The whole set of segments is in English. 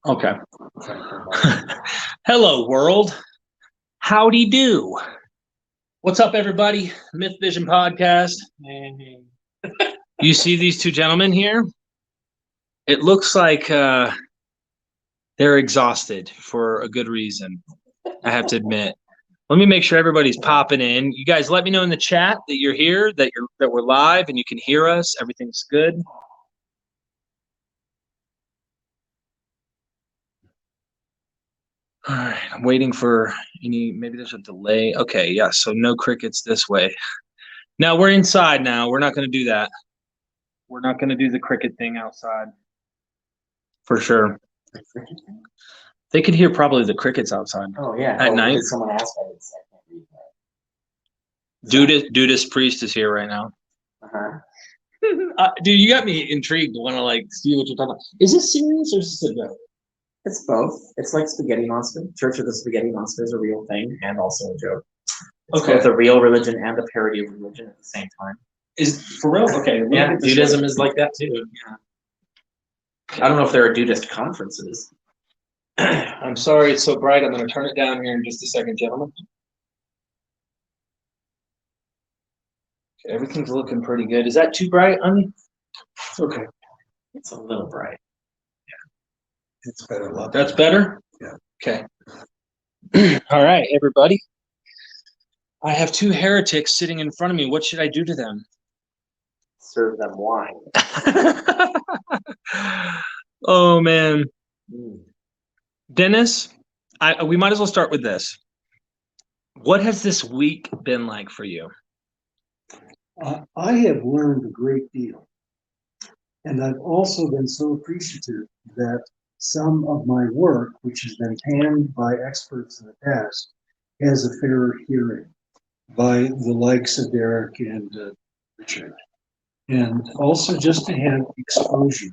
Okay. Hello, world. Howdy do. What's up, everybody? Mythvision podcast. You see these two gentlemen here? It looks like they're exhausted for a good reason, I have to admit. Let me make sure everybody's popping in. You guys let me know in the chat that you're here, that we're live and you can hear us. Everything's good. All right, I'm waiting for maybe there's a delay. Okay, yeah, so no crickets this way. Now we're inside now. We're not going to do that. We're not going to do the cricket thing outside. For sure. They could hear probably the crickets outside. Oh, yeah. At night. Did someone ask? I can't read that. Dudist Priest is here right now. Uh-huh. Dude, you got me intrigued to want to see what you're talking about. Is this serious or is this a joke? It's both. It's like Spaghetti Monster. Church of the Spaghetti Monster is a real thing and also a joke. It's both a real religion and a parody of religion at the same time. Is for real? Okay. Yeah, Dudism is like that too. Yeah. I don't know if there are Dudist conferences. I'm sorry it's so bright. I'm going to turn it down here in just a second, gentlemen. Okay, everything's looking pretty good. Is that too bright, honey? Okay. It's a little bright. It's better. That's better? Yeah. Okay. All right, everybody. I have two heretics sitting in front of me. What should I do to them? Serve them wine. Oh, man. Dennis, we might as well start with this. What has this week been like for you? I have learned a great deal. And I've also been so appreciative that some of my work, which has been panned by experts in the past, has a fairer hearing by the likes of Derek and Richard. And also just to have exposure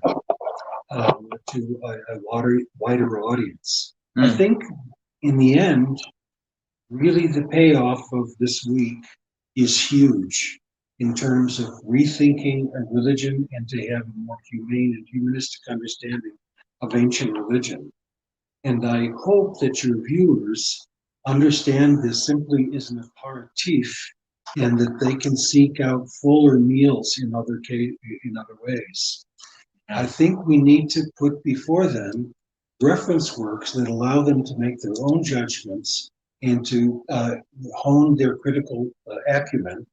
to a wider audience. I think in the end, really the payoff of this week is huge in terms of rethinking a religion and to have a more humane and humanistic understanding of ancient religion. And I hope that your viewers understand this simply isn't a aperitif and that they can seek out fuller meals in other ways. I think we need to put before them reference works that allow them to make their own judgments and to hone their critical acumen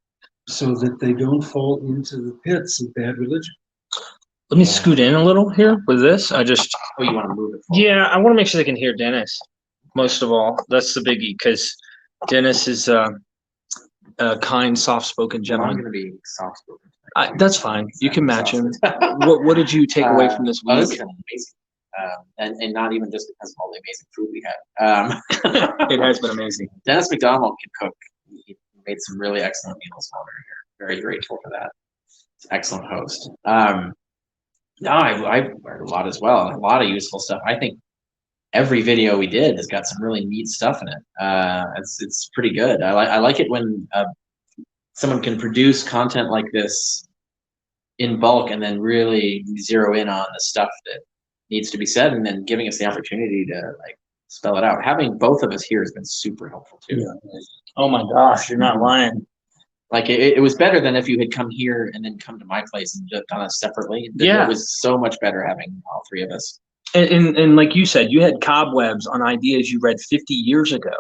so that they don't fall into the pits of bad religion. Let me scoot in a little here with this. Oh, you want to move it forward? Yeah, I want to make sure they can hear Dennis. Most of all, that's the biggie, because Dennis is a kind, soft-spoken gentleman. I'm going to be soft-spoken. That's fine. You can match him. What did you take away from this week? This has been amazing. And not even just because of all the amazing food we had. It has been amazing. Dennis Macdonald can cook. He made some really excellent meals while we were here. Very grateful for that. He's an excellent host. No, I learned a lot as well. A lot of useful stuff. I think every video we did has got some really neat stuff in it. It's pretty good. I like it when someone can produce content like this in bulk and then really zero in on the stuff that needs to be said and then giving us the opportunity to spell it out. Having both of us here has been super helpful too. Yeah. Oh my gosh, you're not lying. It was better than if you had come here and then come to my place and just done it separately. Yeah. It was so much better having all three of us. And like you said, you had cobwebs on ideas you read 50 years ago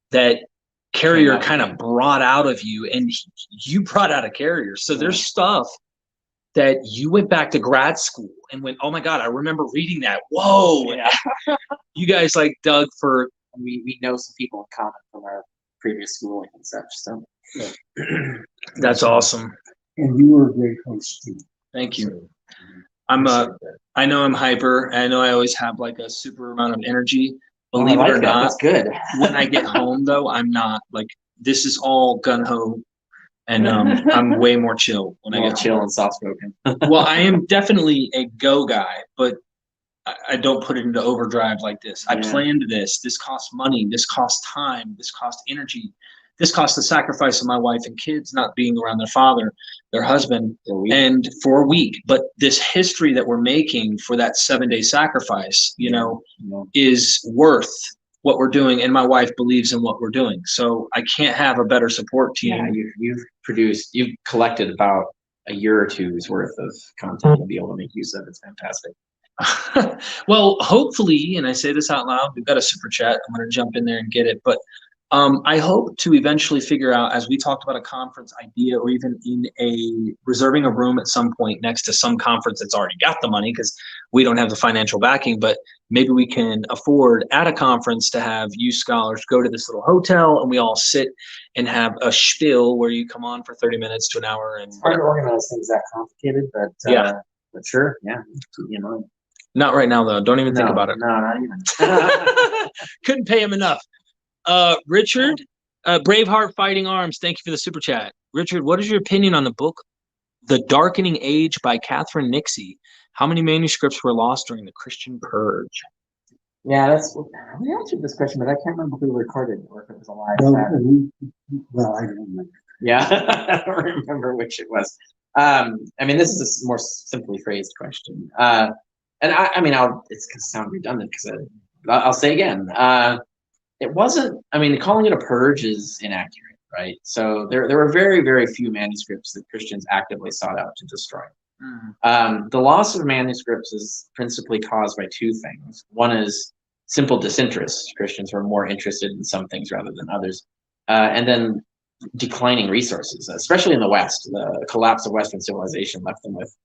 that Carrier kind of brought out of you, and you brought out a Carrier. So there's stuff that you went back to grad school and went, oh my God, I remember reading that. Whoa. Yeah. You guys dug for. We know some people in common from our previous schooling and such. So that's awesome. And you were a great host too. Thank you. I know I'm hyper. I know I always have a super amount of energy. Believe it or not, that's good. When I get home though, I'm not this is all gun ho, and I'm way more chill when I get chill and soft spoken. Well, I am definitely a go guy, but I don't put it into overdrive like this. I planned this. This costs money. This costs time. This costs energy. this cost the sacrifice of my wife and kids not being around their father, their husband, and for a week. But this history that we're making for that 7-day sacrifice, is worth what we're doing. And my wife believes in what we're doing. So I can't have a better support team. Yeah, you've collected about a year or two's worth of content to be able to make use of. It's fantastic. Well, hopefully, and I say this out loud, we've got a super chat. I'm going to jump in there and get it. But I hope to eventually figure out, as we talked about a conference idea, or even reserving a room at some point next to some conference that's already got the money, because we don't have the financial backing, but maybe we can afford at a conference to have you scholars go to this little hotel and we all sit and have a spiel where you come on for 30 minutes to an hour. And it's hard to organize things that complicated, but sure, yeah, Not right now, though. Don't even think about it. No, not even. Couldn't pay him enough. Richard, Braveheart Fighting Arms, thank you for the super chat. Richard, what is your opinion on the book The Darkening Age by Catherine Nixie? How many manuscripts were lost during the Christian Purge? Yeah, we answered this question, but I can't remember if we recorded or if it was a live. Well, I don't remember. Yeah, I don't remember which it was. I mean, this is a more simply phrased question. And it's going to sound redundant because I'll say again, it wasn't, calling it a purge is inaccurate, right? So there were very, very few manuscripts that Christians actively sought out to destroy. The loss of manuscripts is principally caused by two things. One is simple disinterest. Christians were more interested in some things rather than others. And then declining resources, especially in the West. The collapse of Western civilization left them with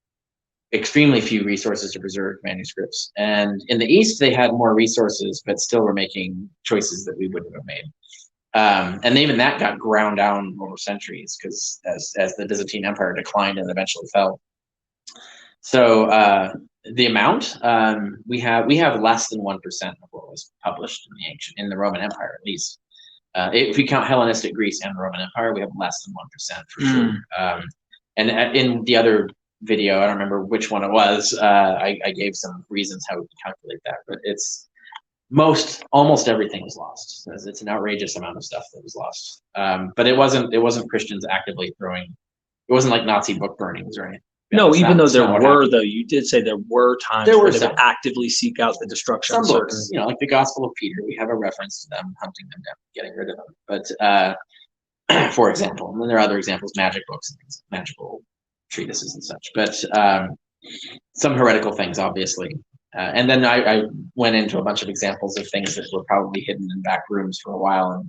extremely few resources to preserve manuscripts. And in the East, they had more resources, but still were making choices that we wouldn't have made. And even that got ground down over centuries, because as the Byzantine Empire declined and eventually fell. So the amount, we have less than 1% of what was published in the Roman Empire, at least. If we count Hellenistic Greece and the Roman Empire, we have less than 1% for sure. And in the other video, I don't remember which one it was, I gave some reasons how we can calculate that, but it's almost everything was lost. It's an outrageous amount of stuff that was lost. But it wasn't Christians actively throwing. It wasn't like Nazi book burnings or anything. No, even though there were, though, you did say there were times where they would actively seek out the destruction of certain books, like the Gospel of Peter. We have a reference to them hunting them down, getting rid of them. But for example, and then there are other examples, magic books and things, magical treatises and such. But some heretical things, obviously. And then I went into a bunch of examples of things that were probably hidden in back rooms for a while and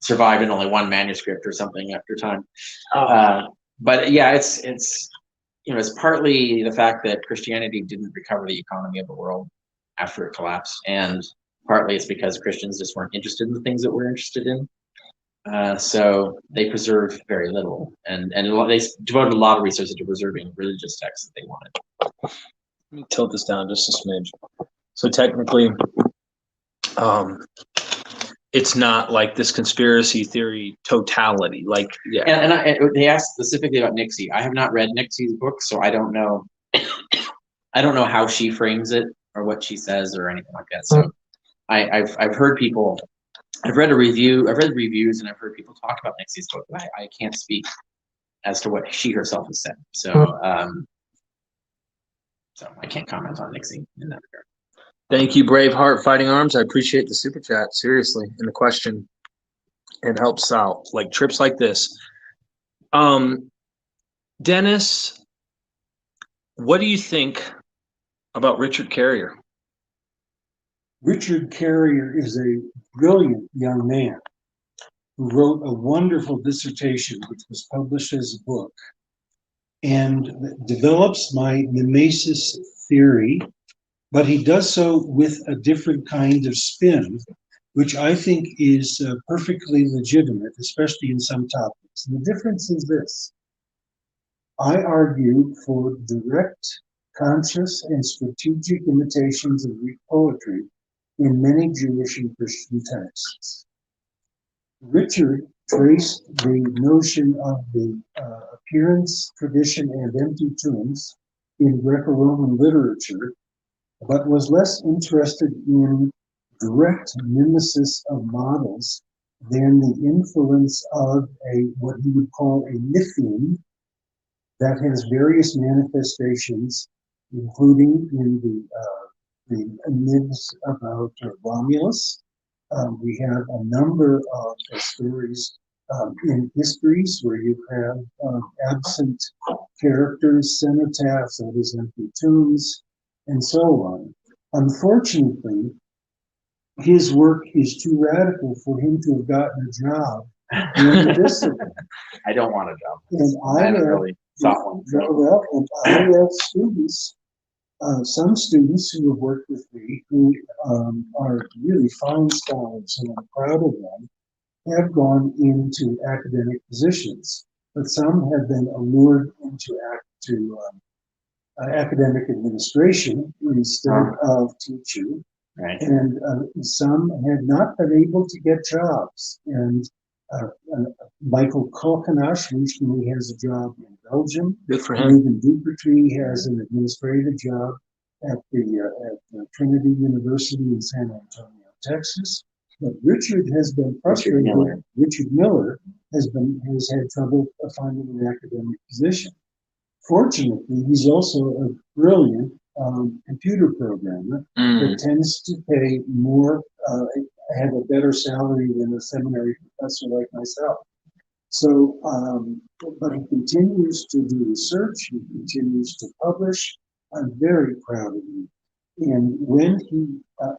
survived in only one manuscript or something after time. But yeah, it's partly the fact that Christianity didn't recover the economy of the world after it collapsed, and partly it's because Christians just weren't interested in the things that we're interested in. So they preserved very little, and they devoted a lot of resources to preserving religious texts that they wanted. Let me tilt this down just a smidge. So technically, it's not like this conspiracy theory totality. Like, yeah. And they asked specifically about Nixie. I have not read Nixie's book, so I don't know. I don't know how she frames it or what she says or anything like that. So I've heard people. I've read reviews, and I've heard people talk about Nixie's book, but I can't speak as to what she herself has said. So I can't comment on Nixie in that regard. Thank you, Braveheart Fighting Arms. I appreciate the super chat, seriously, and the question. It helps out, like trips like this. Dennis, what do you think about Richard Carrier? Richard Carrier is a brilliant young man who wrote a wonderful dissertation, which was published as a book, and develops my mimesis theory, but he does so with a different kind of spin, which I think is perfectly legitimate, especially in some topics. And the difference is this. I argue for direct, conscious, and strategic imitations of Greek poetry in many Jewish and Christian texts. Richard traced the notion of the appearance, tradition, and empty tombs in Greco-Roman literature, but was less interested in direct mimesis of models then the influence of what he would call a mythine that has various manifestations, including in the myths about Romulus. We have a number of stories in histories where you have absent characters, cenotaphs, that is, empty tombs, and so on. Unfortunately, his work is too radical for him to have gotten a job in the discipline. I don't want a job. And I haven't really thought one. Well, and I have students, some students who have worked with me who are really fine scholars, and I'm proud of them, have gone into academic positions, but some have been allured into academic administration instead of teaching. Right. And some have not been able to get jobs. And Michael Kalkanash recently has a job in Belgium. Good for him. Ruben Dupertree has an administrative job at the Trinity University in San Antonio, Texas. But Richard has been frustrated. Richard Miller has had trouble finding an academic position. Fortunately, he's also a brilliant computer programmer that tends to pay more, have a better salary than a seminary professor like myself. So, but he continues to do research, he continues to publish. I'm very proud of him. And when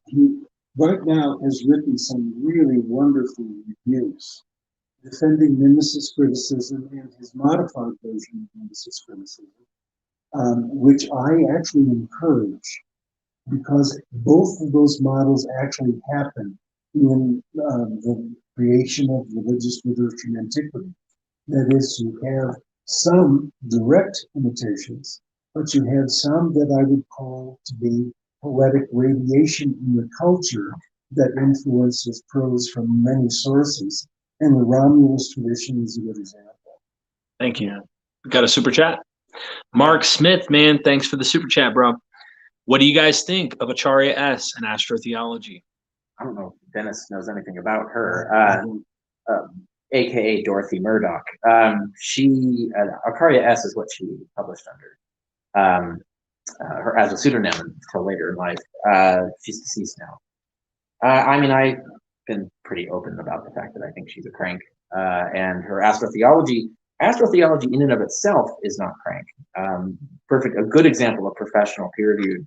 he right now has written some really wonderful reviews defending Mimesis criticism and his modified version of Mimesis criticism, which I actually encourage, because both of those models actually happen in the creation of religious literature in antiquity. That is, you have some direct imitations, but you have some that I would call to be poetic radiation in the culture that influences prose from many sources. And the Romulus tradition is a good example. Thank you. We got a super chat. Mark Smith, man, thanks for the super chat, bro. What do you guys think of Acharya S. and astrotheology? I don't know if Dennis knows anything about her, aka Dorothy Murdoch. Acharya S. is what she published under. Her as a pseudonym until later in life. She's deceased now. I mean, I've been pretty open about the fact that I think she's a crank, and her astrotheology in and of itself is not crank. A good example of professional peer-reviewed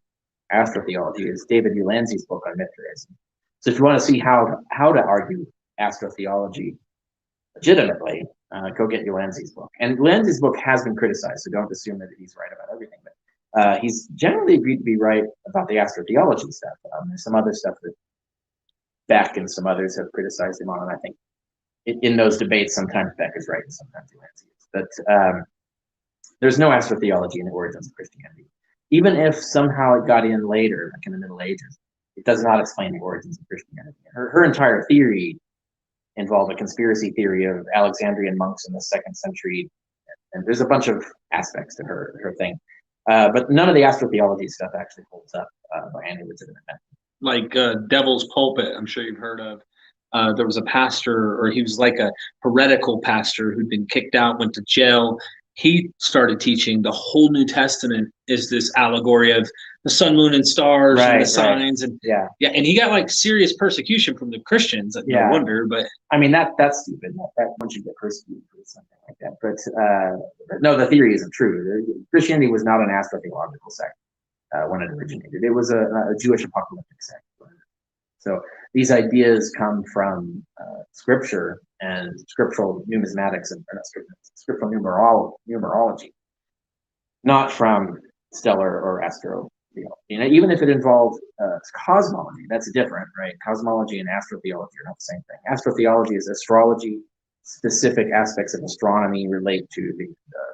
astrotheology is David Ulanzi's book on Mithraism. So if you want to see how to argue astrotheology legitimately, go get Ulanzi's book. And Ulanzi's book has been criticized, so don't assume that he's right about everything. But he's generally agreed to be right about the astrotheology stuff. There's some other stuff that Beck and some others have criticized him on, and I think in those debates, sometimes Beck is right and sometimes Ulanzi is. But there's no astrotheology in the origins of Christianity. Even if somehow it got in later, like in the Middle Ages, it does not explain the origins of Christianity. Her entire theory involved a conspiracy theory of Alexandrian monks in the 2nd century, and there's a bunch of aspects to her thing. But none of the astrotheology stuff actually holds up by any legitimate method. Like Devil's Pulpit, I'm sure you've heard of. There was a pastor, or he was like a heretical pastor who'd been kicked out, went to jail. He started teaching the whole New Testament is this allegory of the sun, moon, and stars, and the signs, and and he got like serious persecution from the Christians. No wonder, but I mean that's stupid. That once you get persecuted for something like that, but no, the theory isn't true. Christianity was not an astrotheological sect when it originated. It was a Jewish apocalyptic sect. So these ideas come from scripture and scriptural numismatics and scriptural numerology, not from stellar or astro. Even if it involved cosmology, that's different, right? Cosmology and astrotheology are not the same thing. Astrotheology is astrology. Specific aspects of astronomy relate to the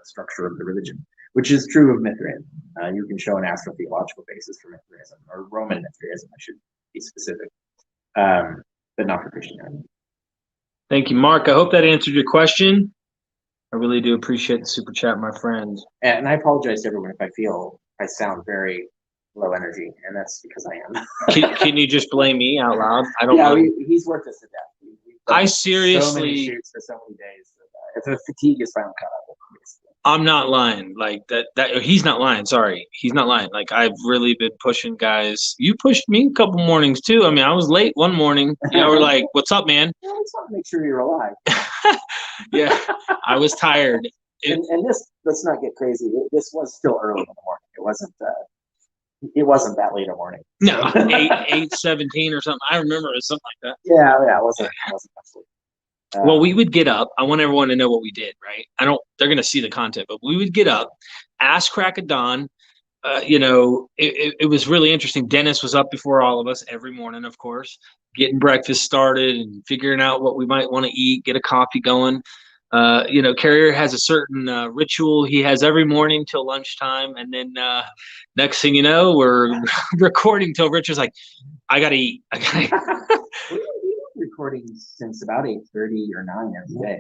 structure of the religion, which is true of Mithraism. You can show an astrotheological basis for Mithraism, or Roman Mithraism, I should be specific, but not for Christianity. Thank you, Mark. I hope that answered your question. I really do appreciate the super chat, my friend. And I apologize to everyone if I sound very low energy, and that's because I am. Can you just blame me out loud? I don't know. He's worked us to death. I so many seriously, shoots for so many days. If the fatigue is finally caught up. I'm not lying. Like that he's not lying. Sorry. He's not lying. Like I've really been pushing guys. You pushed me a couple mornings too. I mean, I was late one morning. You know, we're like, what's up, man? I just want to make sure you're alive. Yeah. I was tired. And this, let's not get crazy. This was still early in the morning. It wasn't that late in the morning. No, 8:17 or something. I remember it was something like that. Yeah, it wasn't much late. Well, we would get up. I want everyone to know what we did, right? They're going to see the content, but we would get up, ass crack of dawn. You know, it was really interesting. Dennis was up before all of us every morning, of course, getting breakfast started and figuring out what we might want to eat, get a coffee going. You know, Carrier has a certain ritual he has every morning till lunchtime. And then next thing you know, we're recording till Richard's like, I got to eat. I gotta eat. We've been recording since about 8:30 or 9 every day.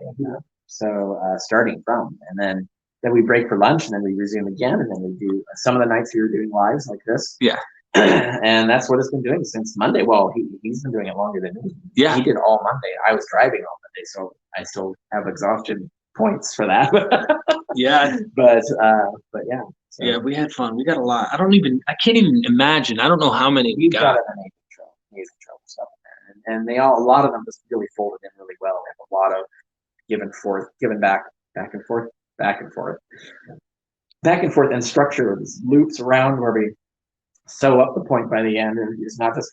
So starting from, and then we break for lunch, and then we resume again, and then we do some of the nights we were doing lives like this. Yeah. And that's what it's been doing since Monday. Well, he's been doing it longer than me. Yeah. He did all Monday. I was driving all Monday, so I still have exhaustion points for that. Yeah. But yeah. So Yeah, we had fun. We got a lot. I can't even imagine. I don't know how many we we've got. got an amazing trail stuff in there. And a lot of them just really folded in really well. We have a lot of giving back and forth, and structure of loops around where we sew up the point by the end, and it's not just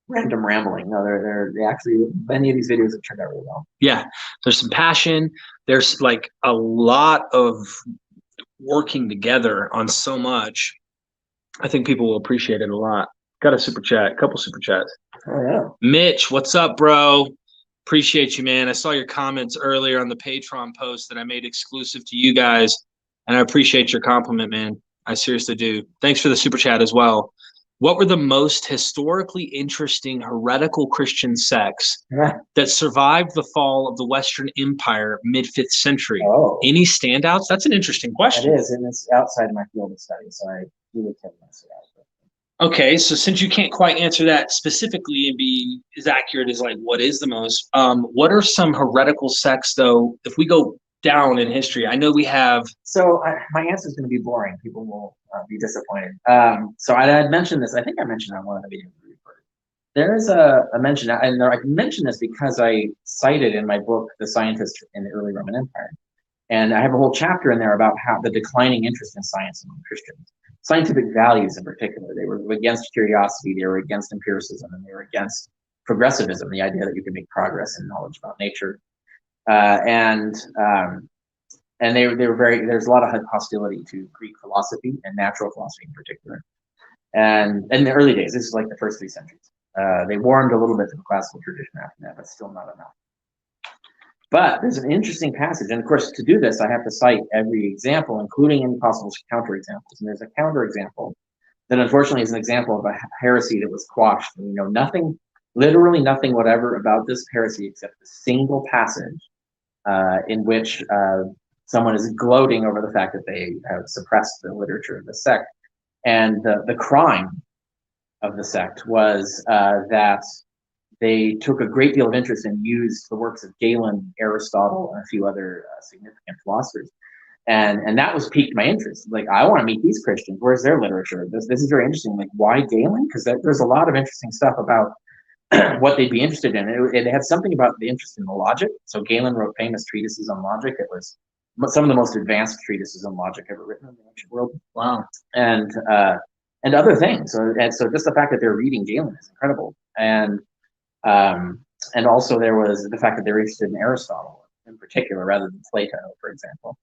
random rambling. No, they actually, many of these videos have turned out really well. Yeah, there's some passion. There's like a lot of working together on so much. I think people will appreciate it a lot. Got a couple super chats. Oh yeah. Mitch, what's up, bro? Appreciate you, man. I saw your comments earlier on the Patreon post that I made exclusive to you guys, and I appreciate your compliment, man. I seriously do. Thanks for the super chat as well. What were the most historically interesting heretical Christian sects that survived the fall of the Western Empire mid-5th century? Oh. Any standouts? That's an interesting question. It is, and it's outside of my field of study, so I really can't answer that. Okay, so since you can't quite answer that specifically and be as accurate as like what is the most, what are some heretical sects though? If we go down in history, I know we have. So my answer is going to be boring. People will be disappointed. So I had mentioned this. I think I mentioned on one of the videos we recorded. There is a mention, and I mention this because I cited in my book The Scientist in the Early Roman Empire, and I have a whole chapter in there about how the declining interest in science among Christians. Scientific values in particular. They were against curiosity, they were against empiricism, and they were against progressivism, the idea that you can make progress in knowledge about nature. And they were there's a lot of hostility to Greek philosophy and natural philosophy in particular. And in the early days, this is like the first 3 centuries. They warmed a little bit to the classical tradition after that, but still not enough. But there's an interesting passage, and of course, to do this, I have to cite every example, including any possible counterexamples. And there's a counterexample that unfortunately is an example of a heresy that was quashed. And, nothing, literally nothing whatever about this heresy except a single passage in which someone is gloating over the fact that they have suppressed the literature of the sect. And the crime of the sect was that they took a great deal of interest and used the works of Galen, Aristotle, and a few other significant philosophers. And that was piqued my interest. Like, I want to meet these Christians. Where's their literature? This is very interesting. Like, why Galen? Because there's a lot of interesting stuff about what they'd be interested in. It had something about the interest in the logic. So Galen wrote famous treatises on logic. It was some of the most advanced treatises on logic ever written in the ancient world. Wow. And other things. So just the fact that they're reading Galen is incredible. And also there was the fact that they were interested in Aristotle in particular rather than Plato, for example.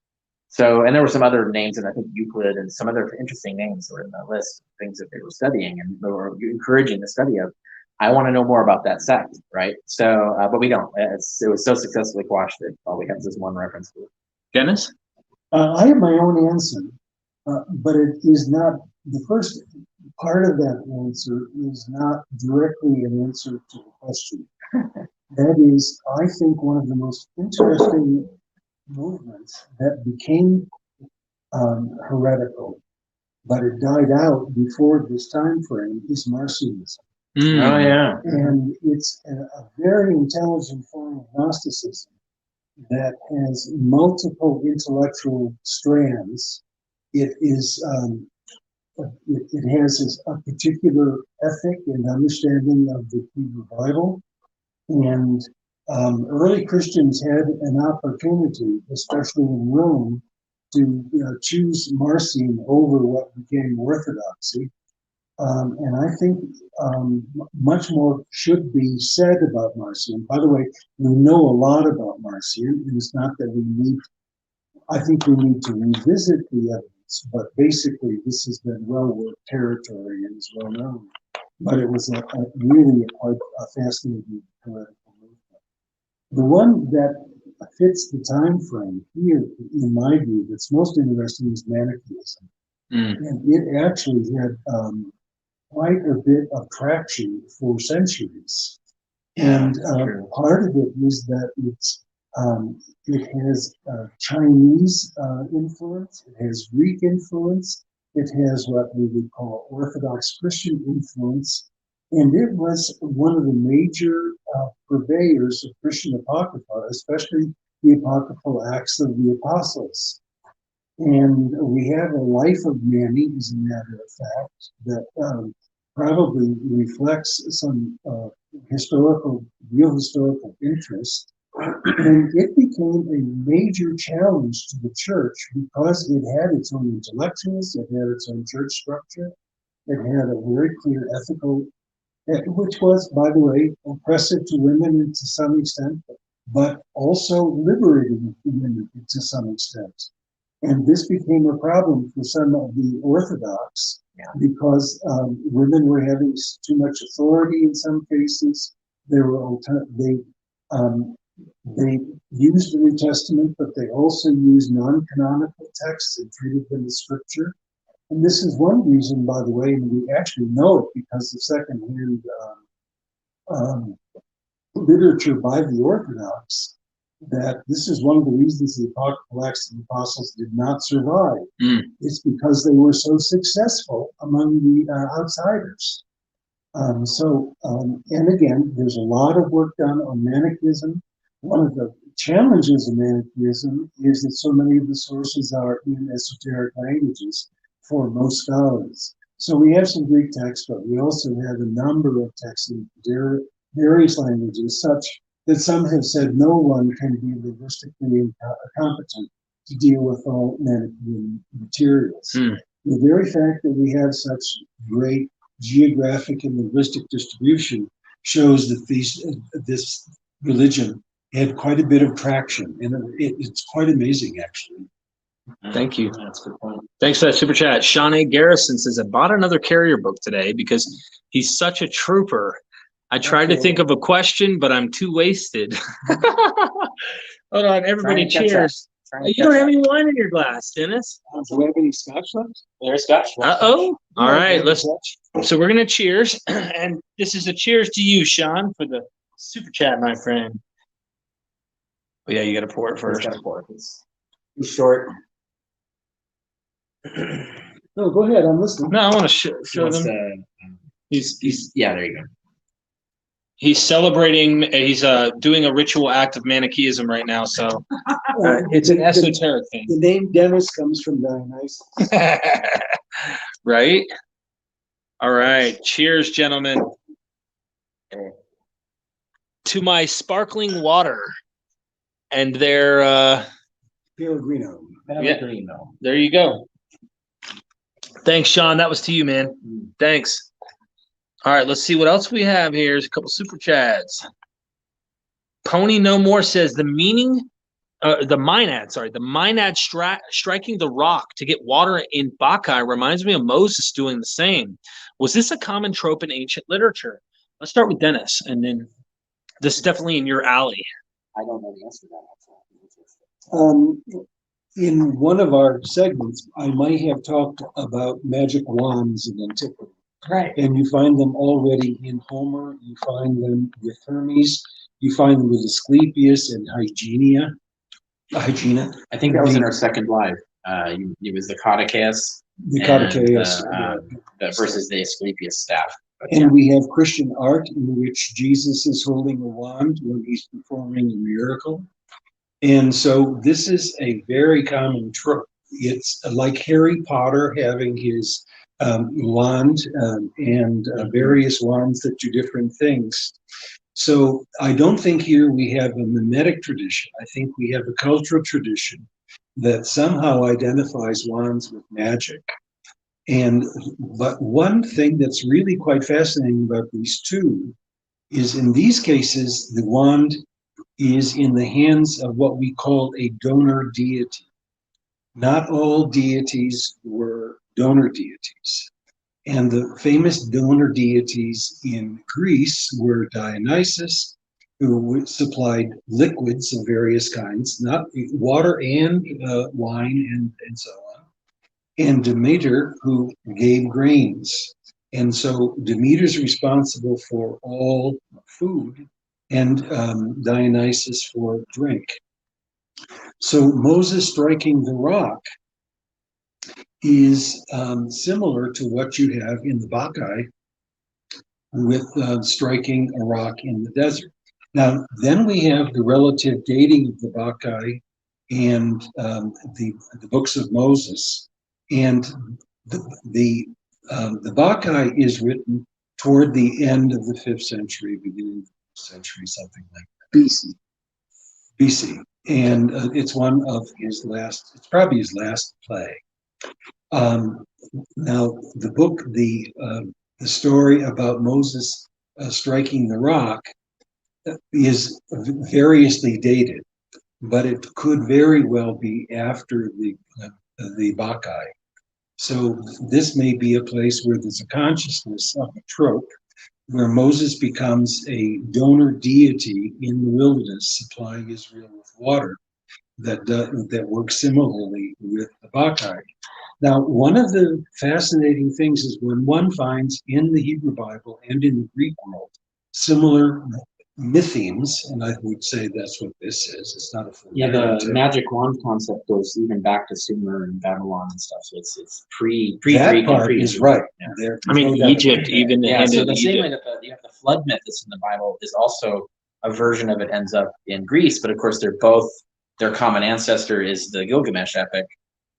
So, and there were some other names, and I think Euclid and some other interesting names that were in that list of things that they were studying and they were encouraging the study of. I want to know more about that sect, right? So, but we don't. It was so successfully quashed that all we have is this one reference to it. Dennis? I have my own answer, but it is not the first part of that answer is not directly an answer to the question. That is, I think one of the most interesting movements that became heretical, but it died out before this time frame, is Marxism. Oh yeah. And it's a very intelligent form of Gnosticism that has multiple intellectual strands. It is it has a particular ethic and understanding of the Hebrew Bible, and early Christians had an opportunity, especially in Rome, to choose Marcion over what became Orthodoxy. And I think much more should be said about Marcion. By the way, we know a lot about Marcion, and it's not that we need, I think we need to revisit the evidence, but basically this has been well-worked territory and is well known. But it was really quite a fascinating heretical movement. The one that fits the time frame here, in my view, that's most interesting is Manichaeism. And it actually had quite a bit of traction for centuries. And part of it is that it has Chinese influence, it has Greek influence, it has what we would call Orthodox Christian influence, and it was one of the major purveyors of Christian Apocrypha, especially the Apocryphal Acts of the Apostles. And we have a life of Mani, as a matter of fact, that probably reflects some real historical interest. And it became a major challenge to the church because it had its own intellectuals, it had its own church structure, it had a very clear ethical, which was, by the way, oppressive to women to some extent, but also liberating women to some extent. And this became a problem for some of the Orthodox because women were having too much authority in some cases. They used the New Testament, but they also used non-canonical texts and treated them as scripture. And this is one reason, by the way, and we actually know it because of secondhand literature by the Orthodox, that this is one of the reasons the Apocryphal Acts of the Apostles did not survive. It's because they were so successful among the outsiders. And again, there's a lot of work done on Manichaeism. One of the challenges of Manichaeism is that so many of the sources are in esoteric languages for most scholars. So we have some Greek texts, but we also have a number of texts in various languages, such that some have said no one can be linguistically competent to deal with all Manichaean materials. The very fact that we have such great geographic and linguistic distribution shows that this religion had quite a bit of traction, and it's quite amazing, actually. Thank you. That's a good point. Thanks for that super chat. Sean A. Garrison says, I bought another Carrier book today because he's such a trooper. I tried to think of a question, but I'm too wasted. Hold on, everybody, cheers. You don't have any wine in your glass, Dennis. Do we have any scotch left? There's scotch. Uh-oh. All right, so we're going to cheers. And this is a cheers to you, Sean, for the super chat, my friend. Oh, yeah, you got to pour it first. It's too short. No, go ahead. I'm listening. No, I want to show them. He's yeah, there you go. He's celebrating. He's doing a ritual act of Manichaeism right now. So it's an esoteric thing. The name Dennis comes from Dionysus. Right. All right. Cheers, gentlemen. To my sparkling water and their Pellegrino. Pellegrino. There you go. Thanks, Sean. That was to you, man. Thanks. All right, let's see what else we have here. There's a couple super chats. Pony No More says the Maenad striking the rock to get water in Bacchae reminds me of Moses doing the same. Was this a common trope in ancient literature? Let's start with Dennis, and then this is definitely in your alley. I don't know the answer to that. In one of our segments, I might have talked about magic wands in antiquity. Right. And you find them already in Homer, you find them with Hermes, you find them with Asclepius and Hygiena. I think that was in our second live. It was the Caudaceus. The Caudaceus. versus the Asclepius staff. And we have Christian art in which Jesus is holding a wand when he's performing a miracle. And so this is a very common trope. It's like Harry Potter having his wand and various wands that do different things. So I don't think here we have a mimetic tradition. I think we have a cultural tradition that somehow identifies wands with magic. But one thing that's really quite fascinating about these two is in these cases, the wand is in the hands of what we call a donor deity. Not all deities were donor deities. And the famous donor deities in Greece were Dionysus, who supplied liquids of various kinds, not water and wine and so on, and Demeter, who gave grains. And so Demeter's responsible for all food, and Dionysus for drink. So Moses striking the rock is similar to what you have in the Bacchae with striking a rock in the desert. Now, then we have the relative dating of the Bacchae and the books of Moses. And the Bacchae is written toward the end of the 5th century, beginning of the 5th century, something like that. BC. And it's one of his last, it's probably his last play. Now, the book, the story about Moses striking the rock is variously dated, but it could very well be after the Bacchae. So this may be a place where there's a consciousness of a trope, where Moses becomes a donor deity in the wilderness, supplying Israel with water that works similarly with the Bacchae. Now, one of the fascinating things is when one finds in the Hebrew Bible and in the Greek world similar mythemes, and I would say that's what this is. It's not a full the magic wand concept goes even back to Sumer and Babylon and stuff. So it's pre that Greek part and pre is right. Yeah. I mean, Egypt, even the end so of the same way Egypt. that you have the flood myth that's in the Bible is also a version of it ends up in Greece, but of course their common ancestor is the Gilgamesh epic.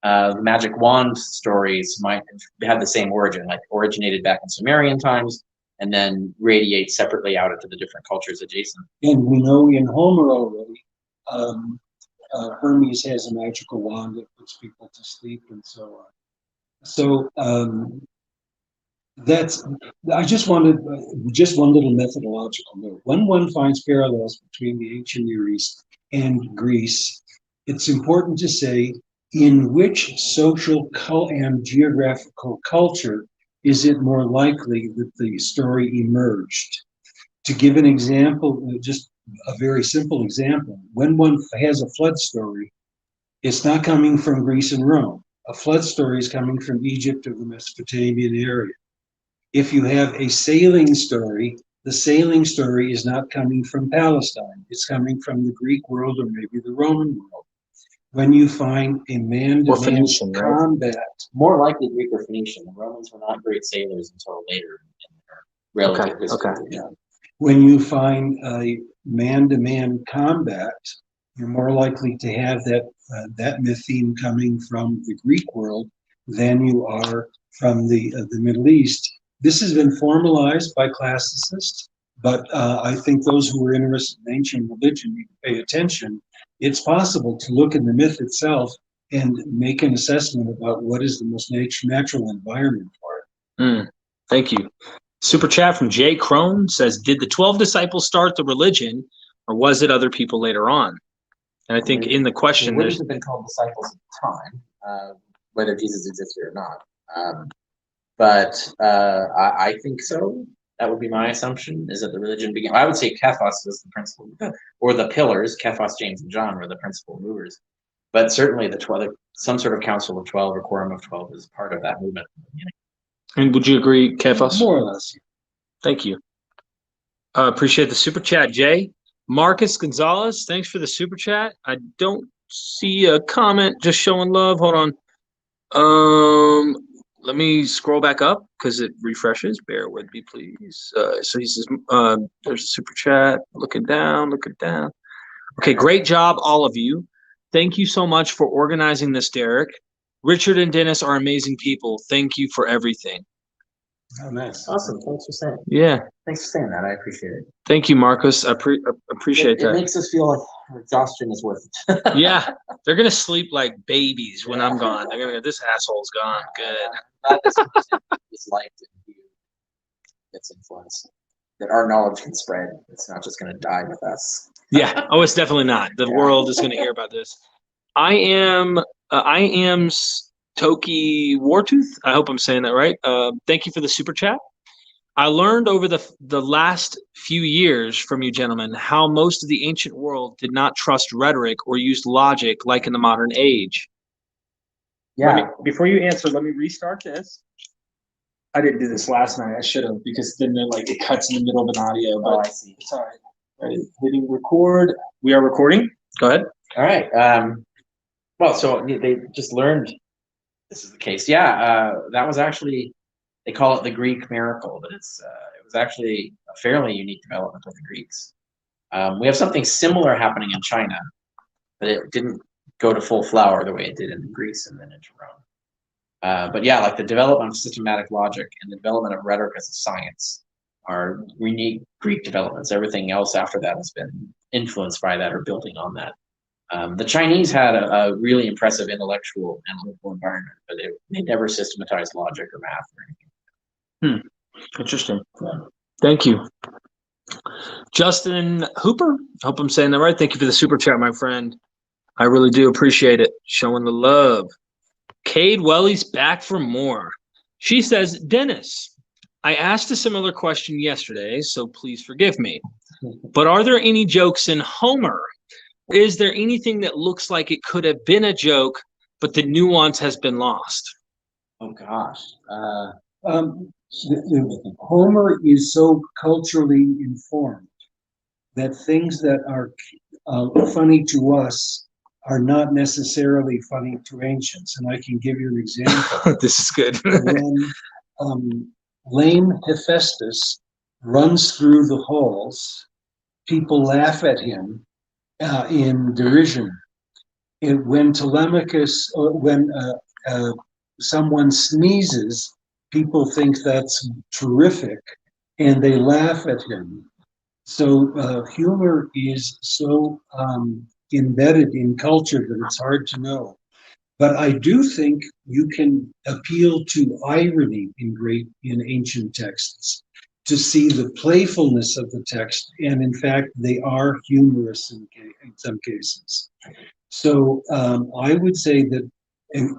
The magic wand stories might have the same origin, like originated back in Sumerian times, and then radiate separately out into the different cultures adjacent. And we know in Homer already, Hermes has a magical wand that puts people to sleep and so on. So I just wanted just one little methodological note. When one finds parallels between the ancient Near East and Greece, it's important to say in which social and geographical culture is it more likely that the story emerged. To give an example, just a very simple example, when one has a flood story, it's not coming from Greece and Rome. A flood story is coming from Egypt or the Mesopotamian area. If you have a sailing story, the sailing story is not coming from Palestine. It's coming from the Greek world or maybe the Roman world. When you find a man-to-man combat, more likely Greek or Phoenician. The Romans were not great sailors until later in their relative history. Okay. Yeah. When you find a man-to-man combat, you're more likely to have that myth theme coming from the Greek world than you are from the Middle East. This has been formalized by classicists, but I think those who are interested in ancient religion need to pay attention. It's possible to look in the myth itself and make an assessment about what is the most natural environment for it. Thank you. Super chat from Jay Crone says, did the 12 disciples start the religion, or was it other people later on? And I think in the question, they wouldn't have been called disciples at the time, whether Jesus existed or not. But I think so. That would be my assumption, is that the religion began. I would say Cephas was the principal, or the pillars. Cephas, James, and John were the principal movers. But certainly some sort of council of 12 or quorum of 12 is part of that movement. And would you agree, Cephas? More or less. Thank you. Appreciate the super chat, Jay. Marcus Gonzalez, thanks for the super chat. I don't see a comment, just showing love. Hold on. let me scroll back up because it refreshes. Bear with me, please. So he says, there's a super chat. Looking down, looking down. Okay, great job, all of you. Thank you so much for organizing this, Derek. Richard and Dennis are amazing people. Thank you for everything. Oh, nice. Awesome. Thanks for saying. Yeah. Thanks for saying that. I appreciate it. Thank you, Marcus. I appreciate that. It makes us feel like our exhaustion is worth it. Yeah, they're gonna sleep like babies when I'm gone. They're gonna go, this asshole's gone. Good. Glad this person is liked and viewed. It's influence. That our knowledge can spread. It's not just going to die with us. Yeah. Oh, it's definitely not. The world is going to hear about this. I am Toki Wartooth. I hope I'm saying that right. Thank you for the super chat. I learned over the last few years from you gentlemen how most of the ancient world did not trust rhetoric or used logic like in the modern age. Yeah. Before you answer, let me restart this. I didn't do this last night. I should have, because then it cuts in the middle of an audio. But I see. It's all right. All right. Hitting record. We are recording. Go ahead. All right. Well, so they just learned this is the case. Yeah. That was actually, they call it the Greek miracle, but it was actually a fairly unique development of the Greeks. We have something similar happening in China, but it didn't go to full flower the way it did in Greece and then into Rome. But yeah, like the development of systematic logic and the development of rhetoric as a science are unique Greek developments. Everything else after that has been influenced by that or building on that. The Chinese had a really impressive intellectual analytical environment, but they never systematized logic or math or anything. Interesting. Thank you. Justin Hooper, I hope I'm saying that right. Thank you for the super chat, my friend. I really do appreciate it. Showing the love. Cade Welly's back for more. She says, Dennis, I asked a similar question yesterday, so please forgive me. But are there any jokes in Homer? Is there anything that looks like it could have been a joke, but the nuance has been lost? Oh, gosh. Homer is so culturally informed that things that are funny to us are not necessarily funny to ancients. And I can give you an example. This is good. When lame Hephaestus runs through the halls, people laugh at him in derision. When Telemachus, when someone sneezes, people think that's terrific, and they laugh at him. So humor is so embedded in culture that it's hard to know. But I do think you can appeal to irony in ancient texts to see the playfulness of the text, and in fact, they are humorous in some cases. So I would say that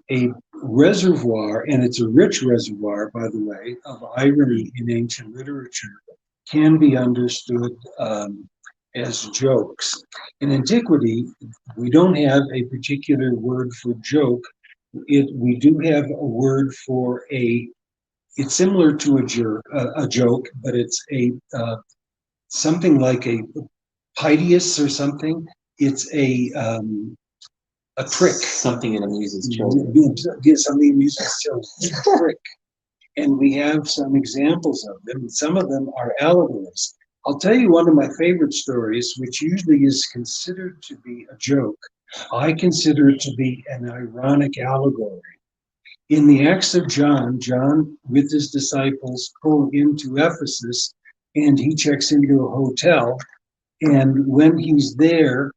a reservoir, and it's a rich reservoir, by the way, of irony in ancient literature, can be understood as jokes. In antiquity, we don't have a particular word for joke. We do have a word for it's similar to a joke, but it's something like a piteous or something. It's a trick. Something that amuses children. Something amuses children. It's a trick. And we have some examples of them. Some of them are allegories. I'll tell you one of my favorite stories, which usually is considered to be a joke. I consider it to be an ironic allegory. In the Acts of John, John with his disciples go into Ephesus, and he checks into a hotel. And when he's there,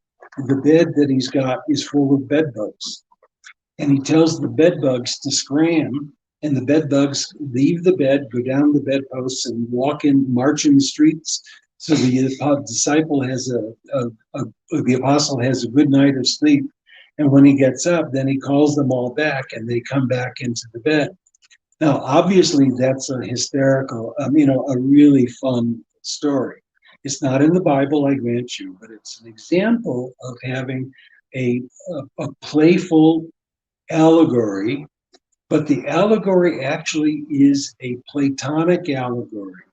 the bed that he's got is full of bed bugs. And he tells the bed bugs to scram, and the bed bugs leave the bed, go down the bedposts, and march in the streets. So the disciple has the apostle has a good night of sleep. And when he gets up, then he calls them all back, and they come back into the bed. Now, obviously, that's a hysterical, a really fun story. It's not in the Bible, I grant you, but it's an example of having a playful allegory. But the allegory actually is a Platonic allegory,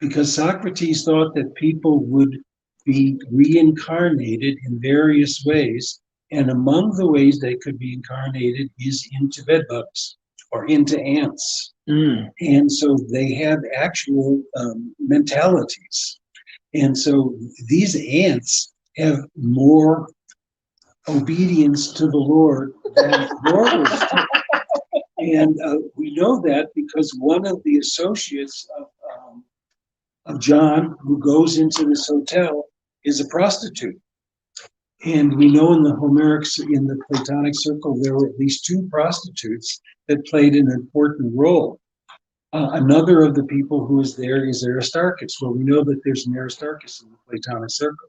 because Socrates thought that people would be reincarnated in various ways, and among the ways they could be incarnated is into bedbugs. or into ants. Mm. And so they have actual mentalities. And so these ants have more obedience to the Lord than mortals do. And we know that because one of the associates of John, who goes into this hotel, is a prostitute. And we know in the Platonic circle, there were at least 2 prostitutes that played an important role. Another of the people who is there is Aristarchus. Well, we know that there's an Aristarchus in the Platonic circle.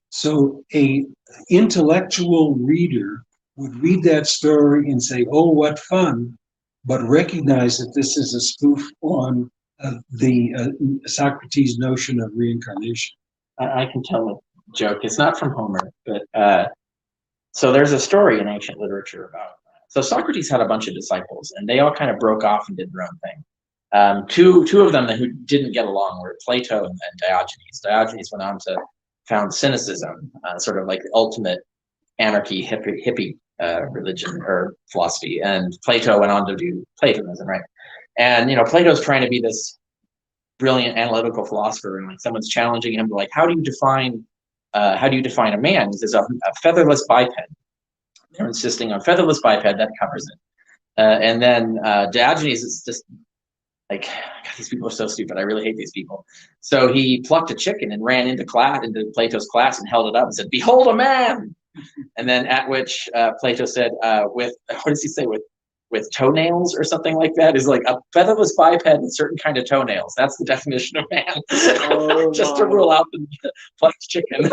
So a intellectual reader would read that story and say, oh, what fun, but recognize that this is a spoof on the Socrates' notion of reincarnation. I can tell a joke. It's not from Homer, but so there's a story in ancient literature about. So Socrates had a bunch of disciples, and they all kind of broke off and did their own thing. Two of them who didn't get along were Plato and Diogenes. Diogenes went on to found Cynicism, sort of like the ultimate anarchy hippie religion or philosophy, and Plato went on to do Platonism, right? And Plato's trying to be this brilliant analytical philosopher, and like someone's challenging him to like, how do you define a man? He says a featherless biped. They're insisting on featherless biped, that covers it. And then Diogenes is just like, God, these people are so stupid. I really hate these people. So he plucked a chicken and ran into Plato's class and held it up and said, "Behold a man!" And then at which Plato said, "With what does he say? With toenails or something like that, is like a featherless biped with certain kind of toenails. That's the definition of man." Just to rule out the plucked chicken.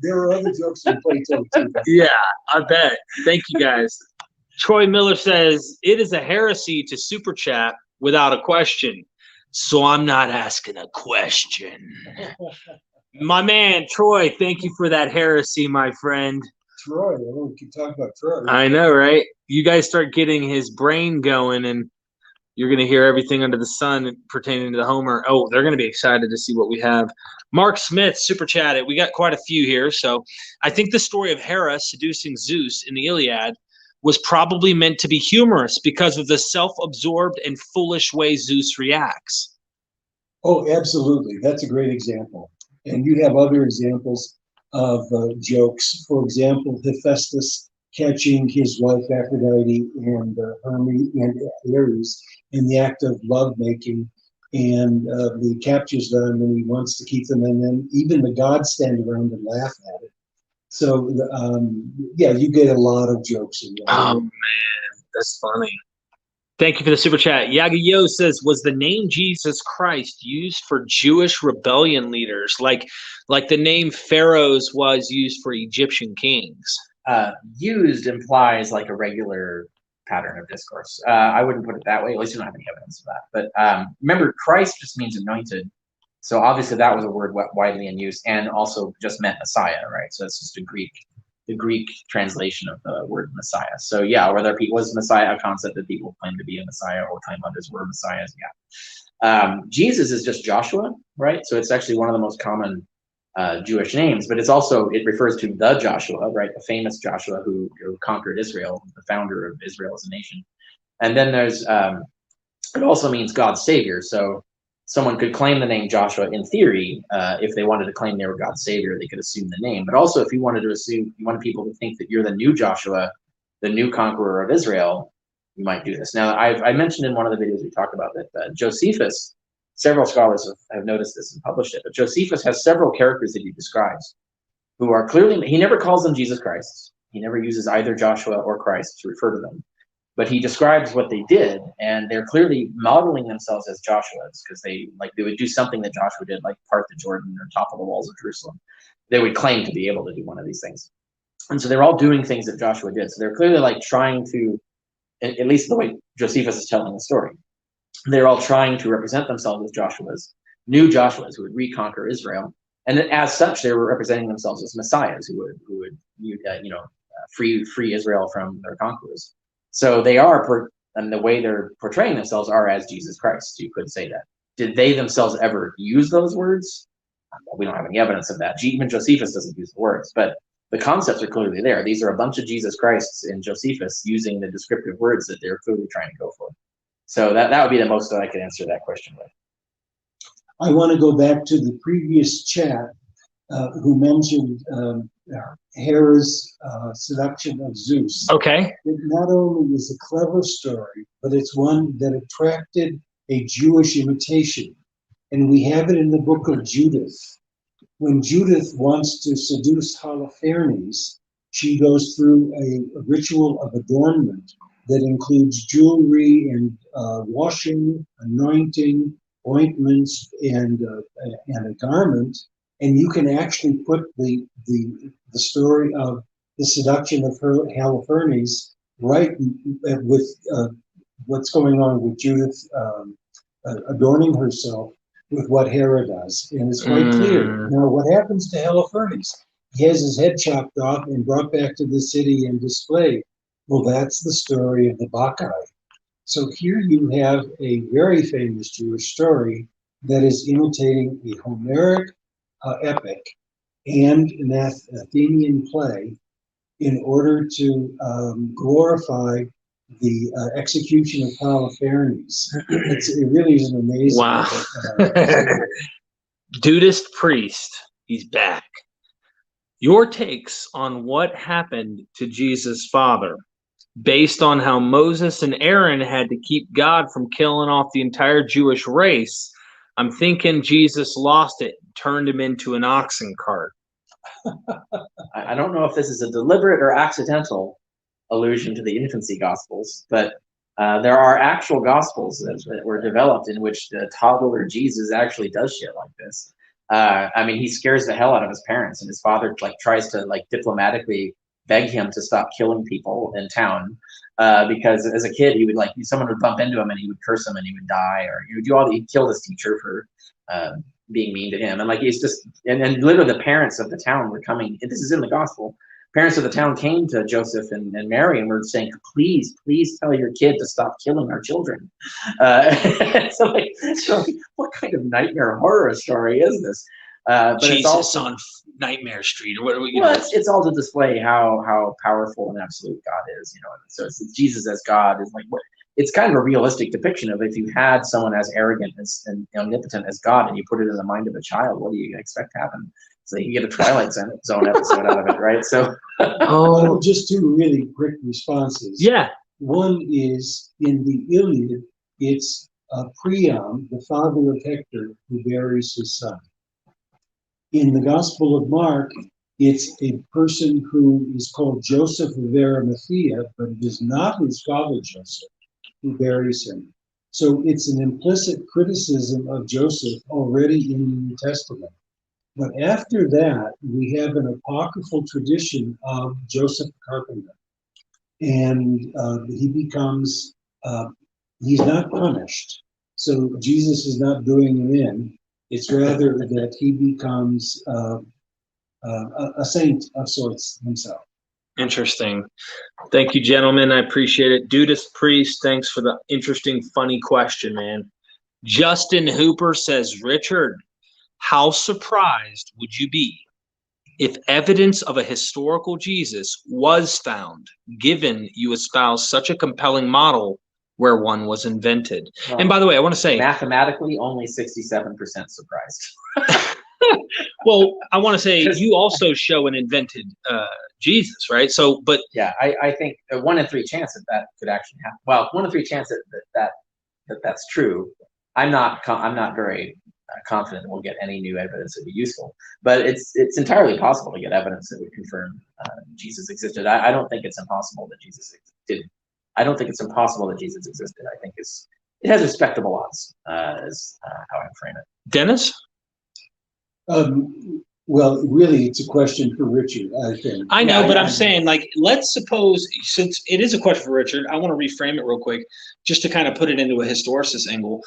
There are other jokes in Plato too. Yeah, I bet. Thank you guys. Troy Miller says, it is a heresy to super chat without a question. So I'm not asking a question. My man, Troy, thank you for that heresy, my friend. Troy, we keep talking about Troy. I know, right? You guys start getting his brain going, and you're going to hear everything under the sun pertaining to the Homer. Oh, they're going to be excited to see what we have. Mark Smith, super chatted. We got quite a few here. So I think the story of Hera seducing Zeus in the Iliad was probably meant to be humorous because of the self-absorbed and foolish way Zeus reacts. Oh, absolutely. That's a great example. And you have other examples of jokes. For example, Hephaestus catching his wife Aphrodite and Hermes and Ares in the act of lovemaking, and he captures them and he wants to keep them, and then even the gods stand around and laugh at it. So, yeah, you get a lot of jokes in there. Oh, man, that's funny. Thank you for the super chat. Yagayo says, was the name Jesus Christ used for Jewish rebellion leaders, like the name Pharaohs was used for Egyptian kings? Used implies like a regular pattern of discourse. I wouldn't put it that way. At least we don't have any evidence of that. But remember, Christ just means anointed. So obviously that was a word widely in use, and also just meant Messiah, right? So it's just the Greek translation of the word Messiah. So yeah, was Messiah a concept that people claim to be a Messiah or claim others were Messiahs? Yeah. Jesus is just Joshua, right? So it's actually one of the most common Jewish names, but it refers to the Joshua, right? The famous Joshua who conquered Israel, the founder of Israel as a nation. And then there's, it also means God's savior. So someone could claim the name Joshua in theory. If they wanted to claim they were God's savior, they could assume the name. But also if you wanted people to think that you're the new Joshua, the new conqueror of Israel, you might do this. Now, I mentioned in one of the videos we talked about that Josephus, several scholars have noticed this and published it, but Josephus has several characters that he describes who are clearly, he never calls them Jesus Christ. He never uses either Joshua or Christ to refer to them. But he describes what they did, and they're clearly modeling themselves as Joshuas, because they would do something that Joshua did, like part the Jordan or topple the walls of Jerusalem. They would claim to be able to do one of these things. And so they're all doing things that Joshua did. So they're clearly like trying to, at least the way Josephus is telling the story, they're all trying to represent themselves as Joshuas, new Joshuas who would reconquer Israel. And as such, they were representing themselves as messiahs who would free Israel from their conquerors. So they are, and the way they're portraying themselves are as Jesus Christ. You could say that. Did they themselves ever use those words? We don't have any evidence of that. Even Josephus doesn't use the words, but the concepts are clearly there. These are a bunch of Jesus Christs and Josephus using the descriptive words that they're clearly trying to go for. So that would be the most that I could answer that question with. I want to go back to the previous chat who mentioned Hera's seduction of Zeus. Okay. It not only is a clever story, but it's one that attracted a Jewish imitation. And we have it in the book of Judith. When Judith wants to seduce Holofernes, she goes through a ritual of adornment that includes jewelry and washing, anointing, ointments, and a garment. And you can actually put the story of the seduction of Holofernes right with what's going on with Judith adorning herself with what Hera does, and it's quite clear. Now, what happens to Holofernes? He has his head chopped off and brought back to the city and displayed. Well, that's the story of the Bacchae. So here you have a very famous Jewish story that is imitating a Homeric epic and an Athenian play in order to glorify the execution of Holofernes. It really is an amazing. Wow. Dudist priest, he's back. Your takes on what happened to Jesus' father, based on how Moses and Aaron had to keep God from killing off the entire Jewish race. I'm thinking Jesus lost it, turned him into an oxen cart. I don't know if this is a deliberate or accidental allusion to the infancy gospels, but there are actual gospels that were developed in which the toddler Jesus actually does shit like this. I mean, he scares the hell out of his parents, and his father tries to diplomatically beg him to stop killing people in town, because as a kid he would someone would bump into him and he would curse him and he would die, or he'd kill his teacher for being mean to him, and he's just and literally the parents of the town were coming. This is in the gospel. Parents of the town came to Joseph and Mary and were saying, please tell your kid to stop killing our children. So what kind of nightmare horror story is this? But Jesus it's also on Nightmare Street, or what? It's all to display how powerful and absolute God is, So it's Jesus as God is it's kind of a realistic depiction of if you had someone as arrogant and omnipotent as God and you put it in the mind of a child, what do you expect to happen? So you get a Twilight Zone episode out of it, right? So, just two really quick responses. Yeah. One is in the Iliad, it's Priam, the father of Hector, who buries his son. In the Gospel of Mark, it's a person who is called Joseph of Arimathea, but it is not his father Joseph who buries him. So it's an implicit criticism of Joseph already in the New Testament. But after that, we have an apocryphal tradition of Joseph the Carpenter. And he becomes, he's not punished. So Jesus is not doing him in. It's rather that he becomes a saint of sorts himself. Interesting. Thank you, gentlemen. I appreciate it. Dudist priest, thanks for the interesting, funny question, man. Justin Hooper says, Richard, how surprised would you be if evidence of a historical Jesus was found, given you espouse such a compelling model where one was invented? Well, and by the way, I want to say, mathematically, only 67% surprised. Well, I want to say you also show an invented Jesus, right? So, but yeah, I think a 1 in 3 chance that could actually happen. Well, 1 in 3 chance that's true. I'm not very confident that we'll get any new evidence that would be useful, but it's entirely possible to get evidence that would confirm Jesus existed. I don't think it's impossible that Jesus did. I don't think it's impossible that Jesus existed. I think it has respectable odds, is how I frame it. Dennis? Well, really, it's a question for Richard, I think. I know, but I'm saying, let's suppose, since it is a question for Richard, I want to reframe it real quick, just to kind of put it into a historicist angle.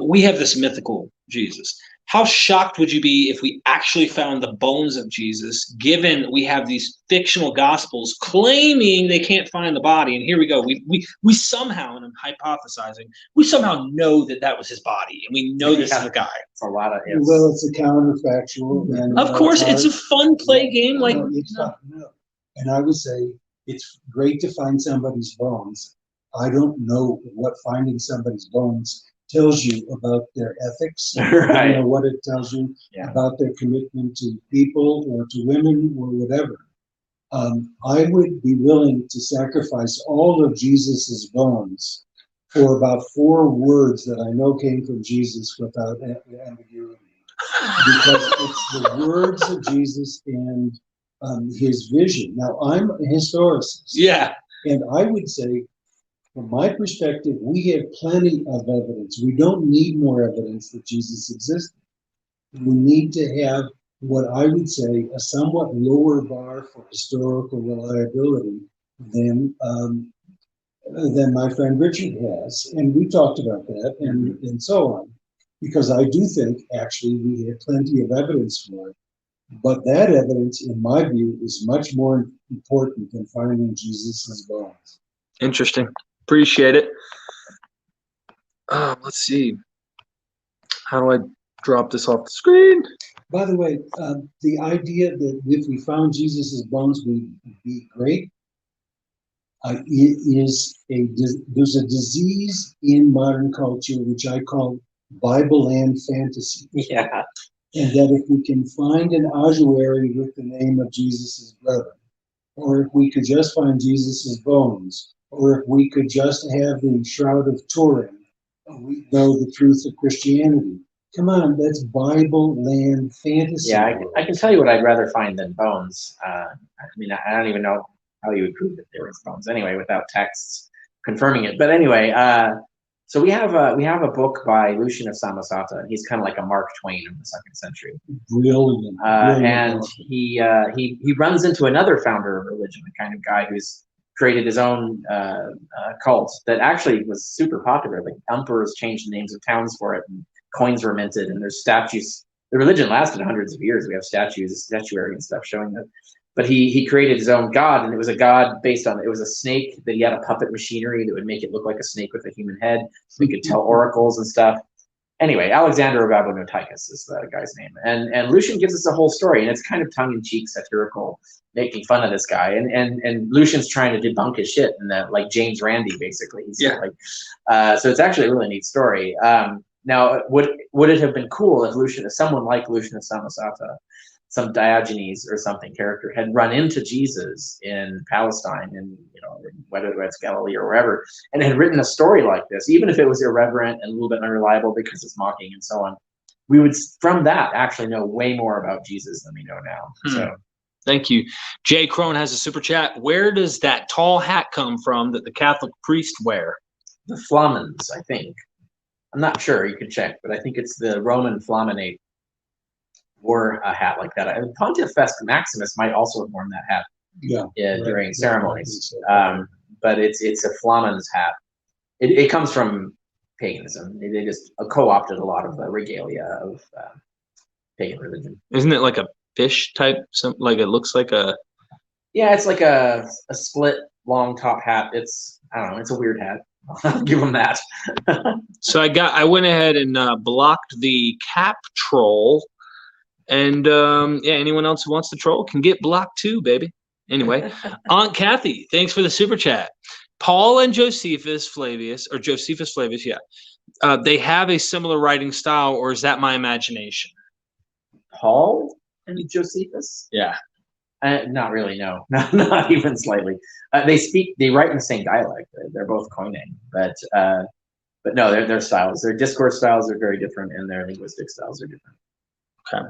We have this mythical Jesus. how shocked would you be if we actually found the bones of Jesus, given we have these fictional gospels claiming they can't find the body? And here we go. We somehow, and I'm hypothesizing, we somehow know that that was his body, and we know this is the guy. It's a lot of ifs. Well, it's a counterfactual. And, of course, it's a fun play game. Like, no, it's fun. No. And I would say it's great to find somebody's bones. I don't know what finding somebody's bones tells you about their ethics. Right. You know what it tells you about their commitment to people or to women or whatever. I would be willing to sacrifice all of Jesus's bones for about 4 words that I know came from Jesus without ambiguity, because it's the words of Jesus and his vision. Now, I'm a historicist. yeah. And I would say, from my perspective, we have plenty of evidence. We don't need more evidence that Jesus existed. We need to have what I would say a somewhat lower bar for historical reliability than my friend Richard has. And we talked about that and so on, because I do think actually we have plenty of evidence for it. But that evidence, in my view, is much more important than finding Jesus' bones. Interesting. Appreciate it. Let's see. How do I drop this off the screen? By the way, the idea that if we found Jesus' bones, we'd be great, there's a disease in modern culture which I call Bible land fantasy. Yeah. And that if we can find an ossuary with the name of Jesus' brother, or if we could just find Jesus' bones, or if we could just have the Shroud of Turin, we know the truth of Christianity. Come on, that's Bible land fantasy. Yeah, I can tell you what I'd rather find than bones. I mean, I don't even know how you would prove that there was bones anyway without texts confirming it. But anyway, so we have a book by Lucian of Samosata, and he's kind of like a Mark Twain of the 2nd century. Brilliant. And he runs into another founder of religion, the kind of guy who's created his own cult that actually was super popular. Like emperors changed the names of towns for it, and coins were minted, and there's statues. The religion lasted hundreds of years. We have statuary and stuff showing that. But he created his own god, and it was a god based on, it was a snake that he had a puppet machinery that would make it look like a snake with a human head, so he could tell oracles and stuff. Anyway, Alexander of Abonoticus is the guy's name. And Lucian gives us a whole story, and it's kind of tongue-in-cheek, satirical, making fun of this guy. And Lucian's trying to debunk his shit, and that, like James Randi, basically. He's so it's actually a really neat story. Now, would it have been cool if someone like Lucian of Samosata, some Diogenes or something character, had run into Jesus in Palestine, and whether it's Galilee or wherever, and had written a story like this, even if it was irreverent and a little bit unreliable because it's mocking and so on, we would from that actually know way more about Jesus than we know now. So thank you. Jay Crone has a super chat. Where does that tall hat come from that the Catholic priests wear? The Flamens, I think. I'm not sure, you could check, but I think it's the Roman Flaminate wore a hat like that. And Pontiff Maximus might also have worn that hat during ceremonies. But it's a Flaman's hat. It comes from paganism. They just co-opted a lot of the regalia of pagan religion. Isn't it like a fish type? Like it looks like a... Yeah, it's like a split long top hat. I don't know, it's a weird hat. I'll give them that. So I went ahead and blocked the cap troll. And anyone else who wants to troll can get blocked too, baby. Anyway, Aunt Kathy, thanks for the super chat. Paul and Josephus Flavius, they have a similar writing style, or is that my imagination? Paul and Josephus? Yeah. Not really, no. Not even slightly. They write in the same dialect. They're both Koine, but no, their styles, their discourse styles are very different, and their linguistic styles are different. Okay.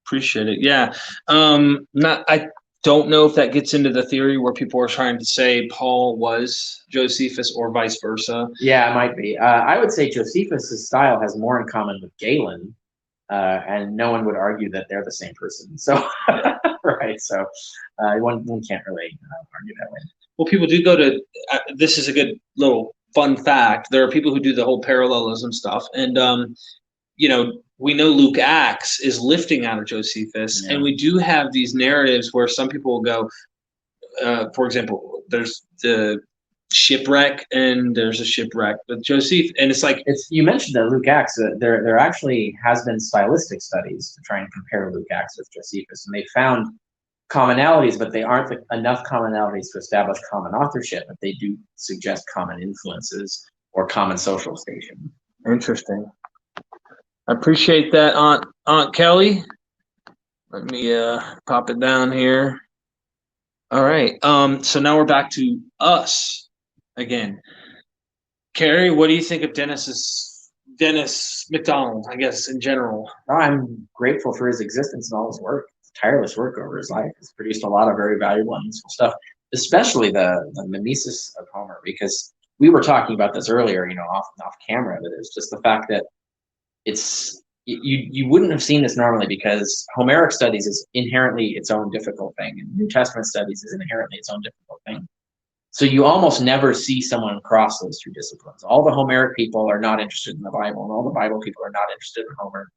Appreciate it. Yeah. I don't know if that gets into the theory where people are trying to say Paul was Josephus or vice versa. Yeah, it might be. I would say Josephus's style has more in common with Galen, and no one would argue that they're the same person. So, right. So, one can't really argue that way. Well, people do go to. This is a good little fun fact. There are people who do the whole parallelism stuff, and we know Luke Acts is lifting out of Josephus, and we do have these narratives where some people will go, for example, there's the shipwreck and there's a shipwreck with Joseph, and it's like you mentioned that Luke Acts. There actually has been stylistic studies to try and compare Luke Acts with Josephus, and they found commonalities, but they aren't enough commonalities to establish common authorship, but they do suggest common influences or common social station. Interesting. I appreciate that, Aunt Kelly. Let me pop it down here. All right. So now we're back to us again. Carrie, what do you think of Dennis Macdonald, I guess, in general? Oh, I'm grateful for his existence and all his work. Tireless work over his life. He's produced a lot of very valuable and useful stuff, especially the mimesis of Homer, because we were talking about this earlier, off camera, but it's just the fact that you wouldn't have seen this normally, because Homeric studies is inherently its own difficult thing, and New Testament studies is inherently its own difficult thing. So you almost never see someone cross those two disciplines. All the Homeric people are not interested in the Bible, and all the Bible people are not interested in Homer.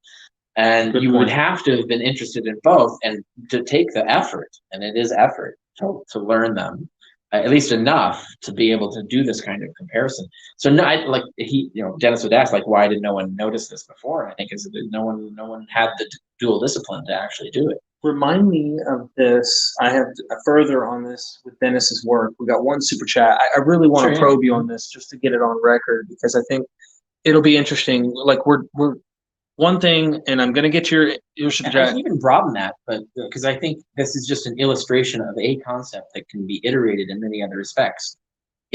And you would have to have been interested in both, and to take the effort, and it is effort to learn them, at least enough to be able to do this kind of comparison. So Dennis would ask, why did no one notice this before? And I think is no one had the dual discipline to actually do it. Remind me of this. I have further on this with Dennis's work. We got one super chat. I really want to probe you on this just to get it on record, because I think it'll be interesting. We're one thing, and I'm going to get your super chat. I can even broaden that, but because I think this is just an illustration of a concept that can be iterated in many other respects.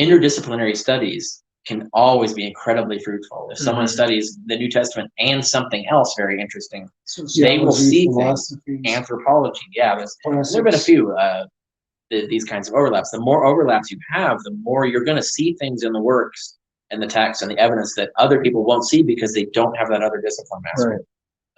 Interdisciplinary studies can always be incredibly fruitful. If someone studies the New Testament and something else very interesting, they will see things. Anthropology, there have been a few these kinds of overlaps. The more overlaps you have, the more you're going to see things in the works and the text and the evidence that other people won't see, because they don't have that other discipline mastery.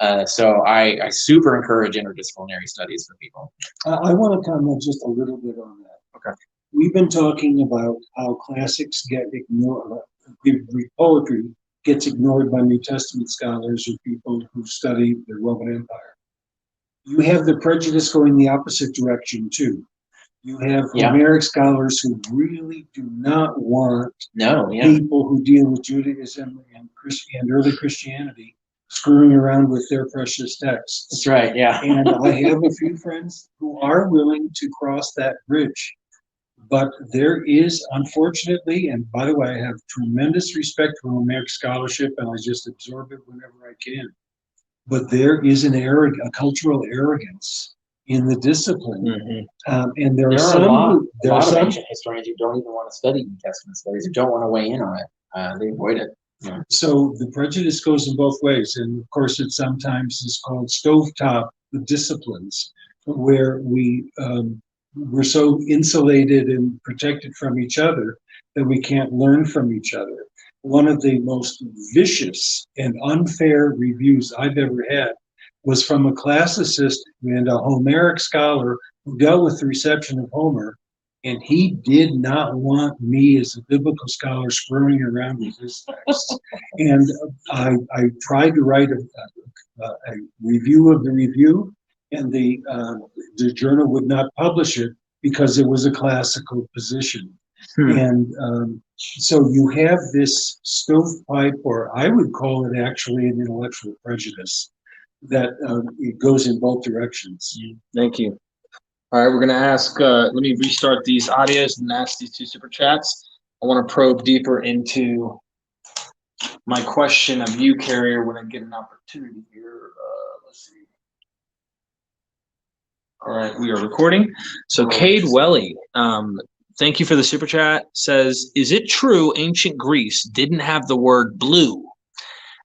Right. So I super encourage interdisciplinary studies for people. I want to comment just a little bit on that. Okay. We've been talking about how classics get ignored, Greek poetry gets ignored by New Testament scholars or people who study the Roman Empire. You have the prejudice going the opposite direction too. You have Homeric scholars who really do not want people who deal with Judaism and early Christianity screwing around with their precious texts. That's right, yeah. And I have a few friends who are willing to cross that bridge. But there is, unfortunately, and by the way, I have tremendous respect for Homeric scholarship, and I just absorb it whenever I can. But there is a cultural arrogance in the discipline, and there are some ancient historians who don't even want to study New Testament studies, who don't want to weigh in on it. They avoid it. Yeah. So the prejudice goes in both ways, and of course it sometimes is called stovetop disciplines, where we're so insulated and protected from each other that we can't learn from each other. One of the most vicious and unfair reviews I've ever had was from a classicist and a Homeric scholar who dealt with the reception of Homer, and he did not want me as a biblical scholar screwing around with his text. And I tried to write a review of the review, and the journal would not publish it because it was a classical position. And so you have this stovepipe, or I would call it actually an intellectual prejudice, that it goes in both directions. Thank you. All right, we're going to ask, let me restart these audios and ask these two super chats. I want to probe deeper into my question of you, Carrier, when I get an opportunity here. Let's see. All right, we are recording. So Cade Welly, thank you for the super chat, says, is it true ancient Greece didn't have the word blue?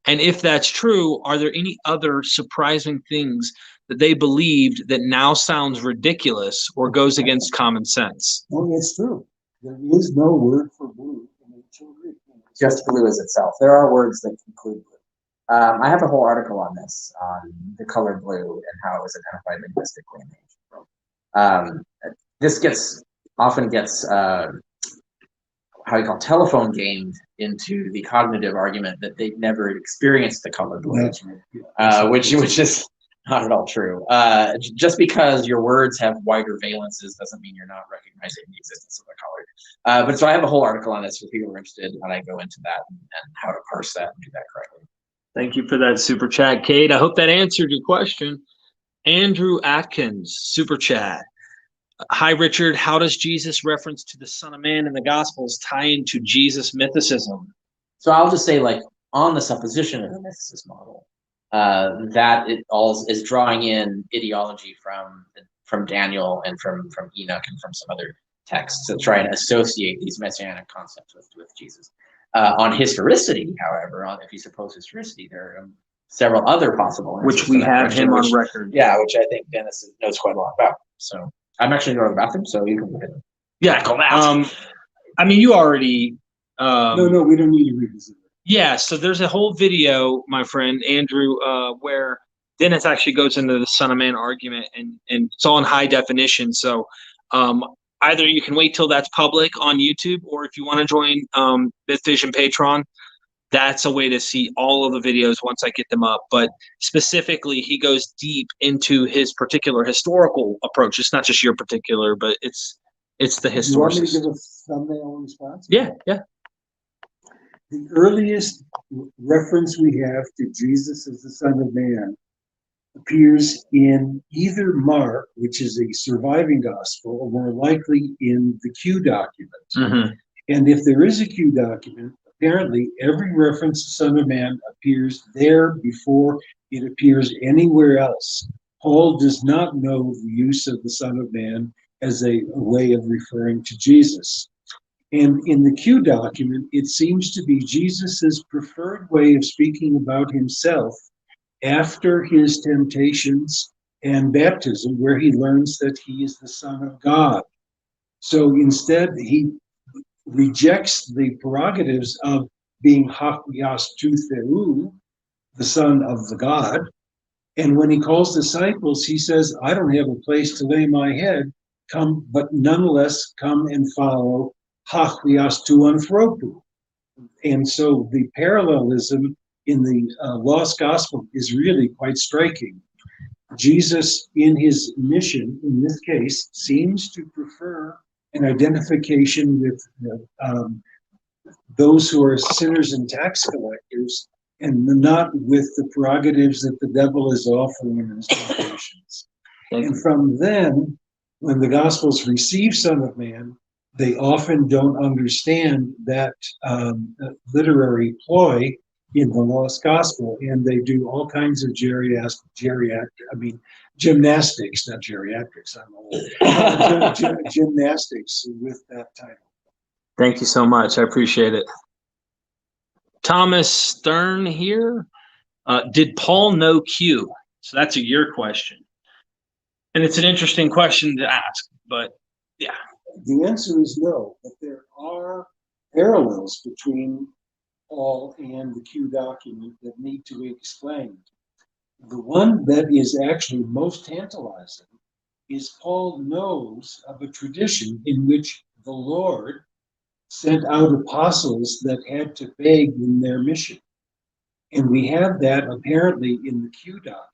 And if that's true, are there any other surprising things that they believed that now sounds ridiculous or goes against common sense? No, it's true. There is no word for blue in ancient Greek. Just blue as itself. There are words that include blue. I have a whole article on this, on the color blue and how it was identified linguistically in ancient Rome. This often gets how you call telephone gamed into the cognitive argument that they've never experienced the color blue, That's right. which is not at all true. Just because your words have wider valences doesn't mean you're not recognizing the existence of the color. But so I have a whole article on this for people who are interested, and I go into that and how to parse that and do that correctly. Thank you for that super chat, Kate. I hope that answered your question. Andrew Atkins, super chat. Hi, Richard. How does Jesus' reference to the Son of Man in the Gospels tie into Jesus' mythicism? So I'll just say, like, on the supposition of the mythicist model, that it all is drawing in ideology from Daniel and from Enoch and from some other texts to try and associate these messianic concepts with Jesus. On historicity, however, if you suppose historicity, there are several other possible which we have him on record. Yeah, which I think Dennis knows quite a lot about. So I'm actually going to the bathroom, so you can go ahead. Yeah, go out. I mean, you already. No, we don't need to revisit it. Yeah, so there's a whole video, my friend Andrew, where Dennis actually goes into the Son of Man argument, and it's all in high definition. So either you can wait till that's public on YouTube, or if you want to join Mythvision Patreon, that's a way to see all of the videos once I get them up. But specifically, he goes deep into his particular historical approach. It's not just your particular, but it's the historicist. You want me to give a thumbnail response? Yeah. The earliest reference we have to Jesus as the Son of Man appears in either Mark, which is a surviving gospel, or more likely in the Q document. Mm-hmm. And if there is a Q document, apparently every reference to Son of Man appears there before it appears anywhere else. Paul does not know the use of the Son of Man as a way of referring to Jesus. And in the Q document, it seems to be Jesus's preferred way of speaking about himself after his temptations and baptism, where he learns that he is the Son of God. So instead, he rejects the prerogatives of being hakios tou theou, the Son of the God. And when he calls disciples, he says, I don't have a place to lay my head, but nonetheless come and follow hakios tou anthropou. And so the parallelism in the Lost Gospel is really quite striking. Jesus, in his mission, in this case, seems to prefer an identification with those who are sinners and tax collectors, and not with the prerogatives that the devil is offering in his temptations. And from then, when the Gospels receive Son of Man, they often don't understand that literary ploy in the Lost Gospel, and they do all kinds of gymnastics, not geriatrics, I'm old, gymnastics with that title. Thank you so much. I appreciate it. Thomas Stern here. Did Paul know Q? So that's a your question. And it's an interesting question to ask, but yeah. The answer is no, but there are parallels between Paul and the Q document that need to be explained. The one that is actually most tantalizing is Paul knows of a tradition in which the Lord sent out apostles that had to beg in their mission. And we have that apparently in the Q document.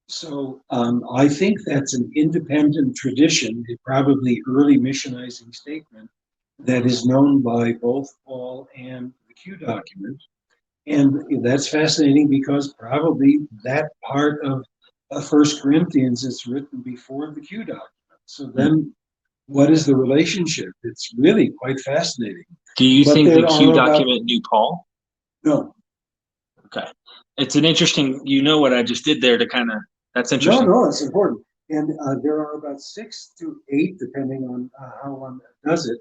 So I think that's an independent tradition, a probably early missionizing statement that is known by both Paul and the Q document. And that's fascinating because probably that part of 1 Corinthians is written before the Q document. So then what is the relationship? It's really quite fascinating. Do you think the Q document knew Paul? No. Okay. It's an interesting, you know what I just did there to kind of, that's interesting. No, it's important. And there are about 6 to 8, depending on how one does it,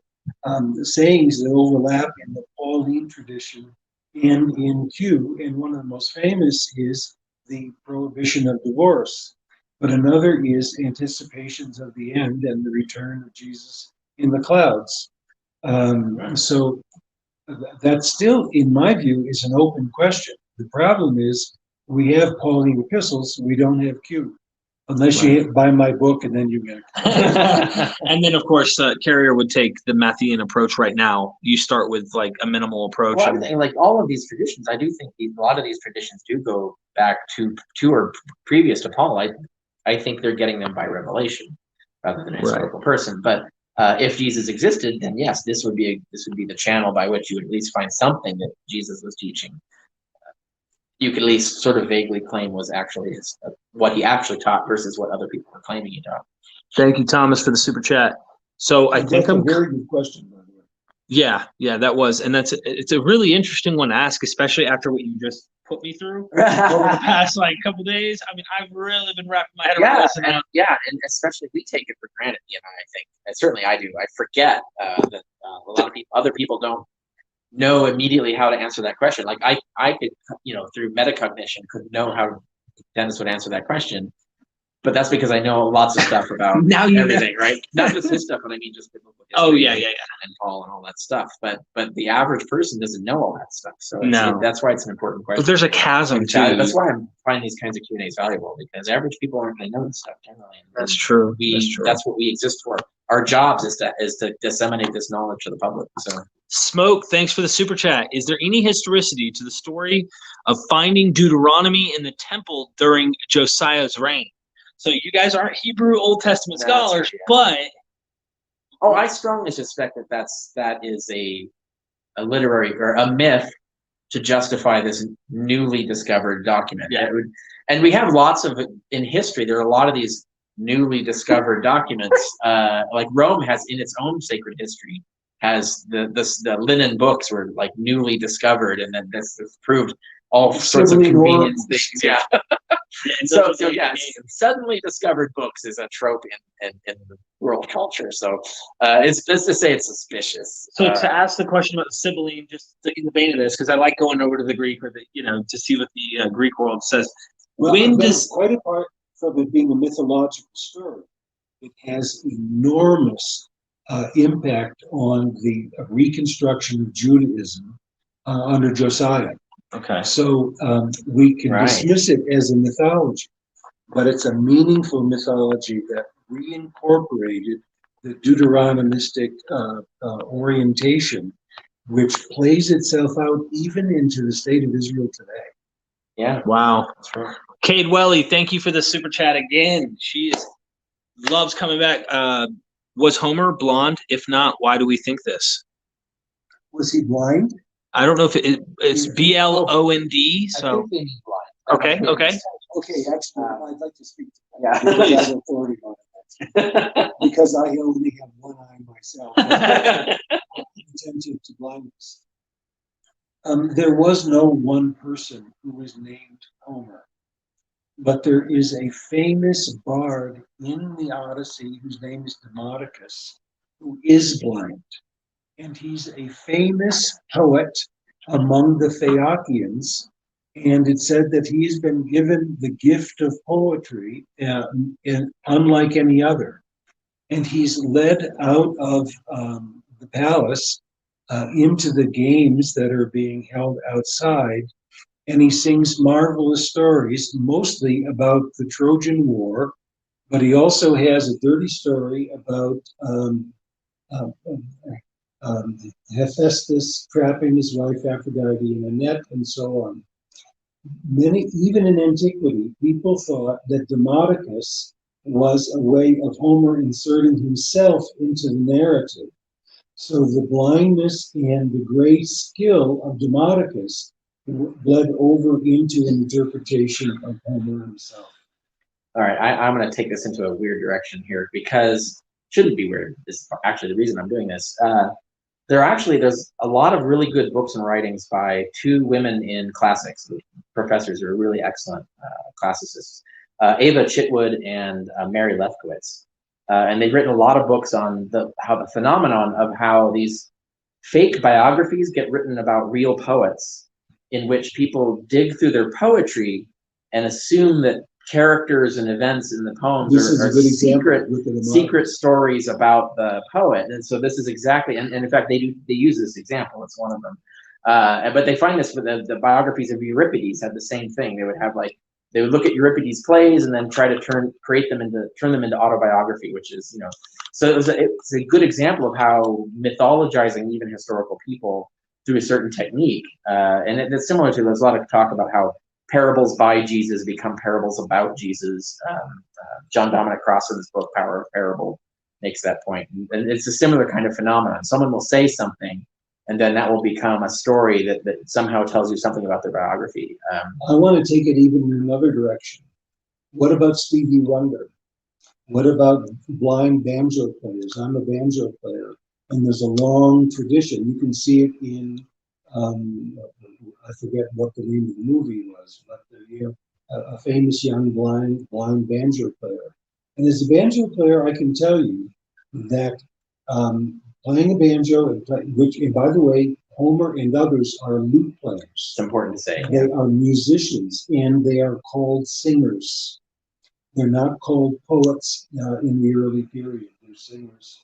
sayings that overlap in the Pauline tradition and in Q. And one of the most famous is the prohibition of divorce. But another is anticipations of the end and the return of Jesus in the clouds. So that still, in my view, is an open question. The problem is we have Pauline epistles, we don't have Q. Unless you buy my book and then you get it. And then, of course, Carrier would take the Matthean approach right now. You start with like a minimal approach. Well, I think, like all of these traditions, I do think a lot of these traditions do go back to or previous to Paul. I think they're getting them by revelation rather than a historical person. But if Jesus existed, then yes, this would be the channel by which you would at least find something that Jesus was teaching. You could at least sort of vaguely claim was actually what he actually taught versus what other people were claiming he taught. Thank you, Thomas, for the super chat. So I think That's a very good question, by the way. Yeah, that was, and it's a really interesting one to ask, especially after what you just put me through over the past like couple days. I mean, I've really been wrapping my head around this. And especially we take it for granted, I think, and certainly I do. I forget that a lot of other people don't know immediately how to answer that question. Like I could, through metacognition, could know how Dennis would answer that question, but that's because I know lots of stuff about everything, right? Not just his stuff, but I mean just biblical history. And Paul and all that stuff. But the average person doesn't know all that stuff. So that's why it's an important question. But there's a chasm too. That's why I'm finding these kinds of Q&As valuable, because average people aren't going to know this stuff generally. That's true. That's what we exist for. Our jobs is to disseminate this knowledge to the public. So Smoke, thanks for the super chat. Is there any historicity to the story of finding Deuteronomy in the temple during Josiah's reign? So you guys aren't Hebrew Old Testament scholars, but I strongly suspect that is a literary or a myth to justify this newly discovered document. Yeah. And we have lots of in history. There are a lot of these newly discovered documents. Like Rome has in its own sacred history has the linen books were like newly discovered, and then this proved all sorts of convenient things. Yeah. So suddenly discovered books is a trope in the world culture. So it's just to say it's suspicious. So to ask the question about the Sibylline, just in the vein of this, because I like going over to the Greek or to see what the Greek world says. Well, quite apart from it being a mythological story, it has enormous impact on the reconstruction of Judaism under Josiah. Okay. So we can dismiss it as a mythology, but it's a meaningful mythology that reincorporated the Deuteronomistic orientation, which plays itself out even into the state of Israel today. Yeah. Wow. That's right. Cade Welly, thank you for the super chat again. She loves coming back. Was Homer blonde? If not, why do we think this? Was he blind? I don't know if it's BLOND. So I think they mean blind. Okay. Okay, actually, I'd like to speak to that. Yeah. Because I have authority on that. Because I only have one eye myself. Attentive to blindness. There was no one person who was named Homer, but there is a famous bard in the Odyssey whose name is Demodocus, who is blind. And he's a famous poet among the Phaeacians, and it's said that he's been given the gift of poetry, unlike any other. And he's led out of the palace into the games that are being held outside, and he sings marvelous stories, mostly about the Trojan War, but he also has a dirty story about Hephaestus trapping his wife Aphrodite in a net, and so on. Even in antiquity, people thought that Demodocus was a way of Homer inserting himself into the narrative. So the blindness and the great skill of Demodocus bled over into an interpretation of Homer himself. All right, I'm going to take this into a weird direction here, because it shouldn't be weird. This is actually the reason I'm doing this. There's a lot of really good books and writings by two women in classics, professors who are really excellent classicists, Ava Chitwood and Mary Lefkowitz. And they've written a lot of books on how the phenomenon of how these fake biographies get written about real poets, in which people dig through their poetry and assume that characters and events in the poems are secret stories about the poet. And so this is exactly, and in fact, they use this example. It's one of them. But they find this with the biographies of Euripides had the same thing. They would have like they would look at Euripides' plays and then try to turn them into autobiography, which is, so it's a good example of how mythologizing even historical people through a certain technique, and it's similar to, there's a lot of talk about how parables by Jesus become parables about Jesus. John Dominic Cross in his book Power of Parable makes that point, and it's a similar kind of phenomenon. Someone will say something, and then that will become a story that somehow tells you something about their biography. I want to take it even in another direction. What about Stevie Wonder? What about blind banjo players? I'm a banjo player, and there's a long tradition. You can see it in, I forget what the name of the movie was, but a famous young blind banjo player. And as a banjo player, I can tell you that playing a banjo, and by the way, Homer and others are lute players. It's important to say. They are musicians, and they are called singers. They're not called poets in the early period. They're singers.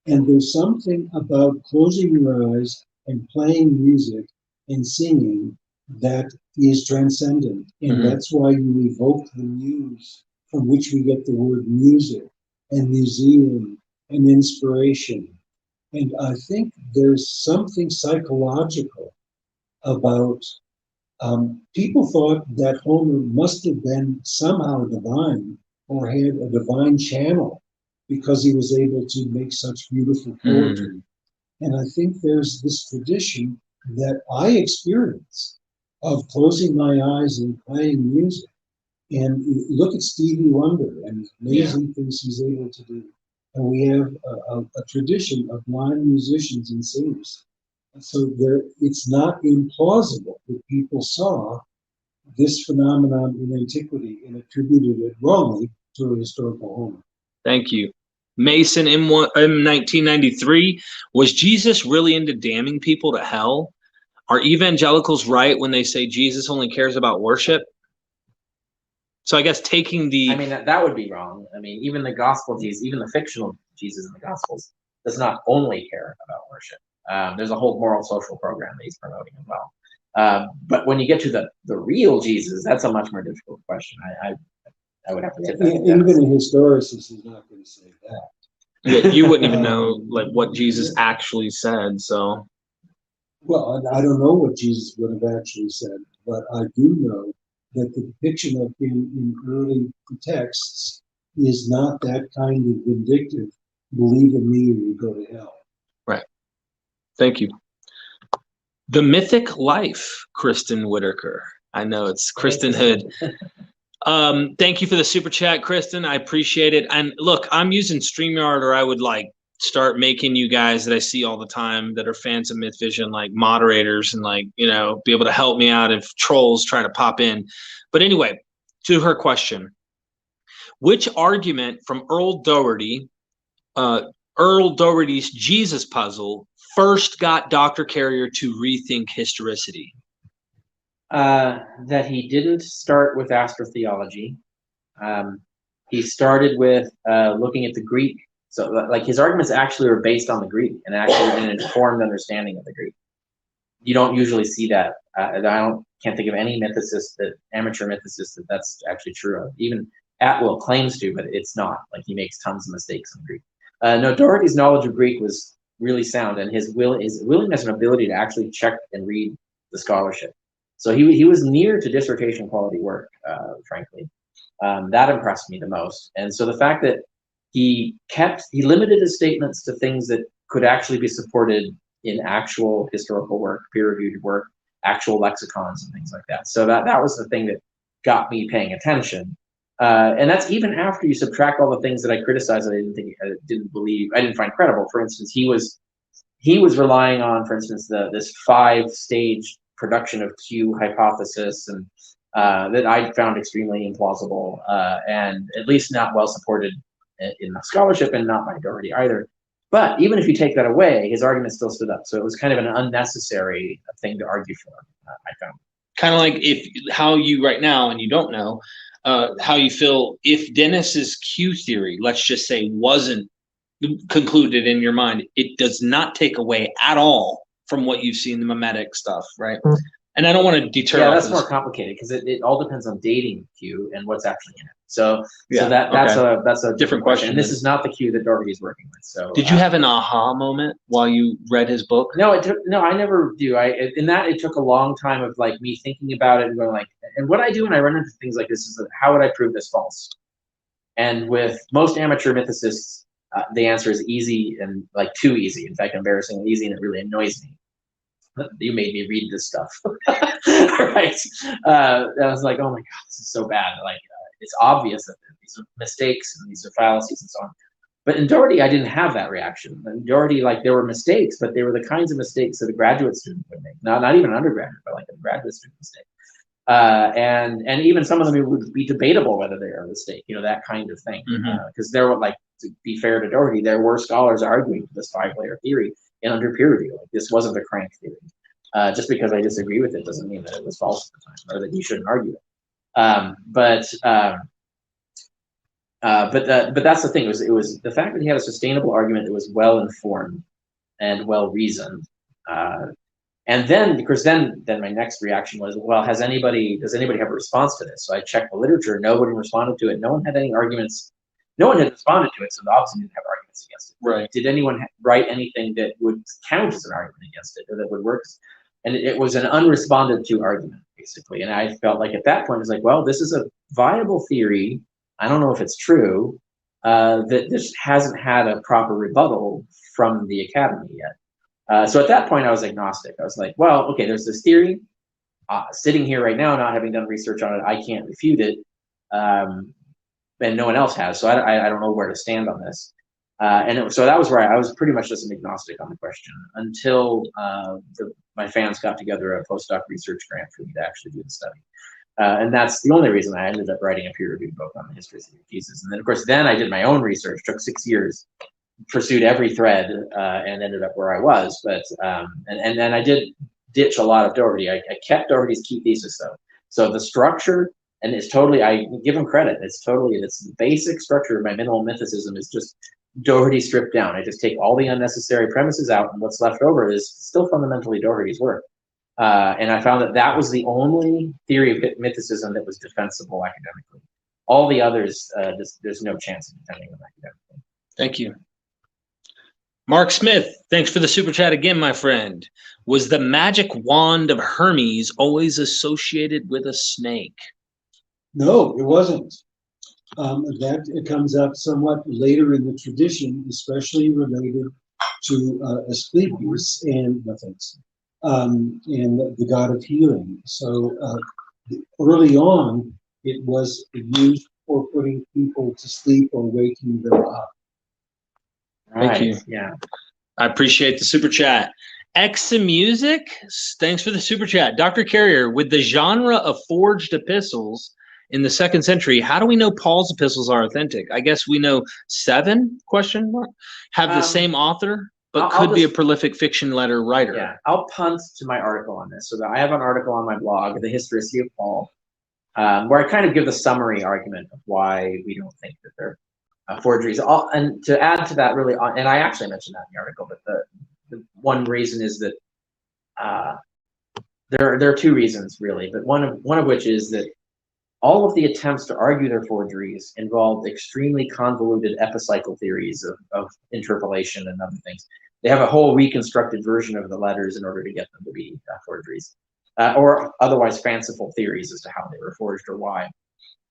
And there's something about closing your eyes and playing music and singing that is transcendent. And that's why you evoke the muse, from which we get the word music and museum and inspiration. And I think there's something psychological about people thought that Homer must have been somehow divine or had a divine channel because he was able to make such beautiful poetry. And I think there's this tradition that I experience of closing my eyes and playing music. And look at Stevie Wonder and amazing things he's able to do. And we have a tradition of blind musicians and singers. So it's not implausible that people saw this phenomenon in antiquity and attributed it wrongly to a historical Homer. Thank you. Mason, in 1993, was Jesus really into damning people to hell? Are evangelicals right when they say Jesus only cares about worship? So I guess taking the... I mean, that would be wrong. I mean, even the gospel Jesus, even the fictional Jesus in the Gospels, does not only care about worship. There's a whole moral social program that he's promoting as well. But when you get to the real Jesus, that's a much more difficult question. I would have to tip that. Even a historicist is not going to say that. Yeah, you wouldn't even know like what Jesus actually said. So, well, I don't know what Jesus would have actually said, but I do know that the depiction of him in early texts is not that kind of vindictive. Believe in me, or you go to hell. Right. Thank you. The Mythic Life, Kristen Whitaker. I know it's Kristen Hood. Thank you for the super chat, Kristen. I appreciate it. And look, I'm using StreamYard, or I would like start making you guys that I see all the time that are fans of Mythvision like moderators and like, be able to help me out if trolls try to pop in. But anyway, to her question, which argument from Earl Doherty's Jesus puzzle first got Dr. Carrier to rethink historicity? That he didn't start with astrotheology. He started with looking at the Greek. So like his arguments actually are based on the Greek and actually an informed understanding of the Greek. You don't usually see that. Can't think of any amateur mythicist that's actually true of. Even Atwell claims to, but it's not. Like he makes tons of mistakes in Greek. No, Doherty's knowledge of Greek was really sound, and his willingness and ability to actually check and read the scholarship. So he was near to dissertation quality work, frankly. That impressed me the most. And so the fact that he limited his statements to things that could actually be supported in actual historical work, peer-reviewed work, actual lexicons and things like that. So that was the thing that got me paying attention. And that's even after you subtract all the things that I criticized that I didn't find credible. For instance, he was relying on, for instance, this 5-stage production of Q hypothesis, and that I found extremely implausible and at least not well supported in the scholarship, and not by Doherty either. But even if you take that away, his argument still stood up. So it was kind of an unnecessary thing to argue for, I found. Kind of like how you right now, and you don't know, how you feel if Dennis's Q theory, let's just say, wasn't concluded in your mind, it does not take away at all from what you've seen, the mimetic stuff, right? And I don't want to deter. Yeah, off that's of more this. complicated because it all depends on dating queue and what's actually in it. So Yeah, that's okay. a Different question. And this is not the queue that Doherty is working with. So Did you have an aha moment while you read his book? No, I never do. It took a long time of like me thinking about it and going like, and what I do when I run into things like this is that, how would I prove this false? And with most amateur mythicists, the answer is easy and like too easy. In fact, embarrassingly easy, and it really annoys me. You made me read this stuff, right? I was like, oh my god, this is so bad. Like, it's obvious that these are mistakes and these are fallacies and so on. But in Doherty, I didn't have that reaction. In Doherty, like, there were mistakes, but they were the kinds of mistakes that a graduate student would make. Not even an undergraduate, but like a graduate student mistake. And even some of them would be debatable whether they are a mistake, that kind of thing. Because there were, like, to be fair to Doherty, there were scholars arguing for this 5-layer theory in under peer review. Like, this wasn't a crank theory. Just because I disagree with it doesn't mean that it was false at the time or that you shouldn't argue it. But that's the thing. It was the fact that he had a sustainable argument that was well informed and well reasoned. And then, because then my next reaction was, well, does anybody have a response to this? So I checked the literature. Nobody responded to it. No one had any arguments. No one had responded to it, so they obviously didn't have arguments against it. Right. Did anyone write anything that would count as an argument against it or that would work? And it was an unresponded to argument, basically. And I felt like at that point, it's like, well, this is a viable theory. I don't know if it's true, that just hasn't had a proper rebuttal from the academy yet. So at that point, I was agnostic. I was like, well, okay, there's this theory. Sitting here right now, not having done research on it, I can't refute it. And no one else has. So I don't know where to stand on this. So that was where I was pretty much just an agnostic on the question until my fans got together a postdoc research grant for me to actually do the study. And that's the only reason I ended up writing a peer-reviewed book on the history of theses. And then, of course, I did my own research. Took 6 years, pursued every thread, and ended up where I was. But and then I did ditch a lot of Doherty. I kept Doherty's key thesis though. So the structure, and it's totally, I give him credit. It's the basic structure of my minimal mythicism is just Doherty stripped down. I just take all the unnecessary premises out, and what's left over is still fundamentally Doherty's work. And I found that was the only theory of mythicism that was defensible academically. All the others, there's no chance of defending them academically. Thank you. Mark Smith, thanks for the super chat again, my friend. Was the magic wand of Hermes always associated with a snake? No, it wasn't. That it comes up somewhat later in the tradition, especially related to Asclepius and the god of healing. So early on, it was used for putting people to sleep or waking them up. Thank you. Yeah. I appreciate the super chat. Music, thanks for the super chat. Dr. Carrier, with the genre of forged epistles in the 2nd century, how do we know Paul's epistles are authentic? I guess we know 7, have the same author, but could be a prolific fiction letter writer. Yeah, I'll punt to my article on this. So that I have an article on my blog, The Historicity of Paul, where I kind of give the summary argument of why we don't think that they're forgeries. And to add to that, really, and I actually mentioned that in the article, but the one reason is that there are 2 reasons, really, but one of which is that all of the attempts to argue their forgeries involved extremely convoluted epicycle theories of interpolation and other things. They have a whole reconstructed version of the letters in order to get them to be forgeries, or otherwise fanciful theories as to how they were forged or why.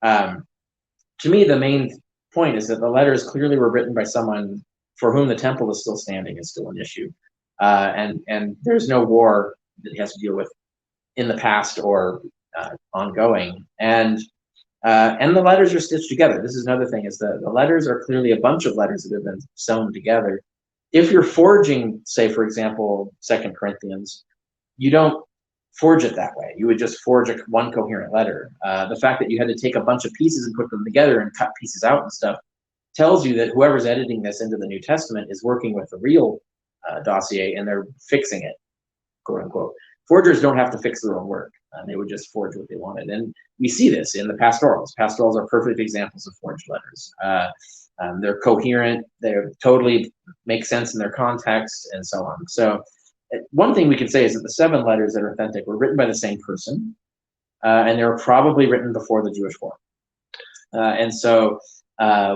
To me, the main point is that the letters clearly were written by someone for whom the temple is still standing, is still an issue, and there's no war that he has to deal with in the past or ongoing, and the letters are stitched together. This is another thing: is that the letters are clearly a bunch of letters that have been sewn together. If you're forging, say, for example, 2 Corinthians, you don't forge it that way. You would just forge one coherent letter. The fact that you had to take a bunch of pieces and put them together and cut pieces out and stuff tells you that whoever's editing this into the New Testament is working with the real dossier, and they're fixing it, quote unquote. Forgers don't have to fix their own work. They would just forge what they wanted. And we see this in the pastorals. Pastorals are perfect examples of forged letters. They're coherent. They totally make sense in their context and so on. So one thing we can say is that the 7 letters that are authentic were written by the same person, and they were probably written before the Jewish War. And so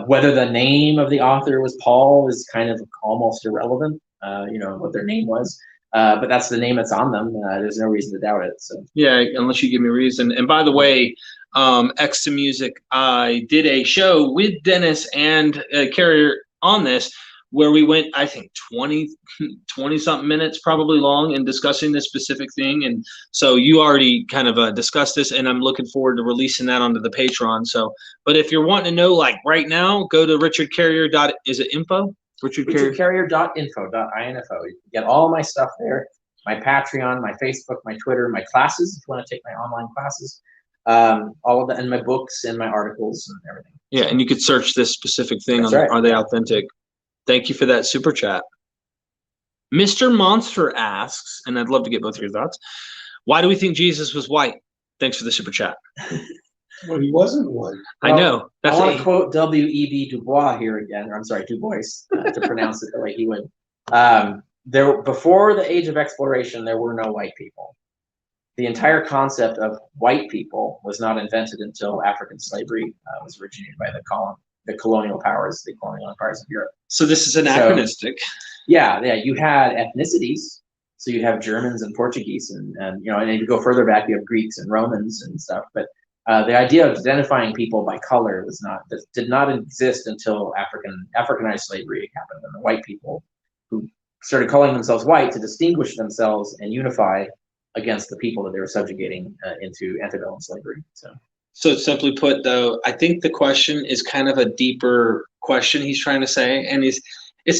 whether the name of the author was Paul is kind of almost irrelevant, what their name was. But that's the name that's on them. There's no reason to doubt it. So yeah, unless you give me a reason. And by the way, X to Music, I did a show with Dennis and Carrier on this, where we went, I think 20 something minutes probably long in discussing this specific thing. And so you already kind of discussed this, and I'm looking forward to releasing that onto the Patreon. So, but if you're wanting to know, like right now, go to richardcarrier. Is it info? richardcarrier.info.info. You can get all my stuff there. My Patreon, my Facebook, my Twitter, my classes, if you want to take my online classes, all of that, and my books and my articles and everything. Yeah, and you could search this specific thing That's on right. Are They Authentic? Thank you for that super chat. Mr. Monster asks, and I'd love to get both of your thoughts, why do we think Jesus was white? Thanks for the super chat. Well, he wasn't one. I know. I want to quote W.E.B. Du Bois here again, or I'm sorry, Du Bois, to pronounce it the way he would. Before the age of exploration, there were no white people. The entire concept of white people was not invented until African slavery was originated by the colonial powers, the colonial empires of Europe. So this is anachronistic. Yeah, you had ethnicities. So you have Germans and Portuguese, and if you go further back, you have Greeks and Romans and stuff. But the idea of identifying people by color did not exist until Africanized slavery happened, and the white people who started calling themselves white to distinguish themselves and unify against the people that they were subjugating into antebellum slavery. So simply put, though, I think the question is kind of a deeper question he's trying to say, and it's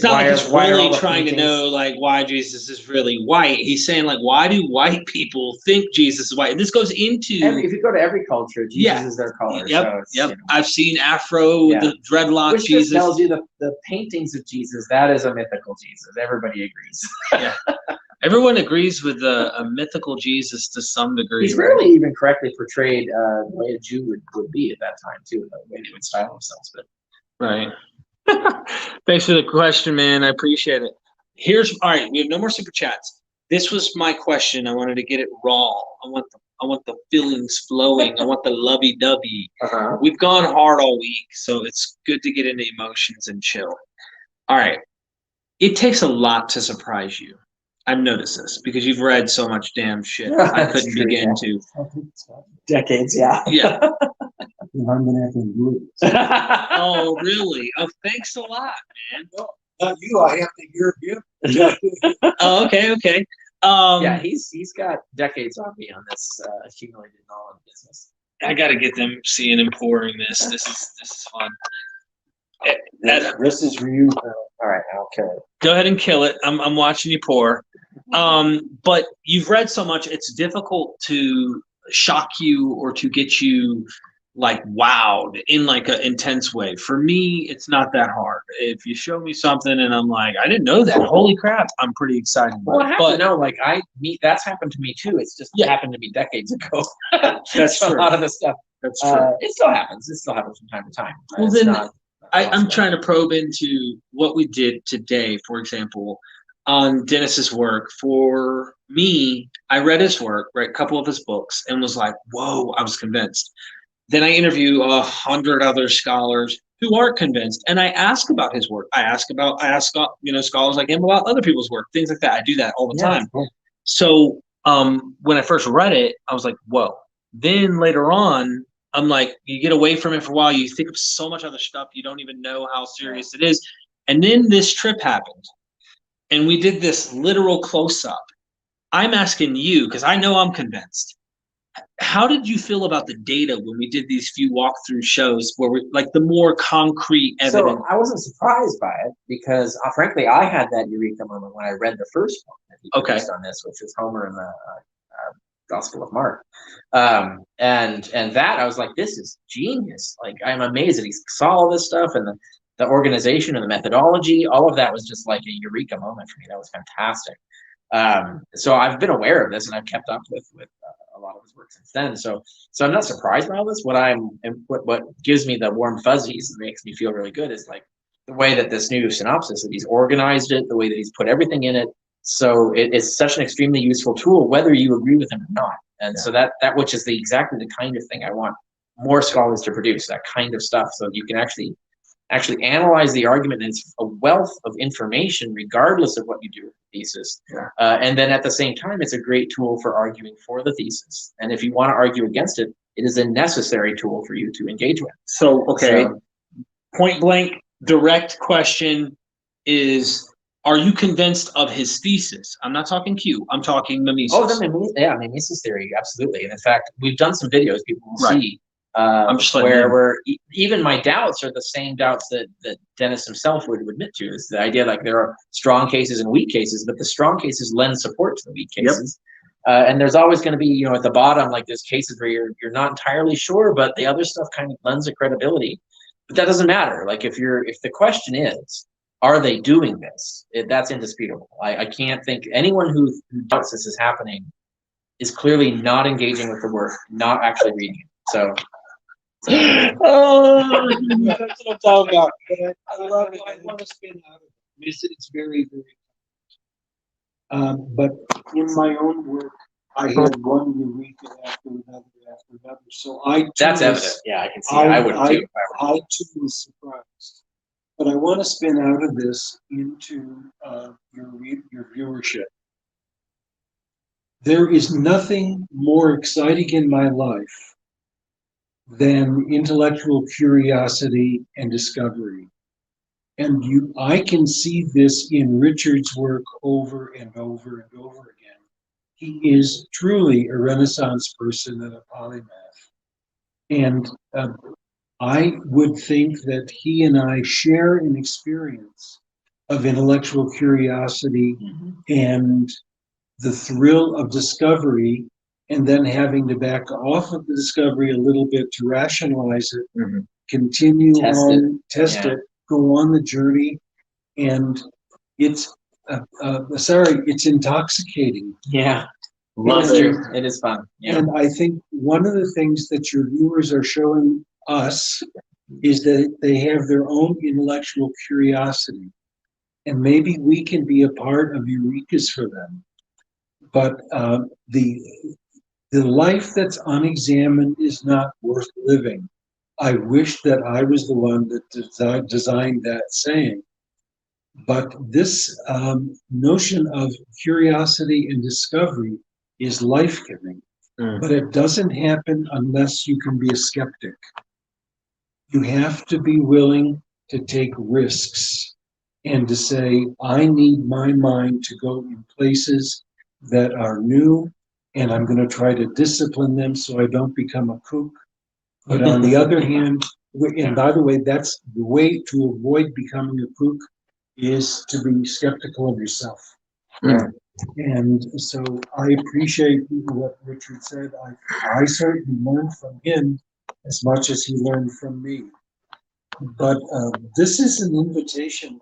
not like he's really trying to know like why Jesus is really white. He's saying like, why do white people think Jesus is white? And this goes into if you go to every culture, Jesus is their color. Yep. I've seen Afro, the dreadlock which Jesus. Just tells you the paintings of Jesus, that is a mythical Jesus. Everybody agrees. Yeah. Everyone agrees with a mythical Jesus to some degree. He's rarely even correctly portrayed the way a Jew would be at that time, too, the way they would style themselves. But right. Thanks for the question, man. I appreciate it. All right, we have no more super chats. This was my question. I wanted to get it raw. I want the feelings flowing. I want the lovey-dovey. We've gone hard all week, so it's good to get into emotions and chill. All right. It takes a lot to surprise you. I've noticed this because you've read so much damn shit. I couldn't begin to. Decades, yeah. Yeah. Oh, really? Oh, thanks a lot, man. no, not you. I have to hear you. Oh, okay. Yeah, he's got decades on me on this accumulated knowledge business. I got to get them seeing and pouring this. This is fun. This is for you. All right, okay. Go ahead and kill it. I'm watching you pour. But you've read so much, it's difficult to shock you or to get you like wowed in like an intense way. For me, it's not that hard. If you show me something and I'm like, I didn't know that. Holy crap! I'm pretty excited. Well, I have to know. Like that's happened to me too. It's just happened to me decades ago. That's true. A lot of the stuff. That's true. It still happens. It still happens from time to time. Well, then I'm trying to probe into what we did today, for example, on Dennis's work. For me, I read his work, read a couple of his books, and was like, whoa, I was convinced. Then I interview 100 other scholars who aren't convinced, and I ask about his work. I ask scholars like him about other people's work, things like that. I do that all the time. Cool. So when I first read it, I was like, whoa. Then later on, I'm like, you get away from it for a while. You think of so much other stuff. You don't even know how serious it is. And then this trip happened, and we did this literal close-up. I'm asking you, because I know I'm convinced. How did you feel about the data when we did these few walkthrough shows where we like the more concrete evidence? So I wasn't surprised by it because, frankly, I had that eureka moment when I read the first book that he produced on this, which is Homer and the Gospel of Mark. And that I was like, this is genius. Like, I'm amazed that he saw all this stuff, and the organization and the methodology. All of that was just like a eureka moment for me. That was fantastic. So I've been aware of this, and I've kept up with a lot of his work since then. So I'm not surprised by all this. What gives me the warm fuzzies and makes me feel really good is like the way that this new synopsis, that he's organized it, the way that he's put everything in it So it's such an extremely useful tool, whether you agree with them or not. And so that which is exactly the kind of thing I want more scholars to produce, that kind of stuff, so you can actually analyze the argument, and it's a wealth of information regardless of what you do with the thesis. And then at the same time, it's a great tool for arguing for the thesis. And if you want to argue against it, it is a necessary tool for you to engage with. So, point blank, direct question is, are you convinced of his thesis? I'm not talking Q, I'm talking Mimesis. Oh, Mimesis theory, absolutely. And in fact, we've done some videos people will see. I'm just where even my doubts are the same doubts that Dennis himself would admit to. Is the idea like there are strong cases and weak cases, but the strong cases lend support to the weak cases. And there's always going to be, at the bottom, like there's cases where you're not entirely sure, but the other stuff kind of lends a credibility. But that doesn't matter. Like if the question is, are they doing this? That's indisputable. I can't think anyone who doubts this is happening is clearly not engaging with the work, not actually reading it. So. That's what I'm talking about. But I love it. I want to spin out of it. It's very, very. But in my own work, I had one eureka after another. So that's evident. Yeah, I can see. I would too. I too was surprised. But I want to spin out of this into your viewership. There is nothing more exciting in my life than intellectual curiosity and discovery. And I can see this in Richard's work over and over and over again. He is truly a Renaissance person and a polymath. And I would think that he and I share an experience of intellectual curiosity and the thrill of discovery, and then having to back off of the discovery a little bit to rationalize it, continue test it, go on the journey, and it's it's intoxicating. Yeah, it is fun. Yeah. And I think one of the things that your viewers are showing us is that they have their own intellectual curiosity, and maybe we can be a part of Eureka's for them. But the life that's unexamined is not worth living. I wish that I was the one that designed that saying. But this notion of curiosity and discovery is life-giving. But it doesn't happen unless you can be a skeptic. You have to be willing to take risks and to say, I need my mind to go in places that are new, and I'm going to try to discipline them so I don't become a kook. But on the other hand, and by the way, that's the way to avoid becoming a kook, is to be skeptical of yourself. And so I appreciate what Richard said. I certainly learned from him as much as he learned from me. But this is an invitation,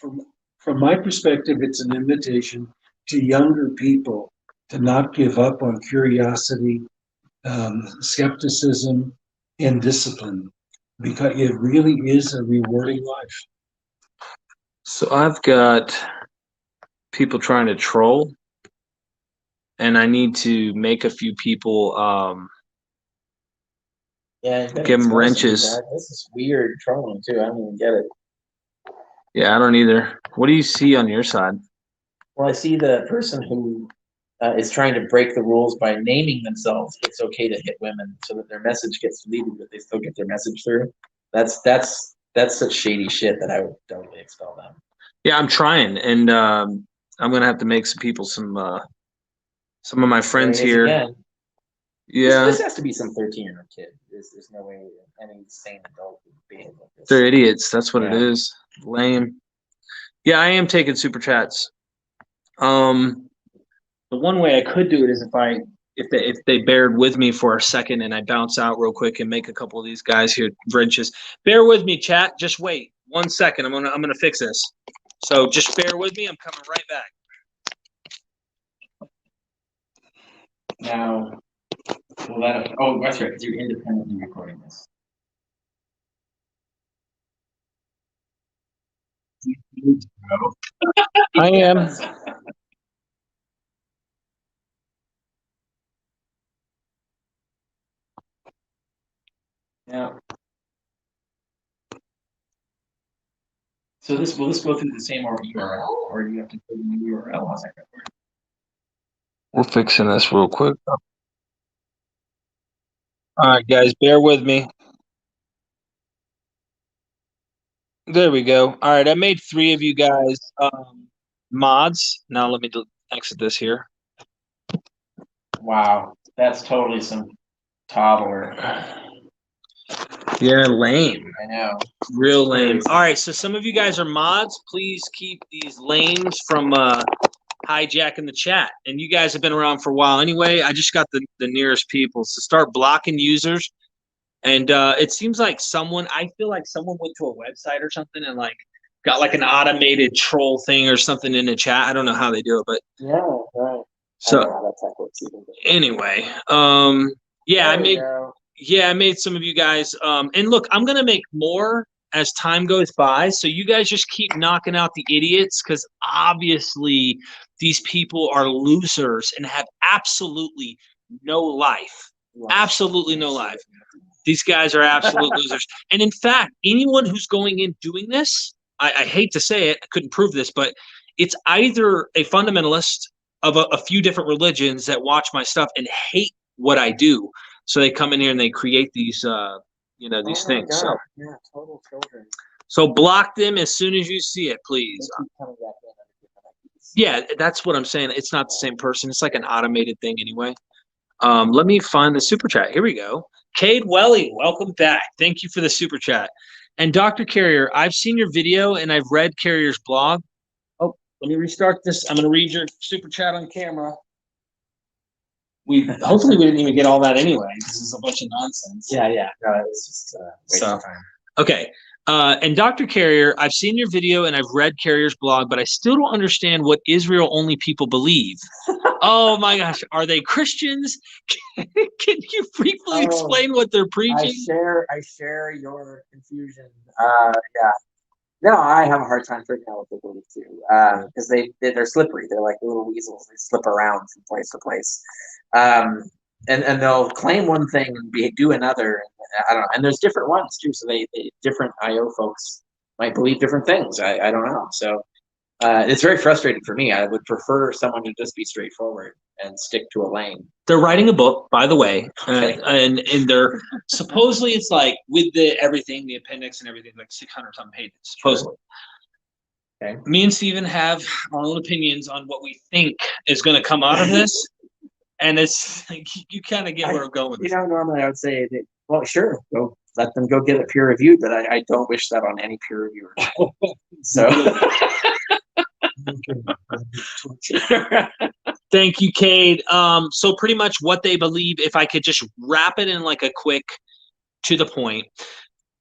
from my perspective, it's an invitation to younger people to not give up on curiosity, skepticism, and discipline, because it really is a rewarding life. So I've got people trying to troll, and I need to make a few people give them wrenches. This is weird trolling too. I don't even get it. Yeah, I don't either. What do you see on your side? Well, I see the person who is trying to break the rules by naming themselves. It's okay to hit women so that their message gets deleted, but they still get their message through. That's such shady shit that I would totally expel them. Yeah, I'm trying, and I'm gonna have to make some people some of my friends here. Again. Yeah, this has to be some 13-year-old kid. There's no way any sane adult would be able to. They're idiots. That's what it is. Lame. Yeah, I am taking super chats. The one way I could do it is if they bared with me for a second and I bounce out real quick and make a couple of these guys here wrenches. Bear with me, chat. Just wait 1 second. I'm gonna fix this. So just bear with me. I'm coming right back. Now, will that? Oh, that's right. Because you're independently recording this. I am. Yeah. So will this go through the same URL, or do you have to put a new URL? How's that going to work? We're fixing this real quick. All right, guys, bear with me. There we go. All right, I made 3 of you guys mods. Now let me exit this here. Wow, that's totally some toddler. Yeah, lame. I know. Real lame. All right, so some of you guys are mods. Please keep these lames from hijacking the chat. And you guys have been around for a while anyway. I just got the nearest people. So start blocking users. And it seems like I feel like someone went to a website or something and like got like an automated troll thing or something in the chat. I don't know how they do it, but Yeah, right. so I don't know how that tech works either. anyway, yeah, I made some of you guys. And look, I'm gonna make more as time goes by. So you guys just keep knocking out the idiots, because obviously these people are losers and have absolutely no life. Absolutely no life. These guys are absolute losers. And in fact, anyone who's going in doing this, I hate to say it, I couldn't prove this, but it's either a fundamentalist of a few different religions that watch my stuff and hate what I do. So they come in here and they create these, these things. God. So, yeah, total children. so block them as soon as you see it, please. Yeah, that's what I'm saying. It's not the same person. It's like an automated thing anyway. Let me find the super chat. Here we go. Cade Welly, welcome back. Thank you for the super chat. And Dr. Carrier, I've seen your video and I've read Carrier's blog. Oh, let me restart this. I'm going to read your super chat on camera. Hopefully we didn't even get all that anyway. This is a bunch of nonsense. Yeah. No, it was just waste of time. Okay. And Dr. Carrier, I've seen your video and I've read Carrier's blog, but I still don't understand what Israel-only people believe. Oh my gosh, are they Christians? Can you briefly explain what they're preaching? I share your confusion. Yeah. No, I have a hard time figuring out what they believe too, because they're slippery. They're like little weasels. They slip around from place to place, and they'll claim one thing and do another. I don't know. And there's different ones too. So they different IO folks might believe different things. I don't know. So it's very frustrating for me. I would prefer someone to just be straightforward and stick to a lane. They're writing a book, by the way, Okay. and they're supposedly it's like with the appendix and everything, like 600-some pages, supposedly. Okay. Me and Steven have our own opinions on what we think is going to come out of this, and it's like you kind of get where I'm going with this. Normally I would say that, well, sure, go let them go get it peer reviewed, but I don't wish that on any peer reviewer. So. Thank you, Cade. So pretty much what they believe, if I could just wrap it in like a quick to the point,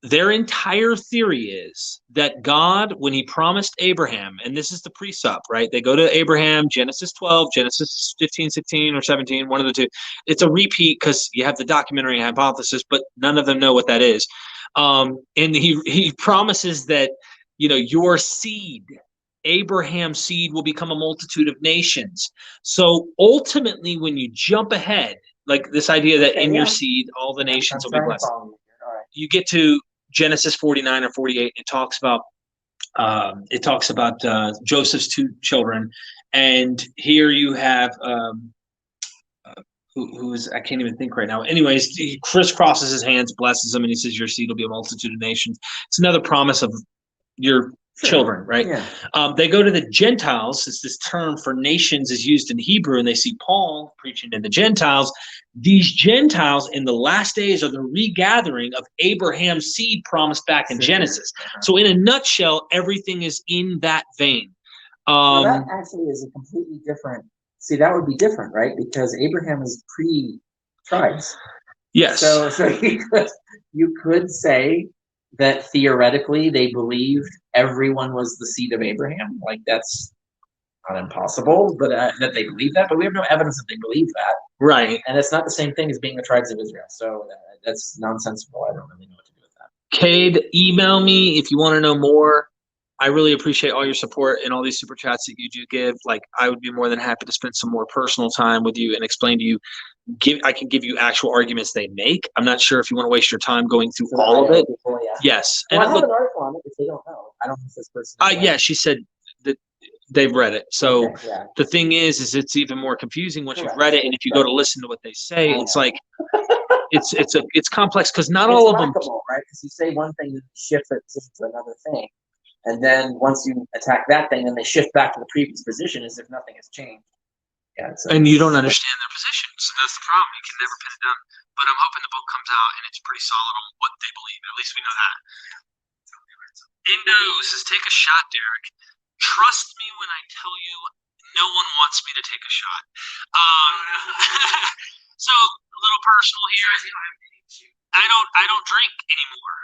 their entire theory is that God, when he promised Abraham, and this is the precept, right? They go to Abraham, Genesis 12, Genesis 15, 16, or 17, one of the two. It's a repeat because you have the documentary hypothesis, but none of them know what that is. And he promises that, your seed, Abraham's seed, will become a multitude of nations. So ultimately, when you jump ahead, like this idea that in your seed, all the nations will be blessed, you get to Genesis 49 or 48. It talks about Joseph's 2 children, and here you have who is, I can't even think right now. Anyways, he crisscrosses his hands, blesses them, and he says, "Your seed will be a multitude of nations." It's another promise of your children, right? Yeah. They go to the Gentiles. It's this term for nations is used in Hebrew, and they see Paul preaching to the Gentiles. These Gentiles in the last days are the regathering of Abraham's seed promised back in Genesis. So in a nutshell, everything is in that vein. That actually is a completely different. See, that would be different, right? Because Abraham is pre-tribes. Yes. So you could say that theoretically they believed everyone was the seed of Abraham. Like, that's not impossible, but that they believe that. But we have no evidence that they believe that. Right. And it's not the same thing as being the tribes of Israel. So that's nonsensical. I don't really know what to do with that. Cade, email me if you want to know more. I really appreciate all your support and all these super chats that you do give. Like, I would be more than happy to spend some more personal time with you and explain to you. I can give you actual arguments they make. I'm not sure if you want to waste your time going through all of it. People, yeah. Yes. Well, And I have an article on it if they don't know. I don't know if this person. Yeah, she said that they've read it. So okay, yeah. the thing is it's even more confusing once Correct. you've read it. And if you go to listen to what they say, it's like it's complex because not all of them. Right? Because you say one thing and shift it to another thing, and then once you attack that thing, then they shift back to the previous position as if nothing has changed. Yeah, and you don't understand their position, so that's the problem. You can never pin it down. But I'm hoping the book comes out and it's pretty solid on what they believe. At least we know that. Indo says, "Take a shot, Derek. Trust me when I tell you, no one wants me to take a shot." So a little personal here. I don't drink anymore.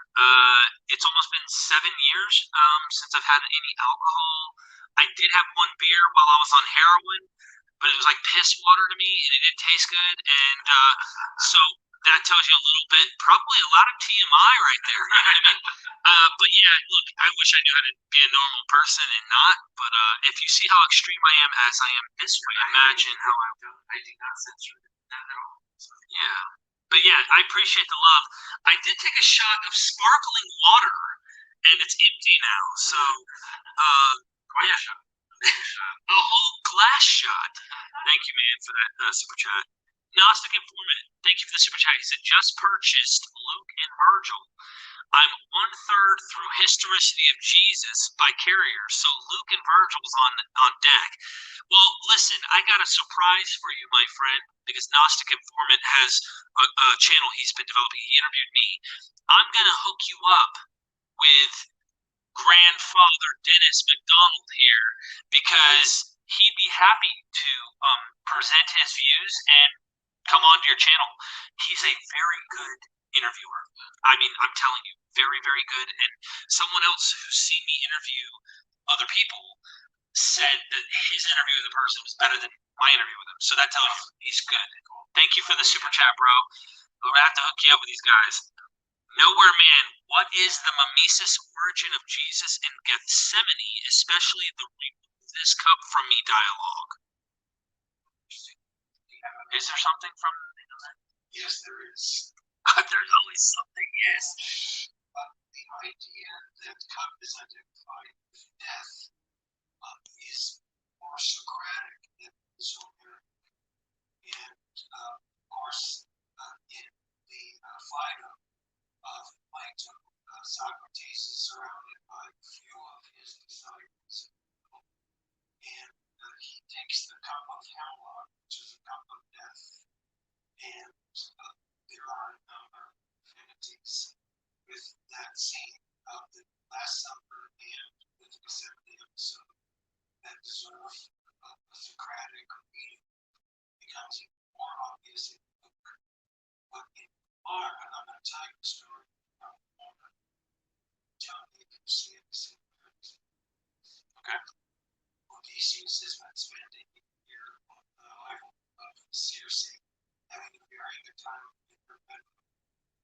It's almost been 7 years since I've had any alcohol. I did have one beer while I was on heroin, but it was like piss water to me, and it didn't taste good. And so that tells you a little bit, probably a lot of TMI right there. You know what I mean? But yeah, look, I wish I knew how to be a normal person and not. But if you see how extreme I am as I am this way, imagine how I do not censor that at all. So, yeah. But yeah, I appreciate the love. I did take a shot of sparkling water, and it's empty now. So, yeah. A whole glass shot. Thank you, man, for that super chat. Gnostic Informant, thank you for the super chat. He said, "Just purchased Luke and Virgil. I'm 1/3 through Historicity of Jesus by Carrier, so Luke and Virgil's on deck." Well, listen, I got a surprise for you, my friend, because Gnostic Informant has a channel he's been developing. He interviewed me. I'm gonna hook you up with grandfather Dennis Macdonald here because he'd be happy to present his views and come onto your channel. He's a very good interviewer. I mean, I'm telling you, very, very good. And someone else who's seen me interview other people said that his interview with the person was better than my interview with him. So that tells you he's good. Thank you for the super chat, bro. We're gonna have to hook you up with these guys. Nowhere Man, what is the mimesis origin of Jesus in Gethsemane, especially the remove this cup from me dialogue? Is there something from that? Yes, there is. There's always something, yes. The idea that cup is identified with death is more Socratic than Socratic. And of course, in the Phaedo of Plato, Socrates is surrounded by a few of his disciples. And he takes the cup of hemlock, which is a cup of death. And there are a number of affinities with that scene of the Last Supper and with the Gethsemane episode that deserve a Socratic reading. Becomes even more obvious in the book. But in Mark, I'm going to tell you the story from Mark. Tell me if you see it the same way. Okay. Odysseus has been spending a year on the island of Circe, having a very good time in her bedroom.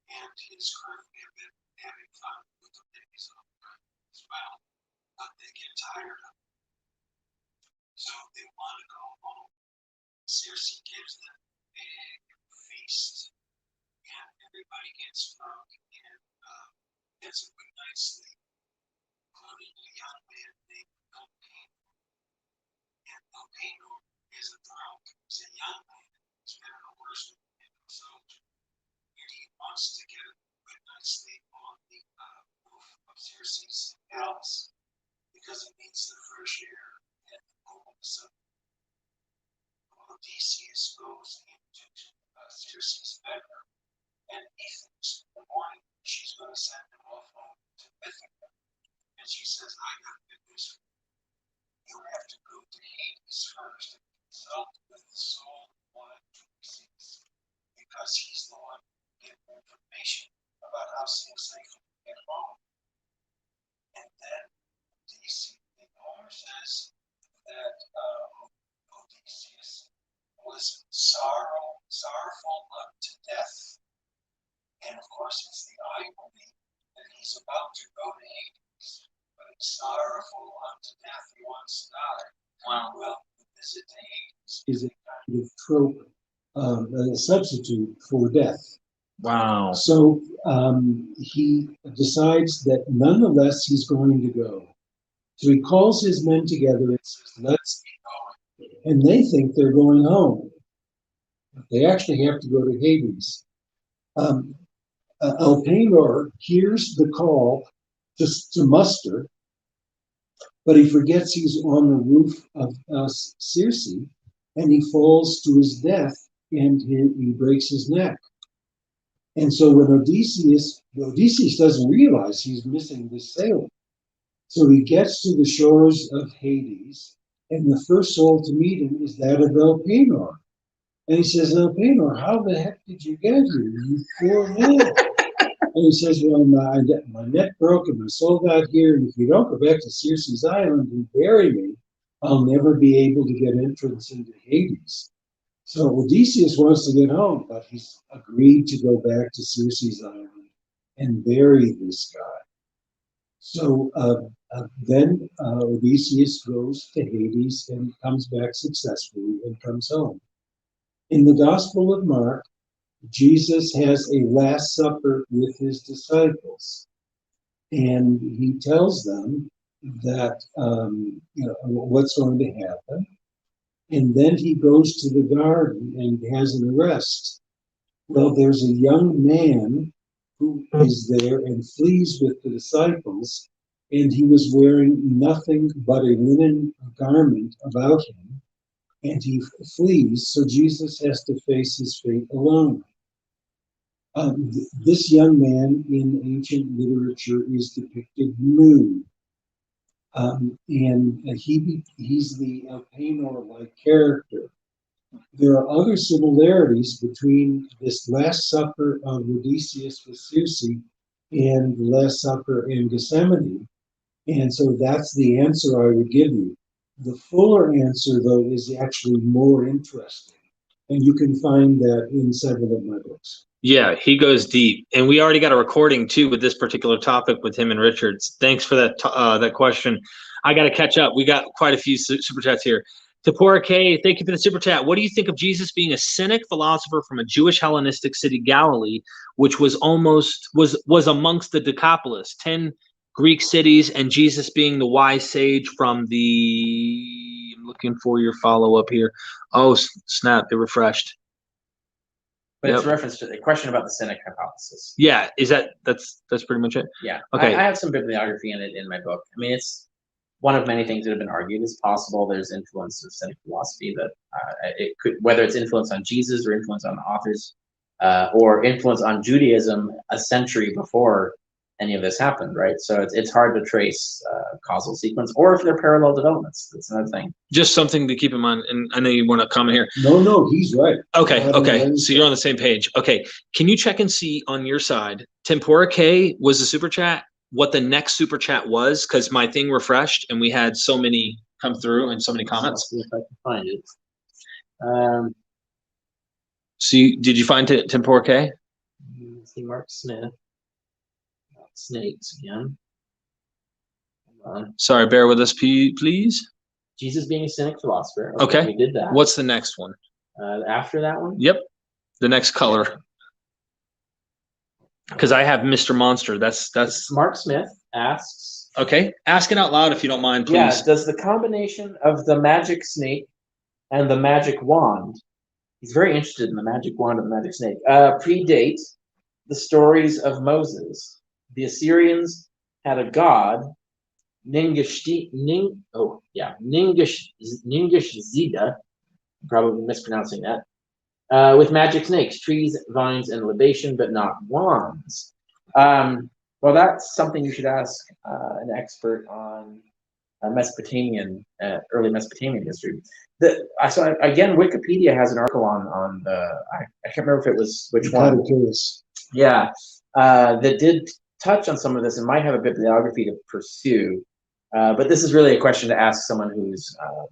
And his crew have been having fun with the babies on the as well. But they get tired of it. So they want to go home. Circe gives them a big feast. And everybody gets drunk and gets a good night's sleep, including a young man named Elpino. And Elpino isn't drunk, he's a young man who's been a horseman and a soldier. And he wants to get a good night's sleep on the roof of Circe's palace because it needs the fresh air and the cool sun. Odysseus goes into Circe's bedroom. And he thinks in the morning she's going to send him off home to Mythicism. And she says, "I got good news for you. You have to go to Hades first and consult with the soul of one Odysseus, because he's the one who can give information about how safe to get home." And then the owner says that Odysseus was sorrowful unto death. And of course, it's the irony that he's about to go to Hades, but he's sorrowful is a kind of trope, a substitute for death. Wow. So he decides that nonetheless he's going to go. So he calls his men together and says, let's get going. And they think they're going home. They actually have to go to Hades. Elpenor hears the call to muster, but he forgets he's on the roof of Circe, and he falls to his death, and he breaks his neck. And so when Odysseus doesn't realize he's missing this sailor. So he gets to the shores of Hades, and the first soul to meet him is that of Elpenor. And he says, Elpenor, how the heck did you get here, you poor man? And he says, well, my neck broke and my soul got here, and if you don't go back to Circe's island and bury me, I'll never be able to get entrance into Hades. So Odysseus wants to get home, but he's agreed to go back to Circe's island and bury this guy. So then Odysseus goes to Hades and comes back successfully and comes home. In the Gospel of Mark, Jesus has a Last Supper with his disciples, and he tells them that what's going to happen. And then he goes to the garden and has an arrest. Well, there's a young man who is there and flees with the disciples, and he was wearing nothing but a linen garment about him, and he flees, so Jesus has to face his fate alone. This young man in ancient literature is depicted nude. And he's the Elpenor-like character. There are other similarities between this Last Supper of Odysseus with Circe and the Last Supper in Gethsemane. And so that's the answer I would give you. The fuller answer, though, is actually more interesting. And you can find that in several of my books. Yeah, he goes deep, and we already got a recording too with this particular topic with him and Richards. Thanks for that question. I got to catch up. We got quite a few super chats here. Tapora K, thank you for the super chat. What do you think of Jesus being a cynic philosopher from a Jewish Hellenistic city, Galilee, which was amongst the Decapolis, 10 Greek cities, and Jesus being the wise sage from the? I'm looking for your follow up here. Oh snap! It refreshed. But it's a reference to the question about the cynic hypothesis. Yeah, that's pretty much it? Yeah. Okay. I have some bibliography in it in my book. I mean, it's one of many things that have been argued. It's possible there's influence of cynic philosophy that it could, whether it's influence on Jesus or influence on the authors, or influence on Judaism a century before any of this happened, right? So it's hard to trace causal sequence, or if they're parallel developments. That's another thing. Just something to keep in mind, and I know you want to comment here. No, he's right. Okay. So you're on the same page. Okay, can you check and see on your side? Tempora K was the super chat. What the next super chat was, because my thing refreshed and we had so many come through and so many comments. I'll see if I can find it. Did you find Tempora K? Let's see, Mark Smith. Snakes again. Hold on. Sorry, bear with us, please. Jesus being a cynic philosopher. Okay. We did that. What's the next one? After that one? Yep. The next color. Because I have Mr. Monster. That's Mark Smith asks. Okay. Ask it out loud if you don't mind, please. Yeah. Does the combination of the magic snake and the magic wand, he's very interested in the magic wand and the magic snake, predate the stories of Moses? The Assyrians had a god, Ningishzida, probably mispronouncing that, with magic snakes, trees, vines, and libation, but not wands. Well, that's something you should ask an expert on Mesopotamian, early Mesopotamian history. So again, Wikipedia has an article on the, I can't remember if it was which one. Yeah, that did touch on some of this and might have a bibliography to pursue, but this is really a question to ask someone who's, a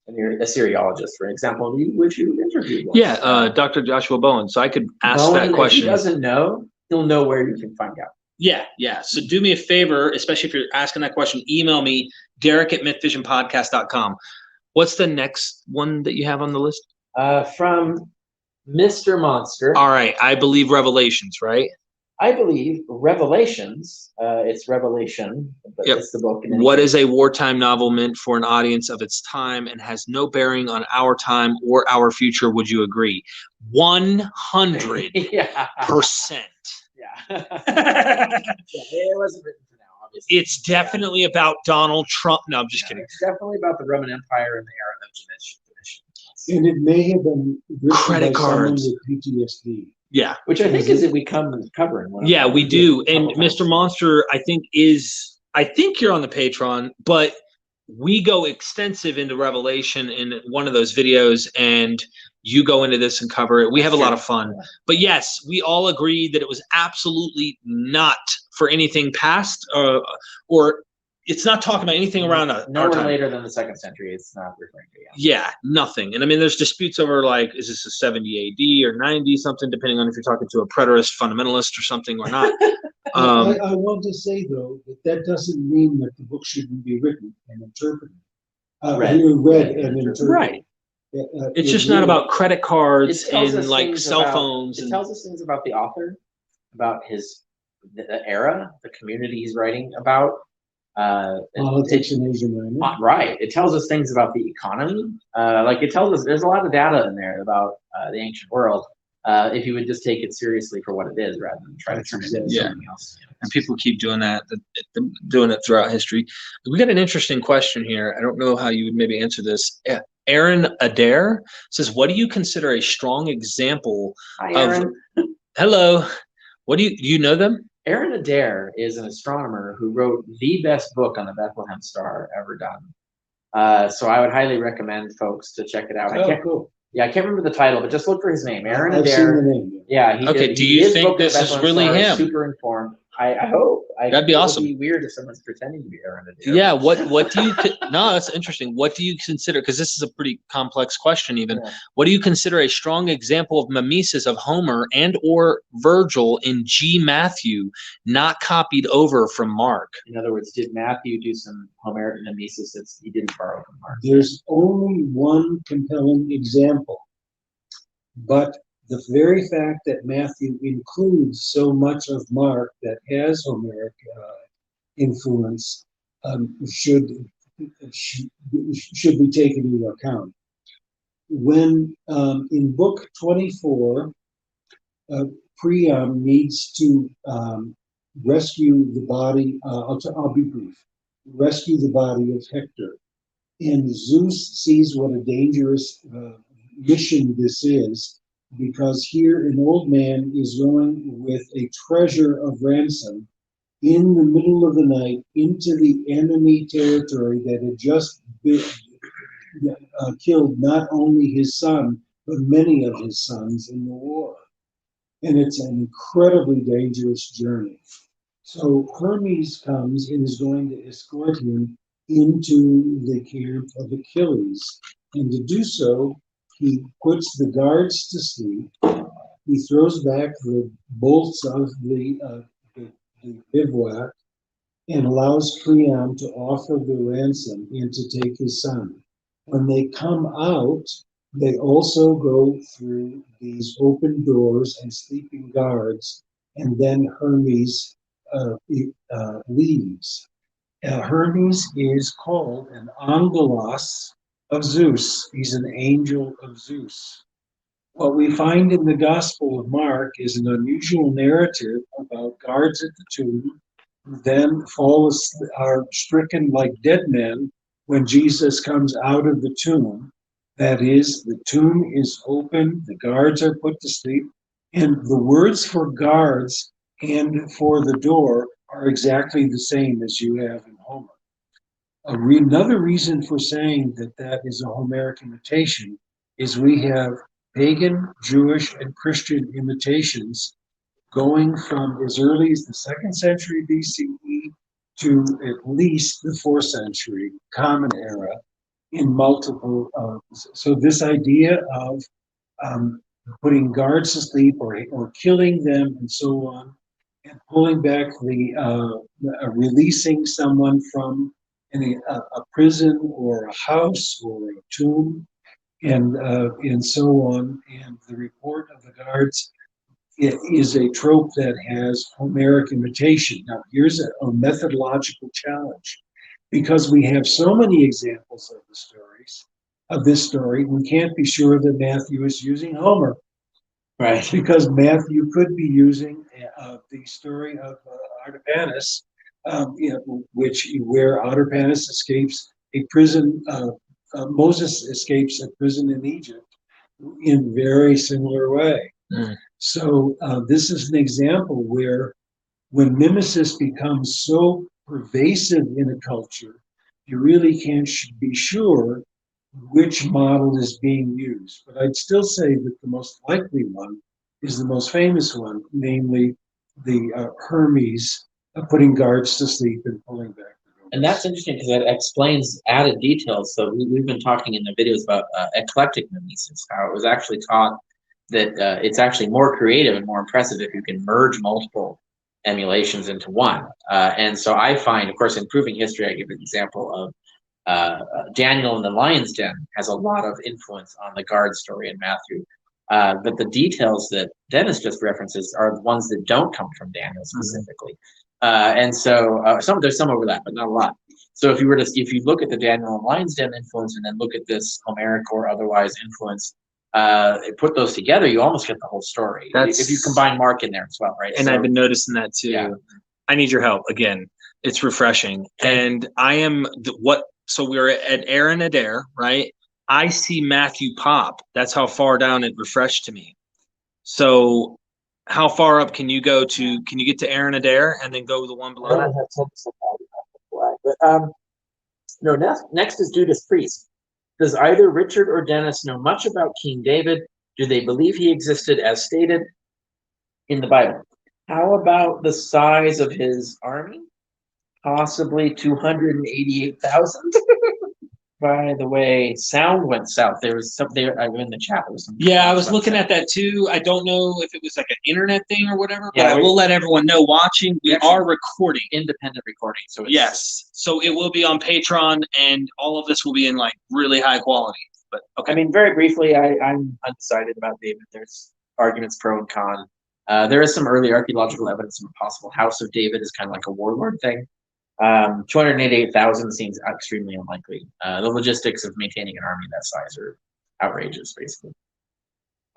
Assyriologist, for example. Would you interview one? Yeah, Dr. Joshua Bowen. So I could ask that question. If he doesn't know, he'll know where you can find out. Yeah. So do me a favor, especially if you're asking that question, email me, Derek@mythvisionpodcast.com. What's the next one that you have on the list? From Mr. Monster. All right, I believe Revelations, right? I believe Revelations. It's Revelation, but Yep. it's the book. What is a wartime novel meant for an audience of its time and has no bearing on our time or our future? Would you agree? 100%. Yeah. Yeah. It wasn't written for now, obviously. It's definitely about Donald Trump. No, I'm just kidding. It's definitely about the Roman Empire and the era of Domitian. And it may have been written Credit by someone cards. with PTSD. Yeah. Which I think is that we come covering. Yeah, we do. And Mr. Monster, I think you're on the Patreon, but we go extensive into Revelation in one of those videos, and you go into this and cover it. We have a lot of fun. But yes, we all agree that it was absolutely not for anything past, or it's not talking about anything around nowhere later than the 2nd century. It's not referring to. Yeah, nothing. And I mean, there's disputes over, like, is this a 70 AD or 90 something, depending on if you're talking to a preterist fundamentalist or something or not. I want to say, though, that doesn't mean that the book shouldn't be written and interpreted. Read and interpreted. Right. It's just not about credit cards and like cell phones. It tells us things about the author, about the era, the community he's writing about. Politics in Asia Minor. Right. It tells us things about the economy. Like, it tells us there's a lot of data in there about the ancient world. If you would just take it seriously for what it is, rather than try to turn it into something else. And people keep doing that, doing it throughout history. We got an interesting question here. I don't know how you would maybe answer this. Aaron Adair says, "What do you consider a strong example Hi, Aaron. Hello. What do you know them?" Aaron Adair is an astronomer who wrote the best book on the Bethlehem Star ever done. So I would highly recommend folks to check it out. Cool. Yeah, I can't remember the title, but just look for his name, Aaron I've Adair. seen the name. Yeah. Okay. Do you think this is really him? Super informed. I hope. That'd be awesome. It would be weird if someone's pretending to be Aaron Adair. Yeah. What do you? No, that's interesting. What do you consider? Because this is a pretty complex question. Even what do you consider a strong example of mimesis of Homer and or Virgil in G. Matthew, not copied over from Mark? In other words, did Matthew do some Homeric mimesis that he didn't borrow from Mark? There's only one compelling example, but the very fact that Matthew includes so much of Mark that has Homeric influence should be taken into account. When in book 24, Priam needs to rescue the body, I'll be brief, rescue the body of Hector. And Zeus sees what a dangerous mission this is, because here an old man is going with a treasure of ransom in the middle of the night into the enemy territory that had just killed not only his son, but many of his sons in the war. And it's an incredibly dangerous journey. So Hermes comes and is going to escort him into the camp of Achilles. And to do so, he puts the guards to sleep. He throws back the bolts of the bivouac and allows Priam to offer the ransom and to take his son. When they come out, they also go through these open doors and sleeping guards, and then Hermes leaves. Hermes is called an angelos of Zeus. He's an angel of Zeus. What we find in the Gospel of Mark is an unusual narrative about guards at the tomb who then are stricken like dead men when Jesus comes out of the tomb. That is, the tomb is open, the guards are put to sleep, and the words for guards and for the door are exactly the same as you have in Homer. Another reason for saying that is a Homeric imitation is we have pagan, Jewish, and Christian imitations going from as early as the 2nd century BCE to at least the 4th century Common Era in multiple. So this idea of putting guards to sleep or killing them and so on, and pulling back releasing someone from a prison or a house or a tomb, and so on. And the report of the guards, it is a trope that has Homeric imitation. Now, here's a methodological challenge. Because we have so many examples of this story, we can't be sure that Matthew is using Homer. Right. Because Matthew could be using the story of Artabanus, where Artabanus escapes a prison. Moses escapes a prison in Egypt in very similar way. Mm. So this is an example where when mimesis becomes so pervasive in a culture, you really can't be sure which model is being used. But I'd still say that the most likely one is the most famous one, namely the Hermes putting guards to sleep and pulling back the doors. And that's interesting because that explains added details. So we've been talking in the videos about eclectic mimesis, how it was actually taught that it's actually more creative and more impressive if you can merge multiple emulations into one. And so I find, of course, in Proving History, I give an example of Daniel in the Lion's Den has a lot of influence on the guard story in Matthew. But the details that Dennis just references are the ones that don't come from Daniel specifically. And so there's some overlap, but not a lot. So if you look at the Daniel and Lion's Den influence and then look at this Homeric or otherwise influence, put those together, you almost get the whole story. If you combine Mark in there as well, right? And I've been noticing that too. Yeah. I need your help again. It's refreshing. And I am so we're at Aaron Adair, right? I see Matthew pop. That's how far down it refreshed to me. So how far up can you go to? Can you get to Aaron Adair and then go to the one below that? No, next is Judas Priest. Does either Richard or Dennis know much about King David? Do they believe he existed as stated in the Bible? How about the size of his army? Possibly 288,000. By the way, sound went south. There was something I'm in the chat. Yeah, I was looking at that too. I don't know if it was like an internet thing or whatever, but Yeah, I will let everyone know watching. We are recording. Independent recording. So yes. So it will be on Patreon and all of this will be in like really high quality. But okay. I mean, very briefly, I'm undecided about David. There's arguments pro and con. There is some early archaeological evidence of a possible House of David is kind of like a warlord thing. 288,000 seems extremely unlikely. The logistics of maintaining an army that size are outrageous, basically.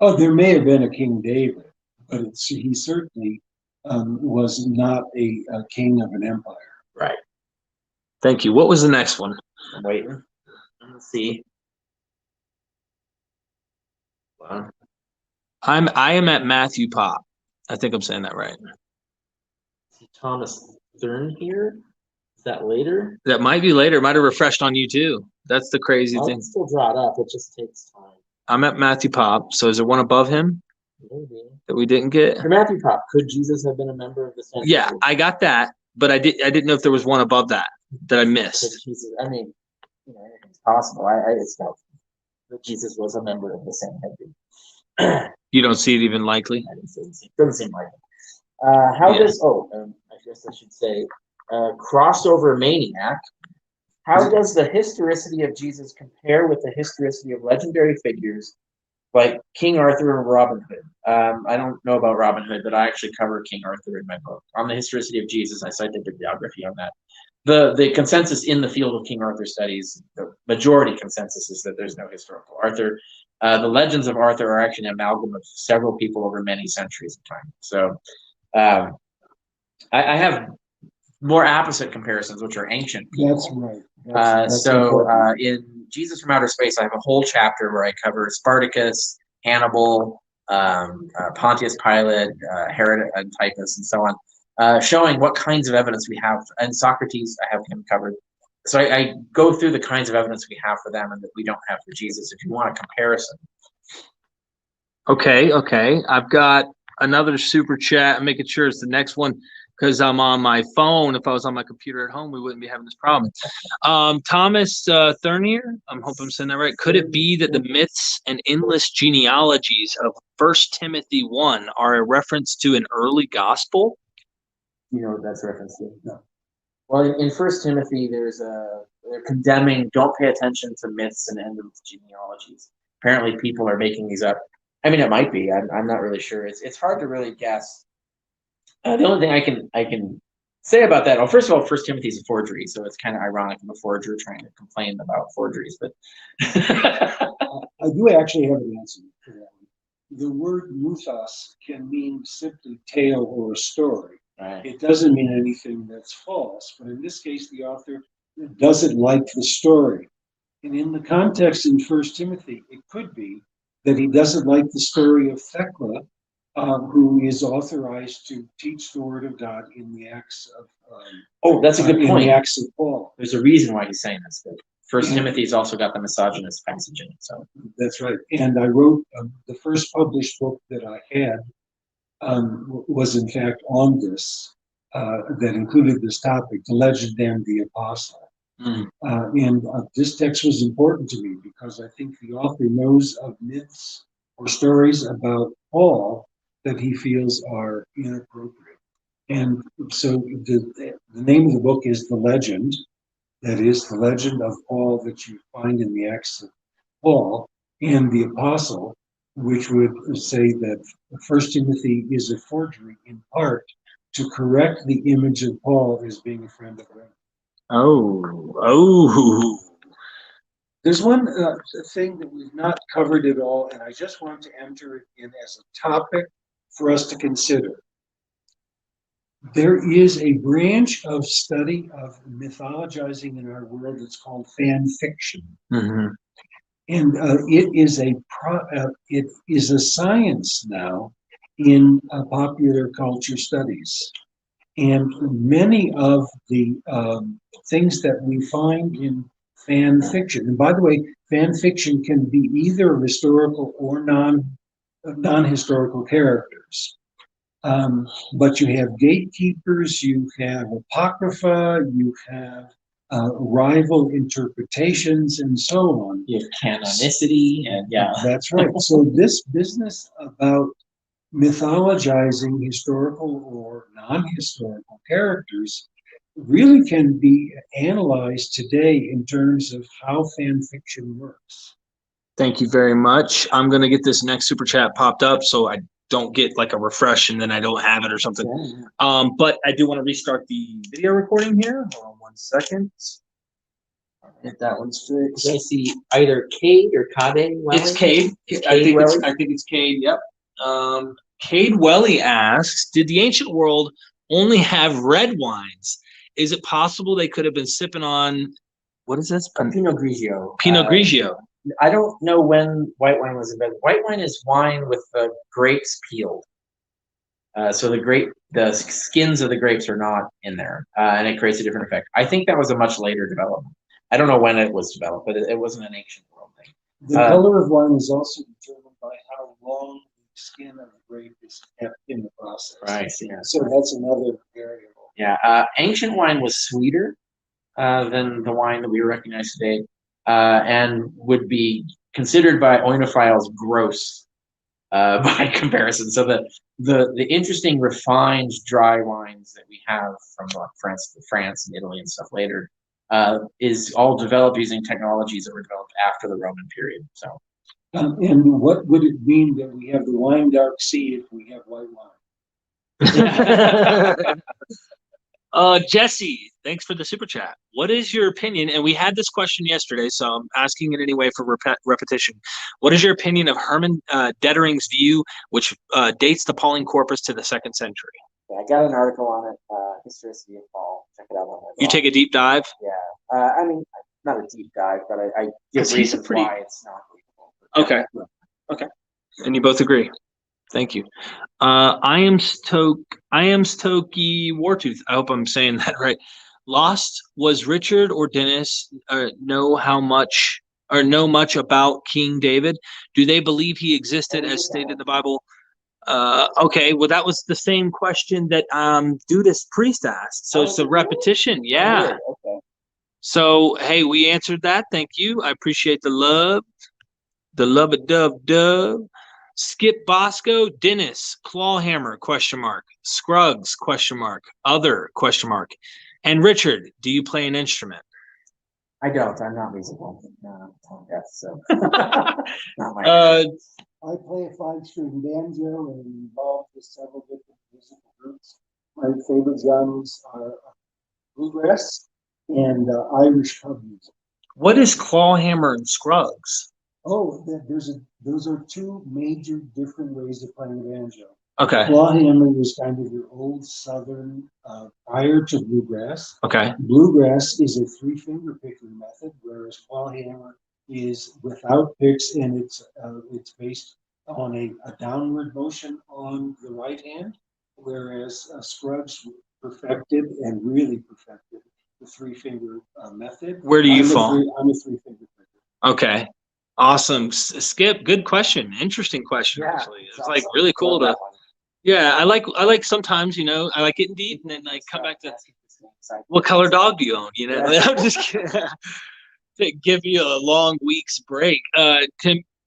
Oh, there may have been a King David, but he certainly was not a king of an empire. Right. Thank you. What was the next one? I'm waiting. Let's see. Wow. I am at Matthew Pop. I think I'm saying that right. Thomas Thurn here. Is that later? That might be later. It might have refreshed on you too. That's the crazy thing. Still draw it up. It just takes time. I'm at Matthew Pop. So is there one above him? Maybe. That we didn't get? For Matthew Pop, could Jesus have been a member of the Sects? Yeah, I got that, but I didn't know if there was one above that I missed. Jesus, I mean, anything's possible. It's doubtful that Jesus was a member of the Sanhedrin. You don't see it even likely? Doesn't seem likely. I guess I should say, crossover maniac. How does the historicity of Jesus compare with the historicity of legendary figures like King Arthur and Robin Hood? I don't know about Robin Hood, but I actually cover King Arthur in my book. On the historicity of Jesus, I cite the bibliography on that. The consensus in the field of King Arthur studies, the majority consensus is that there's no historical Arthur. The legends of Arthur are actually an amalgam of several people over many centuries of time. So I have more opposite comparisons, which are ancient people. That's right. That's In Jesus from Outer Space, I have a whole chapter where I cover Spartacus, Hannibal, Pontius Pilate, Herod Antipas, and so on, showing what kinds of evidence we have. And Socrates, I have him covered. So I go through the kinds of evidence we have for them and that we don't have for Jesus, if you want a comparison. Okay. I've got another super chat. I'm making sure it's the next one because I'm on my phone. If I was on my computer at home, we wouldn't be having this problem. Thomas Thurnier, I hope I'm saying that right. Could it be that the myths and endless genealogies of 1 Timothy 1 are a reference to an early gospel? You know what that's reference to? No. Well, in First Timothy, they're condemning. Don't pay attention to myths and end of genealogies. Apparently, people are making these up. I mean, it might be. I'm not really sure. It's hard to really guess. The only thing I can say about that. Well, first of all, First Timothy is a forgery, so it's kind of ironic I'm a forger trying to complain about forgeries. But I do actually have an answer for that one. The word mythos can mean simply tale or a story. right. It doesn't mean anything that's false, but in this case, the author doesn't like the story. And in the context in First Timothy, it could be that he doesn't like the story of Thecla, who is authorized to teach the word of God in the Acts of Oh, that's a good in point. the Acts of Paul. There's a reason why he's saying this. But First Timothy's also got the misogynist passage in it. So That's right. And I wrote the first published book that I had was in fact on this, that included this topic, the legend and the apostle. And this text was important to me because I think the author knows of myths or stories about Paul that he feels are inappropriate. And so the name of the book is The Legend. That is the legend of Paul that you find in the Acts of Paul and the Apostle, which would say that First Timothy is a forgery in part to correct the image of Paul as being a friend of God. Oh. There's one thing that we've not covered at all, and I just want to enter it in as a topic for us to consider. There is a branch of study of mythologizing in our world that's called fan fiction. Mm-hmm. And it is a science now in popular culture studies. And many of the things that we find in fan fiction, and by the way, fan fiction can be either historical or non-historical characters. But you have gatekeepers, you have apocrypha, you have rival interpretations, and so on. you have canonicity, and yeah, That's right. So this business about mythologizing historical or non-historical characters really can be analyzed today in terms of how fan fiction works. Thank you very much. I'm going to get this next super chat popped up so I don't get like a refresh and then I don't have it or something. But I do want to restart the video recording here. Hold on 1 second. Get that one's fixed. I see either Cade or Cade. It's Cade. I think it's Cade. Yep. Cade Welly asks, did the ancient world only have red wines? Is it possible they could have been sipping on, what is this? Pinot Grigio. Pinot Grigio. I don't know when white wine was invented. White wine is wine with the grapes peeled. So the skins of the grapes are not in there, and it creates a different effect. I think that was a much later development. I don't know when it was developed, but it wasn't an ancient world thing. The color of wine is also determined by how long the skin of the grape is kept in the process. Right. Yeah. So that's another variable. Yeah. Ancient wine was sweeter than the wine that we recognize today, and would be considered by oenophiles gross by comparison. So the interesting refined dry wines that we have from France and Italy and stuff later is all developed using technologies that were developed after the Roman period. So, and what would it mean that we have the wine dark sea if we have white wine? Jesse, thanks for the super chat. What is your opinion? And we had this question yesterday, so I'm asking it anyway for repetition. What is your opinion of Herman Dettering's view, which dates the Pauline corpus to the 2nd century? yeah, I got an article on it, Historicity of Paul. Check it out on my blog. You take a deep dive? Yeah. I mean, not a deep dive, but I give reasons why it's not believable. Okay. Okay. And you both agree. Thank you. I am Stokie Wartooth. I hope I'm saying that right. Lost, was Richard or Dennis know much about King David? Do they believe he existed as stated in the Bible? Okay, well that was the same question that Dudas Priest asked. So it's a repetition. Yeah. Okay. So hey, we answered that. Thank you. I appreciate the love. The love of dove. Skip Bosco, Dennis, Clawhammer, ? Scruggs, ? Other, ? And Richard, do you play an instrument? I don't. I'm not musical. No, I'm deaf, so not my. I play a 5-string banjo and am involved with several different musical groups. My favorite genres are bluegrass and Irish pub music. What is clawhammer and scruggs? Oh, those are two major different ways of playing the banjo. Okay. Clawhammer was kind of your old southern prior to bluegrass. Okay. Bluegrass is a 3-finger picking method, whereas clawhammer is without picks, and it's based on a downward motion on the right hand, whereas Scruggs perfected and really perfected the 3-finger method. Where do you fall? I'm a 3-finger picker. Okay. Awesome. Skip, good question. Interesting question, actually. It's like really cool to. Yeah, I like sometimes, I like getting deep and then like come back to what color dog do you own? I'm just kidding. To give you a long week's break.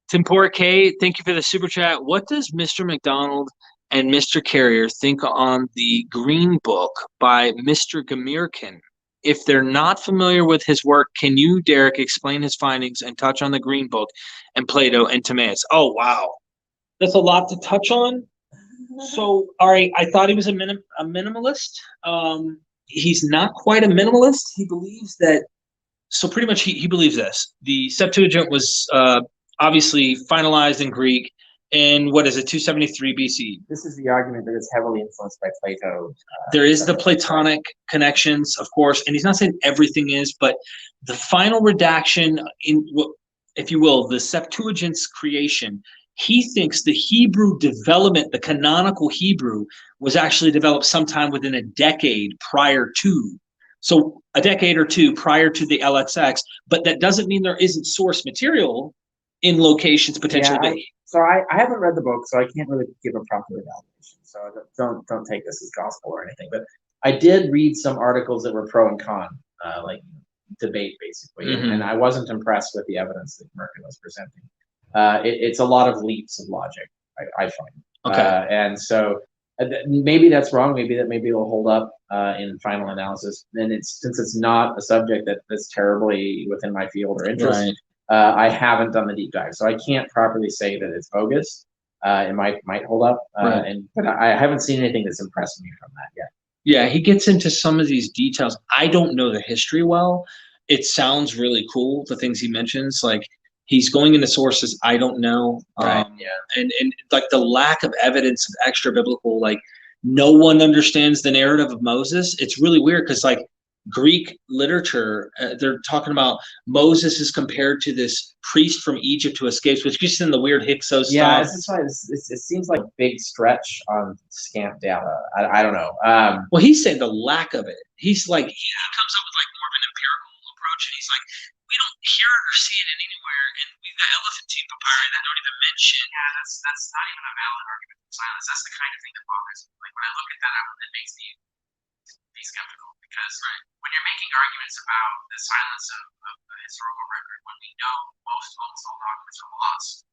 Tempora K, thank you for the super chat. What does Mr. Macdonald and Mr. Carrier think on the Green Book by Mr. Gamirkin? If they're not familiar with his work, can you, Derek, explain his findings and touch on the Green Book and Plato and Timaeus? Oh, wow. That's a lot to touch on. So, all right, I thought he was a minimalist. He's not quite a minimalist. He believes that, so pretty much he believes this. The Septuagint was obviously finalized in Greek in, 273 BC. This is the argument that is heavily influenced by Plato. There is the Platonic connections, of course, and he's not saying everything is, but the final redaction, if you will, the Septuagint's creation, he thinks the Hebrew development, the canonical Hebrew, was actually developed sometime within a decade prior to. So a decade or two prior to the LXX, but that doesn't mean there isn't source material in locations potentially. I haven't read the book, so I can't really give a proper evaluation. So don't take this as gospel or anything. But I did read some articles that were pro and con, like debate basically, and I wasn't impressed with the evidence that Merkin was presenting. It's a lot of leaps of logic, I find. Okay. And so maybe that's wrong. Maybe it'll hold up in final analysis. And since it's not a subject that's terribly within my field or interest, Right. I haven't done the deep dive, so I can't properly say that it's bogus. It might hold up, but I haven't seen anything that's impressed me from that yet. Yeah, he gets into some of these details. I don't know the history well. It sounds really cool, the things he mentions, like he's going into sources I don't know. Right. And like the lack of evidence of extra biblical, like no one understands the narrative of Moses. It's really weird because like Greek literature, they're talking about Moses is compared to this priest from Egypt who escapes, which gets in the weird Hyksos stuff. It seems like a big stretch on scant data. I don't know. Well, he's saying the lack of it. He's like, he comes up with like more of an empirical approach, and he's like, we don't hear it or see it anywhere, and we've got elephantine papyri that don't even mention. Yeah, that's not even a valid argument for silence. That's the kind of thing that bothers me. Like when I look at that, it makes me be skeptical because when you're making arguments about the silence of the historical record, when we know most almost all documents are lost,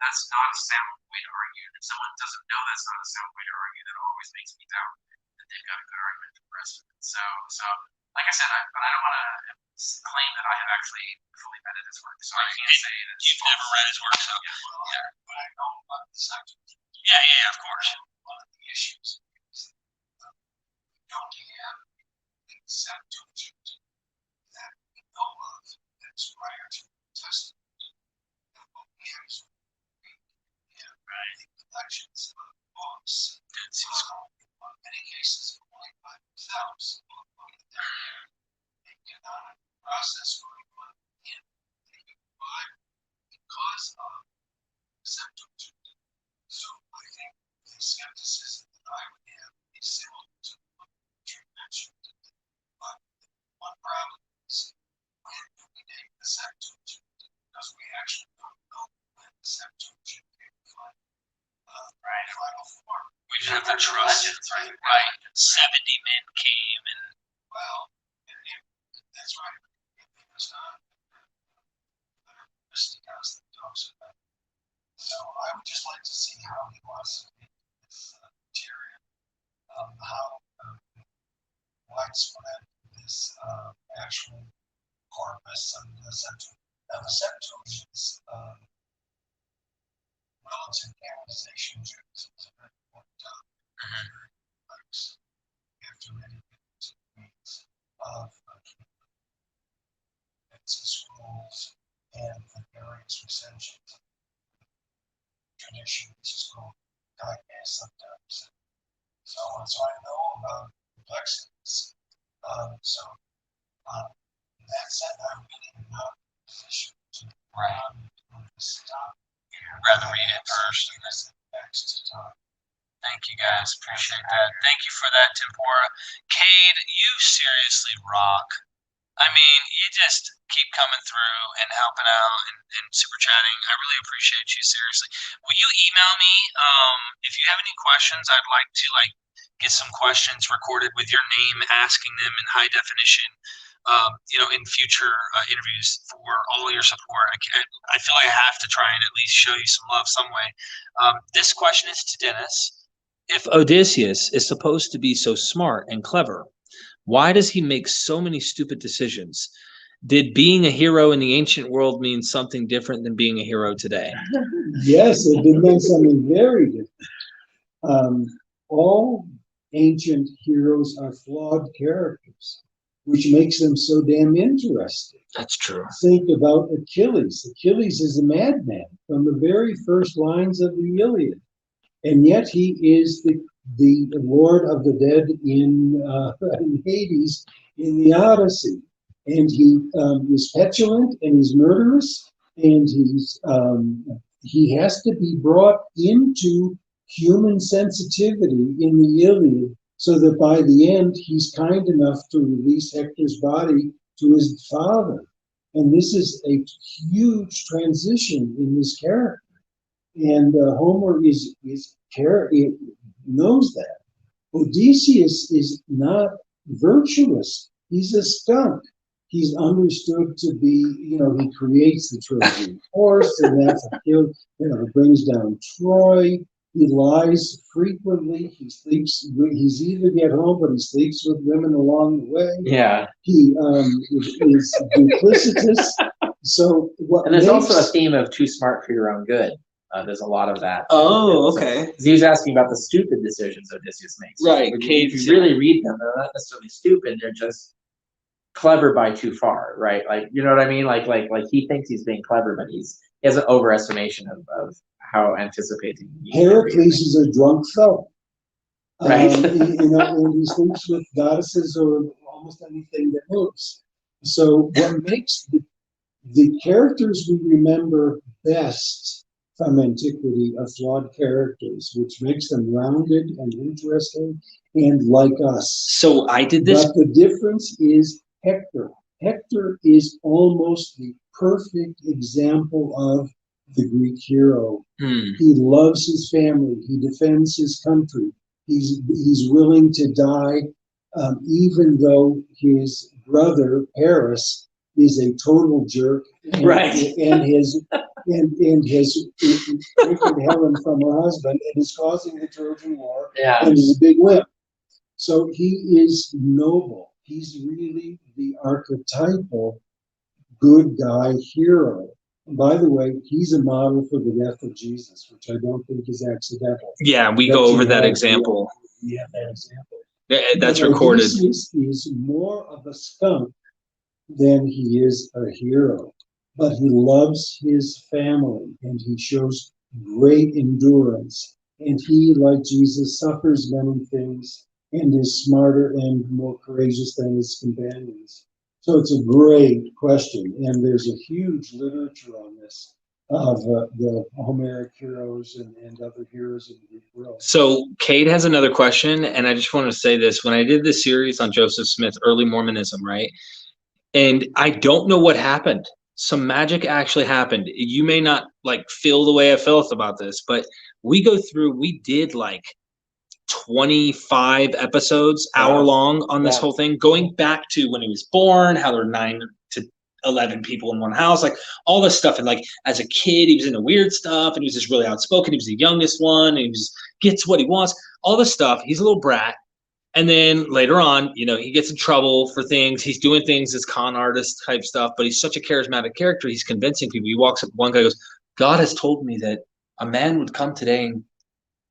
that's not a sound way to argue. And if someone doesn't know that's not a sound way to argue, that always makes me doubt that they've got a good argument for the rest of it. So like I said, but I don't want to claim that I have actually fully vetted his work. So I can't say that you've never read his work. So but I know about the sections. Yeah, of course. One of the issues is that we don't have a Septuagint that we know of that's prior to the Testament. And what we actually have collections of books that in many cases only by themselves. They cannot process going on in the Bible because of Septuagint. So I think the skepticism that I would have is similar to what you mentioned. But one problem is when do we take the Septuagint? Because we actually don't know when the Septuagint came to final form. We just have to trust it, right? 70 men came and that's right. It was not that talks about. So I would just like to see how he wants to make this material, how this actual corpus and the Septuagint's relative canonization was a very important after many weeks of schools and the various recensions of tradition, which is called diagnosis sometimes. So I know about complexities. In that sense, I'm really not in a position to stop. Rather read it first. Next time. Thank you guys. Appreciate that. Thank you for that, Tempora. Cade, you seriously rock. I mean, you just keep coming through and helping out and super chatting. I really appreciate you, seriously. Will you email me if you have any questions? I'd like to get some questions recorded with your name, asking them in high definition. In future interviews for all your support. I feel like I have to try and at least show you some love some way. This question is to Dennis. If Odysseus is supposed to be so smart and clever, why does he make so many stupid decisions? Did being a hero in the ancient world mean something different than being a hero today? Yes, it did mean something very different. All ancient heroes are flawed characters, which makes them so damn interesting. That's true. Think about Achilles. Achilles is a madman from the very first lines of the Iliad, and yet he is the Lord of the Dead in Hades in the Odyssey, and he is petulant and he's murderous, and he has to be brought into human sensitivity in the Iliad, so that by the end he's kind enough to release Hector's body to his father. And this is a huge transition in his character. And Homer knows that. Odysseus is not virtuous. He's a skunk. He's understood to be, he creates the Trojan horse, and that's a kill, it brings down Troy. He lies frequently. He sleeps. He's easy to get home, but he sleeps with women along the way. Yeah. He is duplicitous. So what? And there's also a theme of too smart for your own good. There's a lot of that. Oh, okay. So he was asking about the stupid decisions Odysseus makes. Right. If you really read them, they're not necessarily stupid. They're just clever by too far, right? Like, you know what I mean? Like he thinks he's being clever, but he has an overestimation of how anticipating. Heracles is a drunk fellow, right? and he sleeps with goddesses or almost anything that moves. So what makes the characters we remember best from antiquity are flawed characters, which makes them rounded and interesting and like us. So I did this. But the difference is Hector. Hector is almost the perfect example of the Greek hero. He loves his family. He defends his country. He's willing to die, even though his brother Paris is a total jerk, and, right? And has taken Helen from her husband and is causing the Trojan War. Yeah. And is a big wimp. So he is noble. He's really the archetypal good guy hero. And by the way, he's a model for the death of Jesus, which I don't think is accidental. Yeah, we go over that example. Yeah, that example. Yeah, that's recorded. He's more of a skunk than he is a hero. But he loves his family, and he shows great endurance. And he, like Jesus, suffers many things and is smarter and more courageous than his companions. So it's a great question, and there's a huge literature on this of the Homeric heroes and other heroes in the Greek world. So Cade has another question, and I just want to say this. When I did this series on Joseph Smith, early Mormonism, right? And I don't know what happened. Some magic actually happened. You may not feel the way I felt about this, but we did 25 episodes, hour long on this whole thing, going back to when he was born, how there were 9 to 11 people in one house, all this stuff. And as a kid, he was into weird stuff, and he was just really outspoken. He was the youngest one, and he gets what he wants, all this stuff. He's a little brat. And then later on, you know, he gets in trouble for things. He's doing things as con artist type stuff, but he's such a charismatic character. He's convincing people. He walks up, one guy goes, God has told me that a man would come today and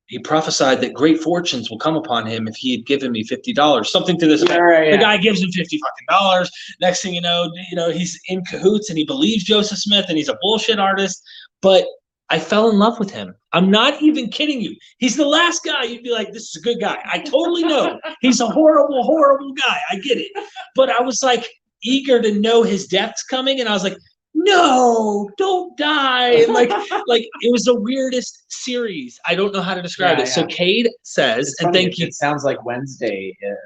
he prophesied that great fortunes will come upon him if he had given me $50, something to this effect. Right, The yeah. guy gives him $50. Next thing you know, he's in cahoots and he believes Joseph Smith and he's a bullshit artist. But I fell in love with him. I'm not even kidding you. He's the last guy you'd be like, this is a good guy. I totally know he's a horrible, horrible guy. I get it. But I was like eager to know his death's coming. And I was like, no, don't die. Like it was the weirdest series. I don't know how to describe it. So Cade says, it's and funny, thank you. It sounds like Wednesday in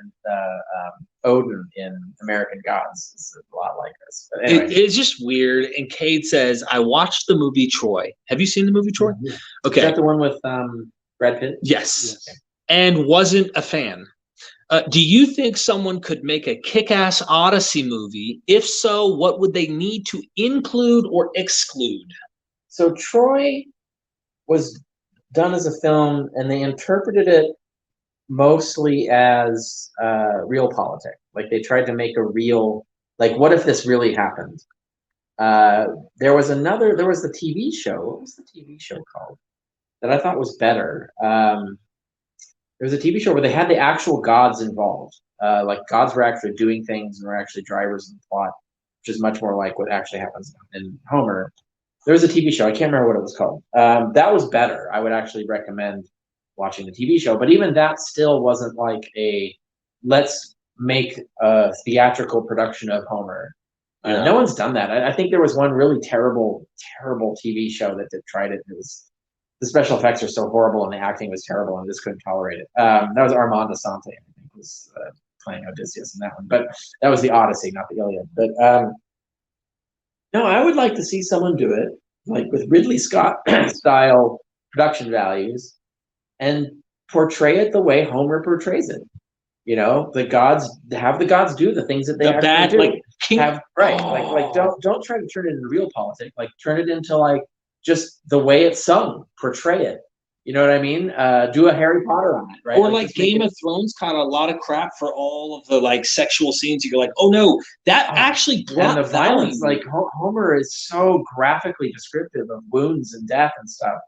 Odin in American Gods. It's a lot like this. But anyway. It's just weird. And Cade says, I watched the movie Troy. Have you seen the movie Troy? Yeah. Okay. Is that the one with Brad Pitt? Yes. And wasn't a fan. Do you think someone could make a kick-ass Odyssey movie? If so, what would they need to include or exclude? So Troy was done as a film, and they interpreted it mostly as realpolitik. Like they tried to make a real, like, what if this really happened? There was the TV show. What was the TV show called? That I thought was better. There was a TV show where they had the actual gods involved. Like gods were actually doing things and were actually drivers in the plot, which is much more like what actually happens in Homer. There was a TV show. I can't remember what it was called. That was better. I would actually recommend watching the TV show. But even that still wasn't like a let's make a theatrical production of Homer. No one's done that. I think there was one really terrible TV show that tried it. It was the special effects are so horrible and the acting was terrible and I just couldn't tolerate it. That was Armand Assante, I think, was playing Odysseus in that one. But that was the Odyssey, not the Iliad. But no, I would like to see someone do it, like with Ridley Scott style production values, and portray it the way Homer portrays it. You know, the gods do the things that they actually do. Don't try to turn it into realpolitik. Like turn it into like just the way it's sung, portray it. You know what I mean? Do a Harry Potter on it, right? Or like Game of Thrones caught a lot of crap for all of the like sexual scenes. You go like, oh no, that actually brought and the violence. Like Homer is so graphically descriptive of wounds and death and stuff.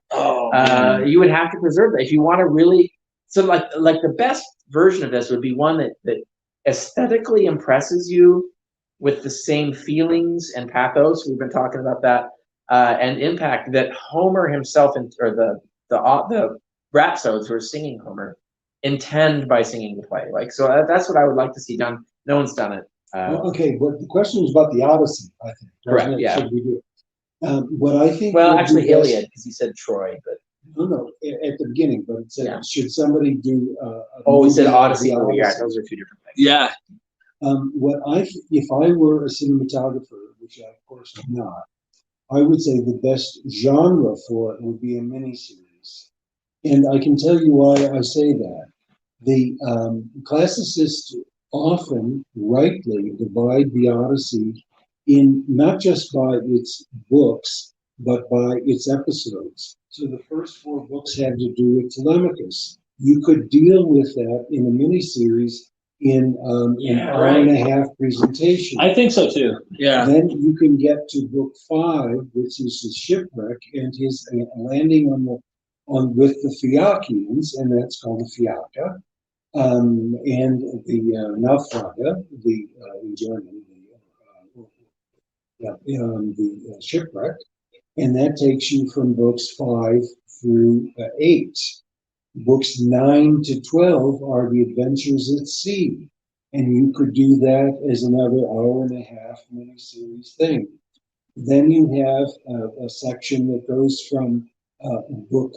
You would have to preserve that if you want to really. So like the best version of this would be one that aesthetically impresses you with the same feelings and pathos. We've been talking about that. And impact that Homer himself or the rhapsodes who are singing Homer intend by singing the play. Like so, that's what I would like to see done. No one's done it. Okay, but the question was about the Odyssey, I think. Correct. Yeah. Should we do it? What I think. Well, actually, Iliad, because he said Troy, but no, at the beginning. But it said, should somebody do? We said Odyssey. Yeah, those are two different things. Yeah. If I were a cinematographer, which I of course am not, I would say the best genre for it would be a miniseries. And I can tell you why I say that. The classicists often rightly divide the Odyssey in not just by its books, but by its episodes. So the first 4 books had to do with Telemachus. You could deal with that in a miniseries in an hour and a half presentation. I think so too. Yeah. Then you can get to book 5, which is his shipwreck and his landing with the Phaeacians, and that's called the Fiaca, and the Naufraga, in German, the shipwreck, and that takes you from books 5 through 8. Books 9 to 12 are the adventures at sea, and you could do that as another hour and a half miniseries thing. Then you have a section that goes from book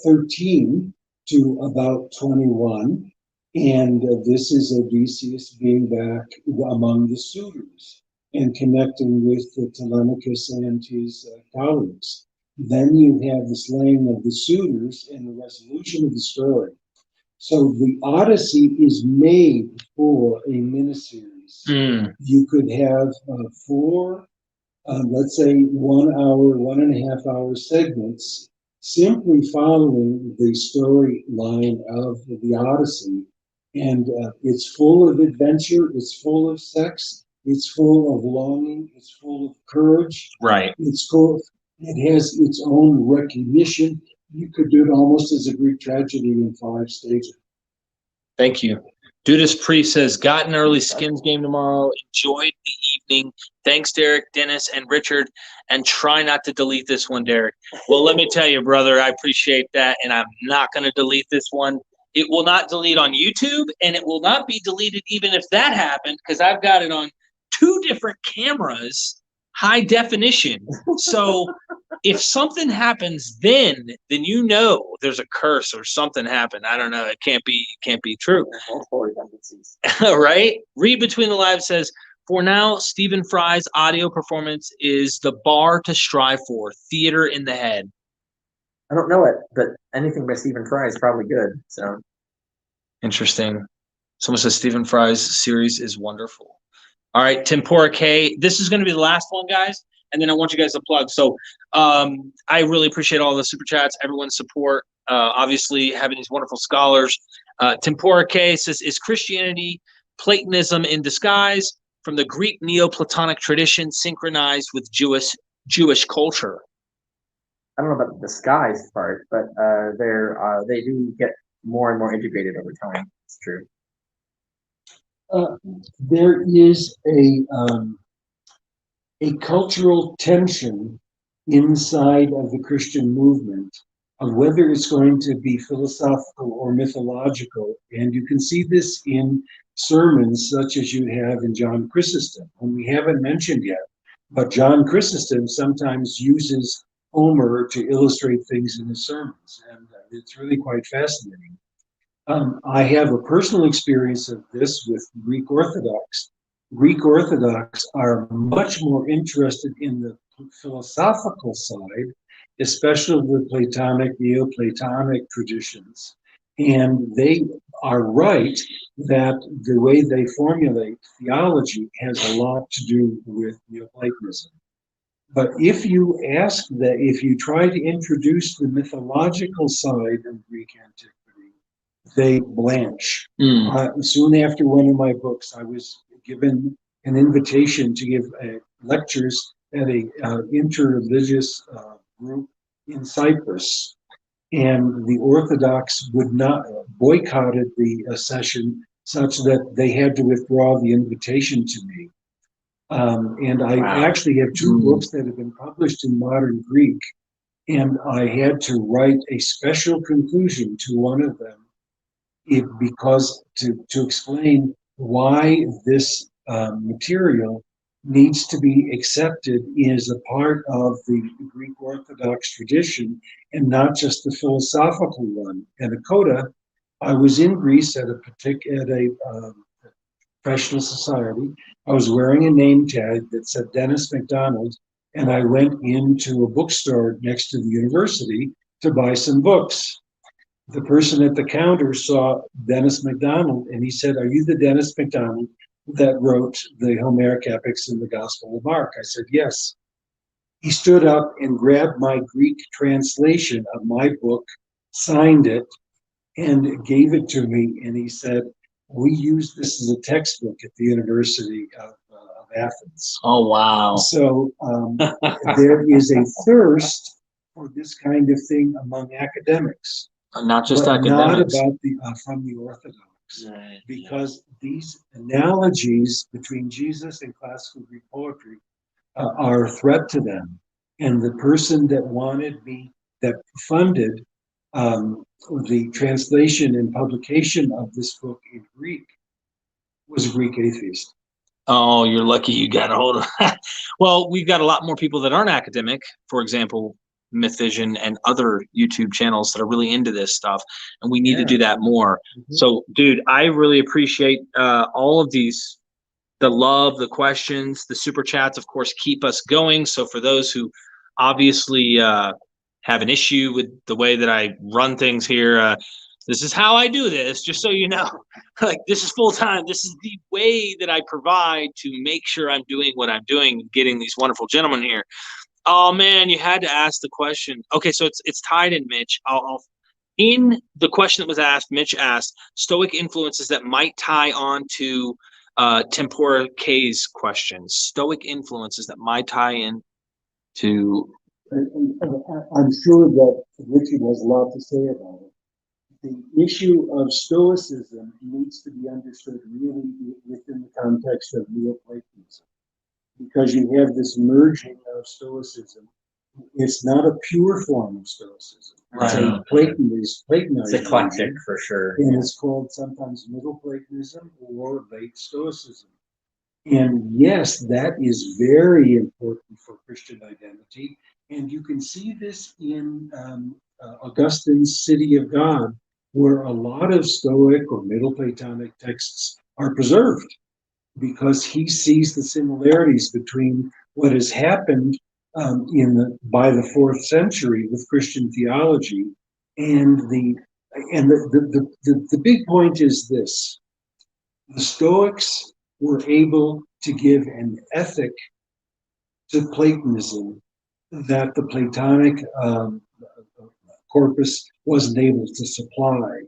13 to about 21, and this is Odysseus being back among the suitors and connecting with Telemachus and his colleagues. Then you have the slaying of the suitors and the resolution of the story. So the Odyssey is made for a miniseries. You could have 4, let's say 1 hour, 1.5 hour segments, simply following the storyline of the Odyssey And it's full of adventure, it's full of sex, it's full of longing, it's full of courage. Right. It's full, it has its own recognition. You could do it almost as a Greek tragedy in 5 stages. Thank you. Dudas Priest says, got an early Skins game tomorrow. Enjoyed the evening. Thanks, Derek, Dennis, and Richard. And try not to delete this one, Derek. Well, let me tell you, brother, I appreciate that. And I'm not going to delete this one. It will not delete on YouTube, and it will not be deleted even if that happened, because I've got it on 2 different cameras, high definition. So if something happens then you know there's a curse or something happened. I don't know. It can't be true. Right? Read Between the Lives says, for now, Stephen Fry's audio performance is the bar to strive for. Theater in the head. I don't know it, but anything by Stephen Fry is probably good. So interesting. Someone says Stephen Fry's series is wonderful. All right, Tempora K. This is going to be the last one, guys, and then I want you guys to plug. So I really appreciate all the super chats, everyone's support. Obviously, having these wonderful scholars. Tempora K says, is Christianity Platonism in disguise from the Greek Neoplatonic tradition synchronized with Jewish culture? I don't know about the disguise part, but they do get more and more integrated over time. It's true. There is a cultural tension inside of the Christian movement of whether it's going to be philosophical or mythological. And you can see this in sermons such as you have in John Chrysostom, whom we haven't mentioned yet. But John Chrysostom sometimes uses Homer to illustrate things in his sermons, and it's really quite fascinating. I have a personal experience of this with Greek Orthodox. Greek Orthodox are much more interested in the philosophical side, especially the Platonic, Neoplatonic traditions. And they are right that the way they formulate theology has a lot to do with Neoplatonism. But if you try to introduce the mythological side of Greek antiquity, they blanch. Soon after one of my books, I was given an invitation to give lectures at a interreligious group in Cyprus, and the Orthodox would not boycotted the session, such that they had to withdraw the invitation to me. And I actually have 2 books that have been published in modern Greek, and I had to write a special conclusion to one of them, because to explain why this material needs to be accepted as a part of the Greek Orthodox tradition and not just the philosophical one. And a coda, I was in Greece at a professional society. I was wearing a name tag that said Dennis Macdonald, and I went into a bookstore next to the university to buy some books. The person at the counter saw Dennis Macdonald, and he said, "Are you the Dennis Macdonald that wrote the Homeric epics in the Gospel of Mark?" I said, "Yes." He stood up and grabbed my Greek translation of my book, signed it, and gave it to me, and he said, "We use this as a textbook at the University of Athens." Oh, wow. So there is a thirst for this kind of thing among academics. Not just but academics. Not about from the Orthodox, because these analogies between Jesus and classical Greek poetry are a threat to them. And the person that funded the translation and publication of this book in Greek was a Greek atheist. Oh, you're lucky you got a hold of that. Well, we've got a lot more people that aren't academic. For example, Mythvision and other YouTube channels that are really into this stuff, and we need to do that more. So, dude, I really appreciate all of these, the love, the questions, the super chats, of course, keep us going. So for those who obviously have an issue with the way that I run things here, this is how I do this, just so you know. Like, this is full time. This is the way that I provide to make sure I'm doing what I'm doing, getting these wonderful gentlemen here. Oh man, you had to ask the question. Okay, so it's tied in, Mitch. in the question that was asked, Mitch asked, Stoic influences that might tie on to Tempora K's question. Stoic influences that might tie in to... I'm sure that Richard has a lot to say about it. The issue of Stoicism needs to be understood really within the context of Neoplatonism, because you have this merging of Stoicism. It's not a pure form of Stoicism. It's a Platonist. It's eclectic for sure. And it's called sometimes Middle Platonism or late Stoicism. And yes, that is very important for Christian identity. And you can see this in Augustine's City of God, where a lot of Stoic or Middle Platonic texts are preserved, because he sees the similarities between what has happened by the 4th century with Christian theology, and the big point is this: the Stoics were able to give an ethic to Platonism that the Platonic corpus wasn't able to supply.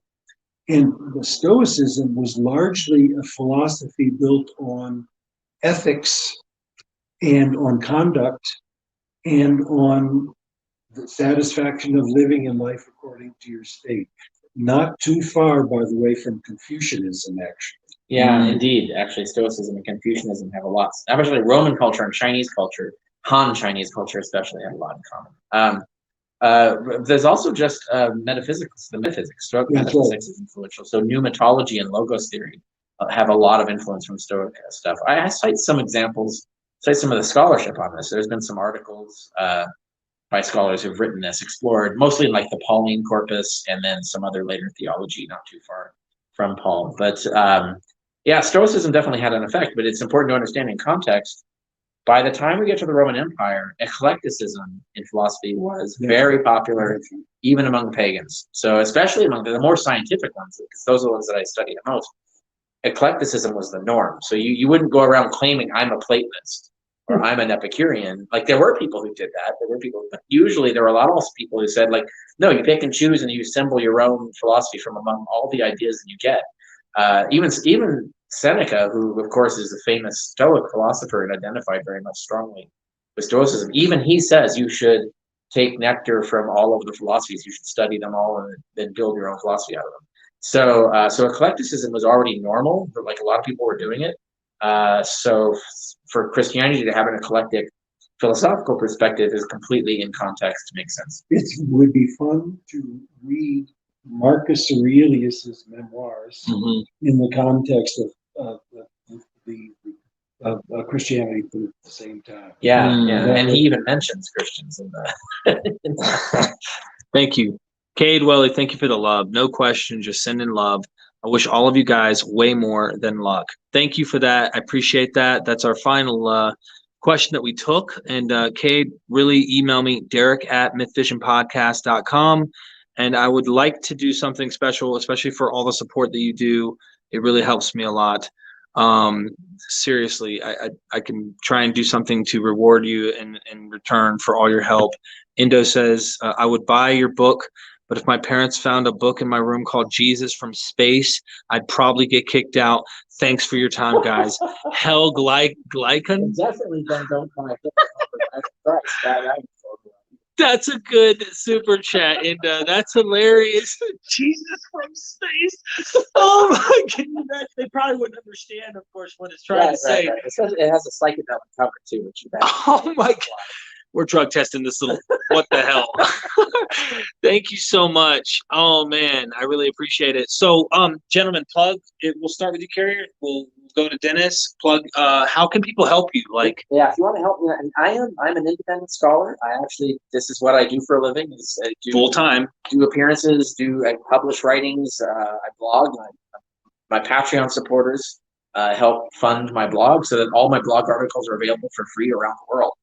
And the Stoicism was largely a philosophy built on ethics and on conduct and on the satisfaction of living in life according to your state. Not too far, by the way, from Confucianism, actually. Yeah, indeed. Actually, Stoicism and Confucianism have a lot, especially Roman culture and Chinese culture, Han Chinese culture especially, have a lot in common. There's also just metaphysics, the metaphysics. Stoic metaphysics is influential. So pneumatology and logos theory have a lot of influence from Stoic stuff. I cite some examples, cite some of the scholarship on this. There's been some articles by scholars who've written this, explored, mostly in like the Pauline corpus and then some other later theology, not too far from Paul. But yeah, Stoicism definitely had an effect, but it's important to understand in context. By the time we get to the Roman Empire, eclecticism in philosophy was very popular, even among pagans. So especially among the more scientific ones, because those are the ones that I study the most, eclecticism was the norm. So you wouldn't go around claiming I'm a Platonist or I'm an Epicurean. Like, there were people who did that. There were people, but usually there were a lot of people who said, like, no, you pick and choose and you assemble your own philosophy from among all the ideas that you get. Even Seneca, who of course is a famous Stoic philosopher and identified very much strongly with Stoicism, even he says you should take nectar from all of the philosophies. You should study them all and then build your own philosophy out of them. So eclecticism was already normal, but like a lot of people were doing it. So for Christianity to have an eclectic philosophical perspective is completely in context to make sense. It would be fun to read Marcus Aurelius's memoirs in the context of Christianity at the same time. Yeah, and he even mentions Christians in the. Thank you, Cade Welly. Thank you for the love. No question, just send in love. I wish all of you guys way more than luck. Thank you for that. I appreciate that. That's our final question that we took. And Cade, really email me, Derek@mythvisionpodcast.com. And I would like to do something special, especially for all the support that you do. It really helps me a lot. Seriously, I can try and do something to reward you in return for all your help. Indo says, I would buy your book, but if my parents found a book in my room called Jesus from Space, I'd probably get kicked out. Thanks for your time, guys. Hell Glycon? Definitely don't buy it. That's a good super chat, and that's hilarious. Jesus from space. Oh my goodness. They probably wouldn't understand, of course, what it's trying to say. Right. Especially, it has a psychedelic cover too, which oh my God. We're drug testing this little, what the hell? Thank you so much. Oh man, I really appreciate it. So, gentlemen, plug it. We'll start with you, Carrier. We'll go to Dennis. Plug. How can people help you? Like, yeah, if you want to help me, and I'm an independent scholar. This is what I do for a living. I do full time. Do appearances. I publish writings. I blog. My Patreon supporters help fund my blog, so that all my blog articles are available for free around the world.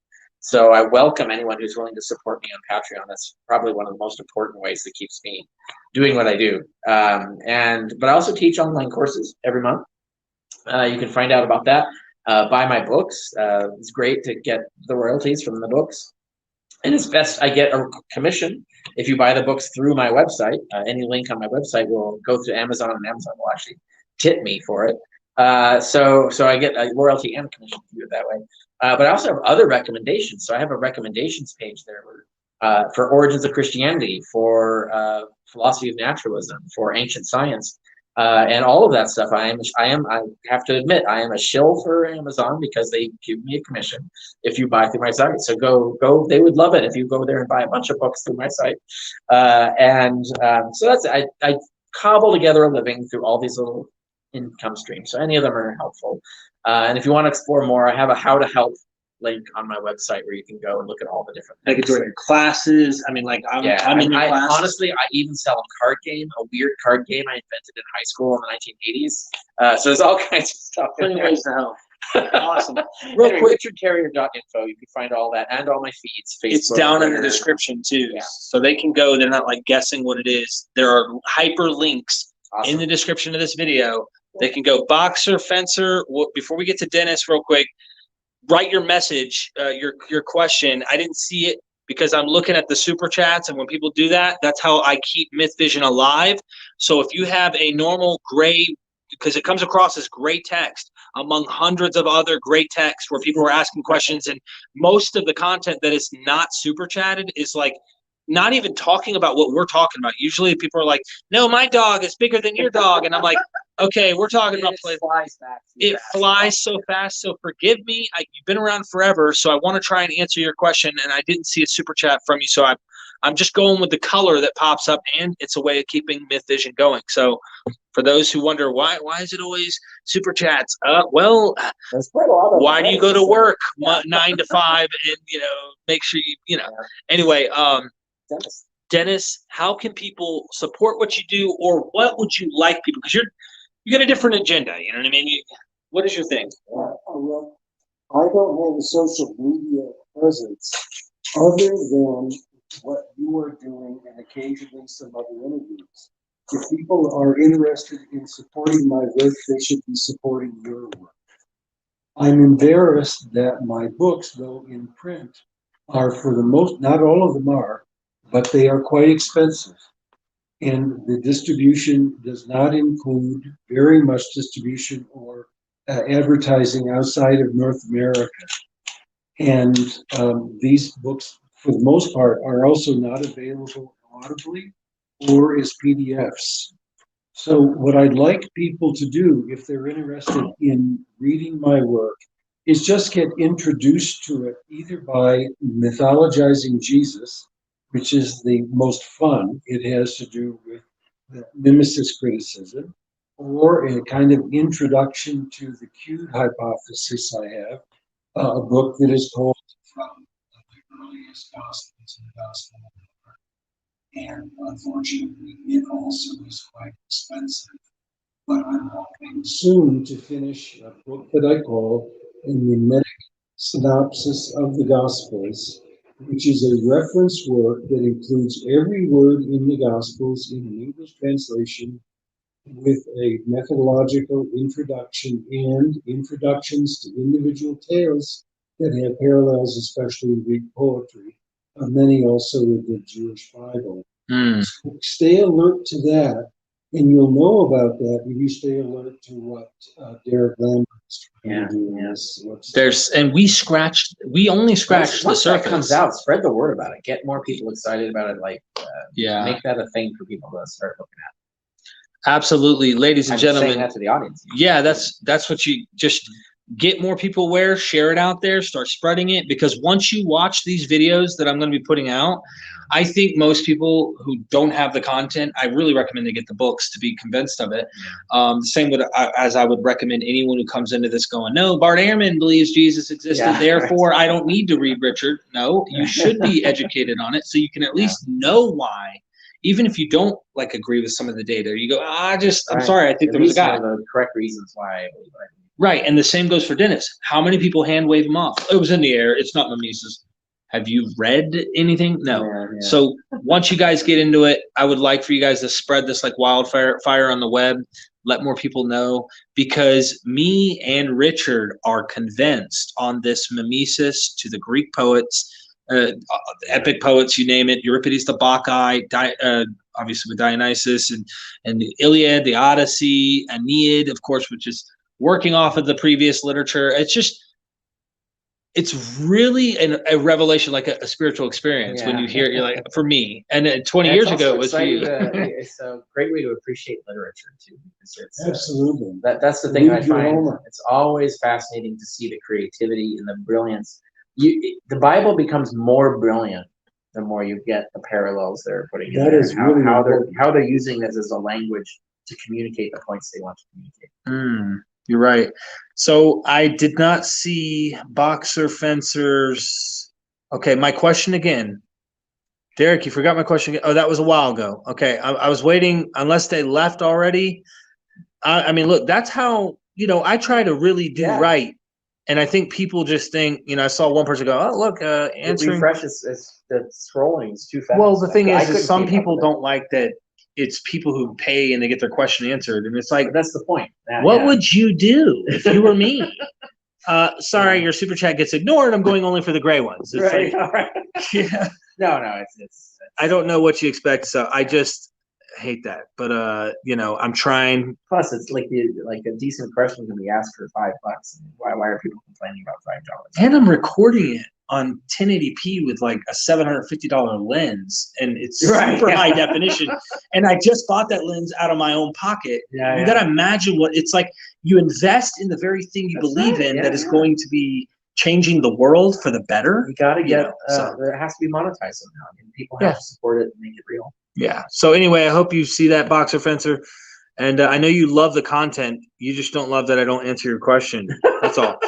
So I welcome anyone who's willing to support me on Patreon. That's probably one of the most important ways that keeps me doing what I do. But I also teach online courses every month. You can find out about that. Buy my books. It's great to get the royalties from the books. And it's best I get a commission if you buy the books through my website. Any link on my website will go to Amazon, and Amazon will actually tip me for it. So I get a royalty and a commission to do it that way. But I also have other recommendations. So I have a recommendations page there for origins of Christianity, for philosophy of naturalism, for ancient science. And all of that stuff, I have to admit, I am a shill for Amazon because they give me a commission if you buy through my site. So go, they would love it if you go there and buy a bunch of books through my site. So that's, I cobble together a living through all these little income streams. So any of them are helpful. And if you want to explore more, I have a how to help link on my website where you can go and look at all the different things. I could join your classes. I mean, like I'm in your class. Honestly, I even sell a card game, a weird card game I invented in high school in the 1980s. So there's all kinds of stuff. Plenty of ways to help. Awesome. Real quick, richardcarrier.info. You can find all that and all my feeds. Facebook, it's down Twitter. in the description too. Yeah. So they can go. They're not like guessing what it is. There are hyperlinks Awesome. in the description of this video. They can go boxer, fencer. Before we get to Dennis, real quick, write your message, your question. I didn't see it because I'm looking at the super chats, and when people do that, that's how I keep Mythvision alive. So if you have a normal gray, because it comes across as gray text among hundreds of other gray text where people are asking questions, and most of the content that is not super chatted is like not even talking about what we're talking about. Usually people are like, no, my dog is bigger than your dog. And I'm like, okay, we're talking about play. It flies so fast. So forgive me. You've been around forever. So I want to try and answer your question. And I didn't see a super chat from you. So I'm just going with the color that pops up, and it's a way of keeping Mythvision going. So for those who wonder why is it always super chats? Well, why do you go to work 9 to 5 and make sure anyway, Dennis, how can people support what you do, or what would you like people, because you got a different agenda, you know what I mean? What is your thing? Well, I don't have a social media presence other than what you are doing and occasionally some other interviews. If people are interested in supporting my work, they should be supporting your work. I'm embarrassed that my books, though in print, are for the most, not all of them are, but they are quite expensive. And the distribution does not include very much distribution or advertising outside of North America. And these books, for the most part, are also not available audibly or as PDFs. So what I'd like people to do, if they're interested in reading my work, is just get introduced to it either by mythologizing Jesus, which is the most fun. It has to do with the mimesis criticism, or a kind of introduction to the Cued hypothesis. I have a book that is called From the Earliest Gospel to the Gospel of Mark. And unfortunately, it also is quite expensive. But I'm hoping soon to finish a book that I call A Mimetic Synopsis of the Gospels, which is a reference work that includes every word in the Gospels in an English translation, with a methodological introduction and introductions to individual tales that have parallels, especially in Greek poetry, many also with the Jewish Bible. So stay alert to that, and you'll know about that when you stay alert to what Derek Lambert is trying to do. We only scratched the surface. That comes out, spread the word about it. Get more people excited about it. Make that a thing for people to start looking at. Absolutely, ladies and gentlemen. Saying that to the audience. Yeah, that's what you just get more people aware, share it out there, start spreading it, because once you watch these videos that I'm going to be putting out, I think most people who don't have the content, I really recommend they get the books to be convinced of it. The same as I would recommend anyone who comes into this going, no, Bart Ehrman believes Jesus existed, therefore I don't need to read Richard. No, you should be educated on it so you can at least know why. Even if you don't agree with some of the data, you go, I'm sorry, I think there was a guy. The correct reasons why I believe it. Right, and the same goes for Dennis. How many people hand wave him off? It was in the air. It's not mimesis. Have you read anything? No. Yeah. So once you guys get into it, I would like for you guys to spread this like wildfire on the web. Let more people know, because me and Richard are convinced on this mimesis to the Greek poets epic poets, you name it, Euripides the Bacchae, obviously with Dionysus, and the Iliad, the Odyssey, Aeneid, of course, which is working off of the previous literature. It's really a revelation, like a spiritual experience when you hear it. You're like, for me, and 20 years ago it was for you. It's a great way to appreciate literature too, because it's Absolutely. that's the thing I Read your find. Homer. It's always fascinating to see the creativity and the brilliance. The Bible becomes more brilliant the more you get the parallels they're putting in That there, is and really how important. they're using this as a language to communicate the points they want to communicate. You're right. So I did not see Boxer Fencers. Okay, my question again. Derek, you forgot my question again. Oh, that was a while ago. Okay, I was waiting, unless they left already. I mean, look, that's how, I try to really do right. And I think people just think, I saw one person go, oh, look, answering. It refreshes, the scrolling is too fast. Well, the thing is couldn't some keep up people with it. don't like that it's people who pay and they get their question answered. And it's like, But that's the point. what would you do if you were me? Sorry, Yeah. your super chat gets ignored. I'm going only for the gray ones. It's Right. like, All right. yeah. No, it's I don't know what you expect, so I just hate that. But I'm trying. Plus, it's like a decent question can be asked for $5. Why are people complaining about $5? And I'm recording it on 1080p with like a $750 lens, and it's super high definition. And I just bought that lens out of my own pocket. You gotta imagine what it's like. You invest in the very thing you believe in that is going to be changing the world for the better. You gotta get it has to be monetized somehow. I mean, people have to support it and make it real. Yeah. So anyway, I hope you see that, Boxer Fencer. And I know you love the content. You just don't love that I don't answer your question. That's all.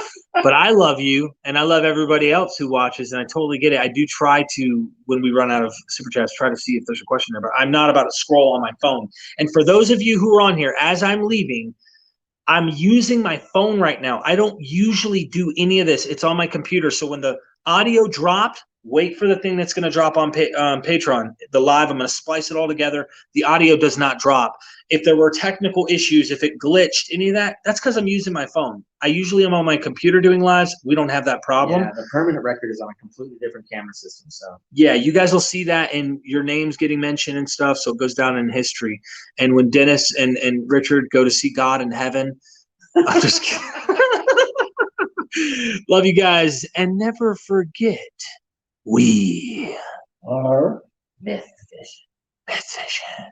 But I love you, and I love everybody else who watches, and I totally get it. I do try to, when we run out of super chats, try to see if there's a question there. But I'm not about to scroll on my phone. And for those of you who are on here, as I'm leaving, I'm using my phone right now. I don't usually do any of this. It's on my computer. So when the audio dropped, wait for the thing that's going to drop on Patreon. The live, I'm going to splice it all together. The audio does not drop. If there were technical issues, if it glitched, any of that, that's because I'm using my phone. I usually am on my computer doing lives. We don't have that problem. Yeah, the permanent record is on a completely different camera system. So yeah, you guys will see that, and your names getting mentioned and stuff, so it goes down in history. And when Dennis and Richard go to see God in heaven, I'm just kidding. Love you guys, and never forget, we Are Mythvision. Mythvision.